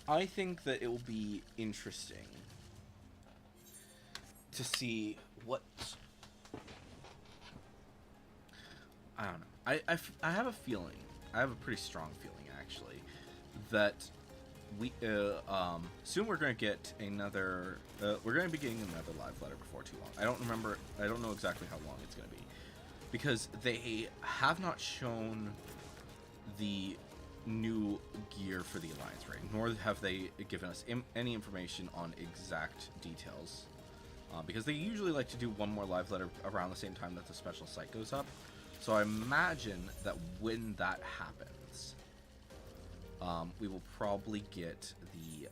I think that it will be interesting to see what. I don't know. I have a feeling. I have a pretty strong feeling actually that we soon we're going to get another. We're going to be getting another live letter before too long. I don't know exactly how long it's going to be, because they have not shown the new gear for the Alliance raid, nor have they given us any information on exact details. Because they usually like to do one more live letter around the same time that the special site goes up. So I imagine that when that happens, we will probably get the...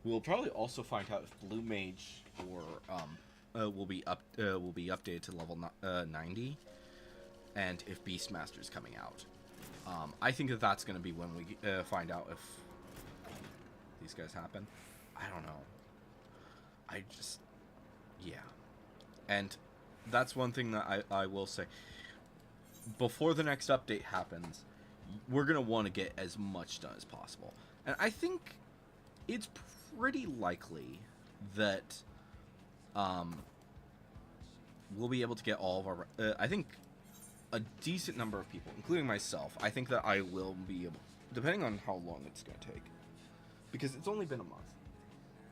we will probably also find out if Blue Mage will be updated to level 90, and if Beastmaster is coming out. I think that that's going to be when we find out if these guys happen. I don't know. Yeah. And that's one thing that I will say. Before the next update happens, we're going to want to get as much done as possible. And I think it's pretty likely that we'll be able to get all of our... I think a decent number of people, including myself, I think that I will be able... Depending on how long it's going to take. Because it's only been a month.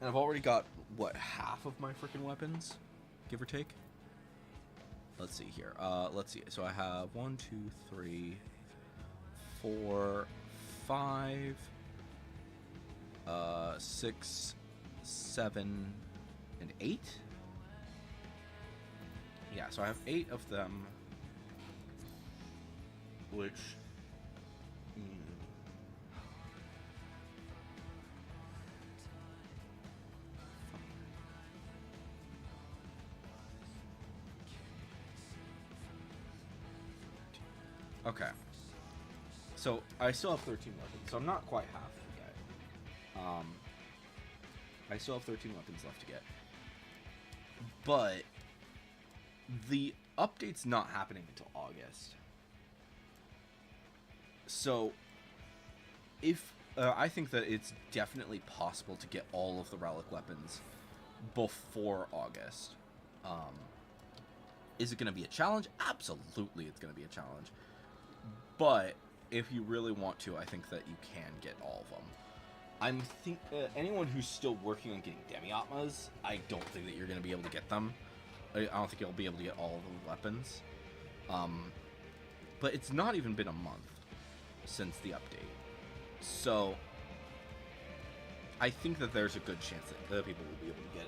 And I've already got, what, half of my freaking weapons? Give or take? Let's see here. Let's see. So I have 1, 2, 3, 4, 5, 6, 7, and 8. Yeah, so I have 8 of them, which... Okay. So, I still have 13 weapons, so I'm not quite half yet. I still have 13 weapons left to get. But, the update's not happening until August. So, if... I think that it's definitely possible to get all of the relic weapons before August. Is it going to be a challenge? Absolutely it's going to be a challenge. But if you really want to, I think that you can get all of them. Anyone who's still working on getting Demi-Atmas, I don't think that you're going to be able to get them. I don't think you'll be able to get all of the weapons. But it's not even been a month since the update. So, I think that there's a good chance that people will be able to get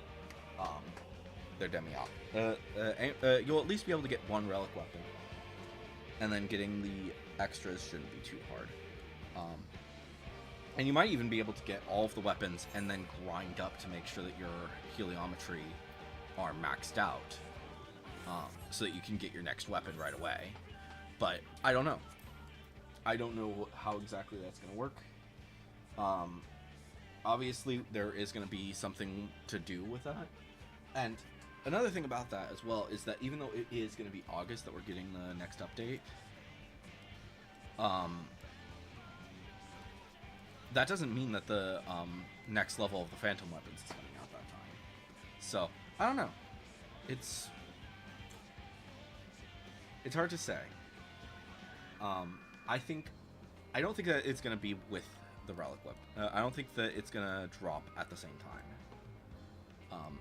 their Demi-Atma. You'll at least be able to get one relic weapon. And then getting the extras shouldn't be too hard. And you might even be able to get all of the weapons and then grind up to make sure that your heliometry are maxed out. So that you can get your next weapon right away. But I don't know. I don't know how exactly that's going to work. Obviously, there is going to be something to do with that. And another thing about that as well is that even though it is going to be August that we're getting the next update, that doesn't mean that the next level of the Phantom weapons is coming out that time. So, I don't know. It's hard to say. I don't think that it's going to be with the relic weapon. I don't think that it's going to drop at the same time.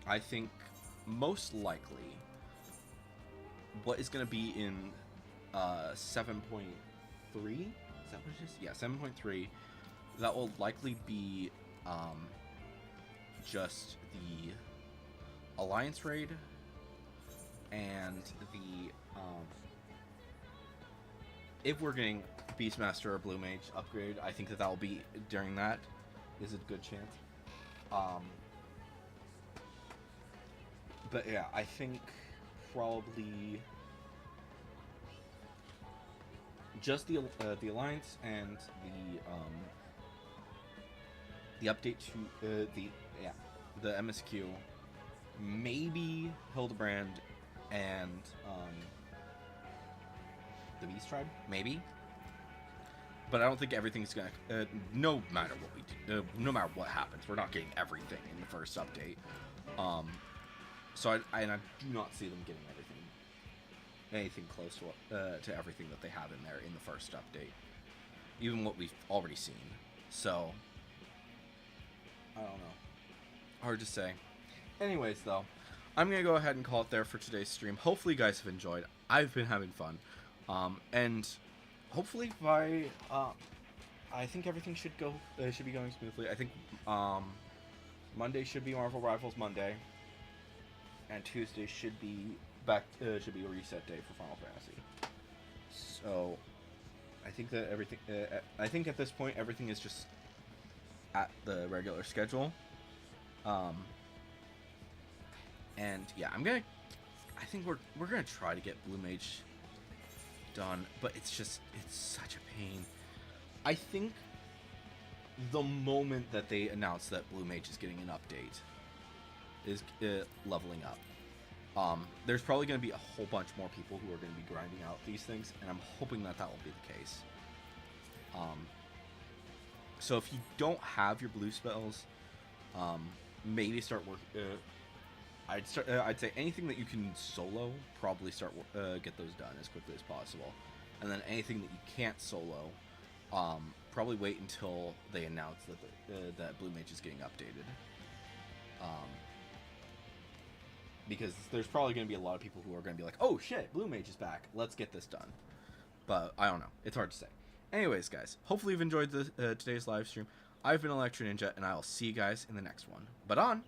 I think most likely what is going to be in 7.3, is that what it is? Yeah, 7.3. That will likely be just the Alliance raid and the if we're getting Beastmaster or Blue Mage upgrade, I think that will be during that. Is a good chance. But yeah, I think probably just the Alliance and the update to the MSQ, maybe Hildebrand and the Beast Tribe, maybe. But I don't think everything's gonna. No matter what we do, no matter what happens, we're not getting everything in the first update. So I do not see them getting anything close to everything that they have in there in the first update, even what we've already seen. So I don't know. Hard to say. Anyways, though, I'm gonna go ahead and call it there for today's stream. Hopefully, you guys have enjoyed. I've been having fun, and hopefully by I think everything should be going smoothly. I think Monday should be Marvel Rivals Monday, and Tuesday should be should be a reset day for Final Fantasy. So I think that everything. I think at this point everything is just at the regular schedule. And yeah, I think we're gonna try to get Blue Mage done, but it's such a pain. I think the moment that they announce that Blue Mage is getting an update is leveling up. There's probably gonna be a whole bunch more people who are gonna be grinding out these things, and I'm hoping that will be the case. So if you don't have your blue spells, maybe start work. I'd say anything that you can solo, probably get those done as quickly as possible, and then anything that you can't solo, probably wait until they announce that that Blue Mage is getting updated. Because there's probably going to be a lot of people who are going to be like, oh shit, Blue Mage is back, let's get this done. But I don't know, it's hard to say. Anyways, guys, hopefully you've enjoyed today's live stream. I've been Electro Ninja, and I'll see you guys in the next one. But on!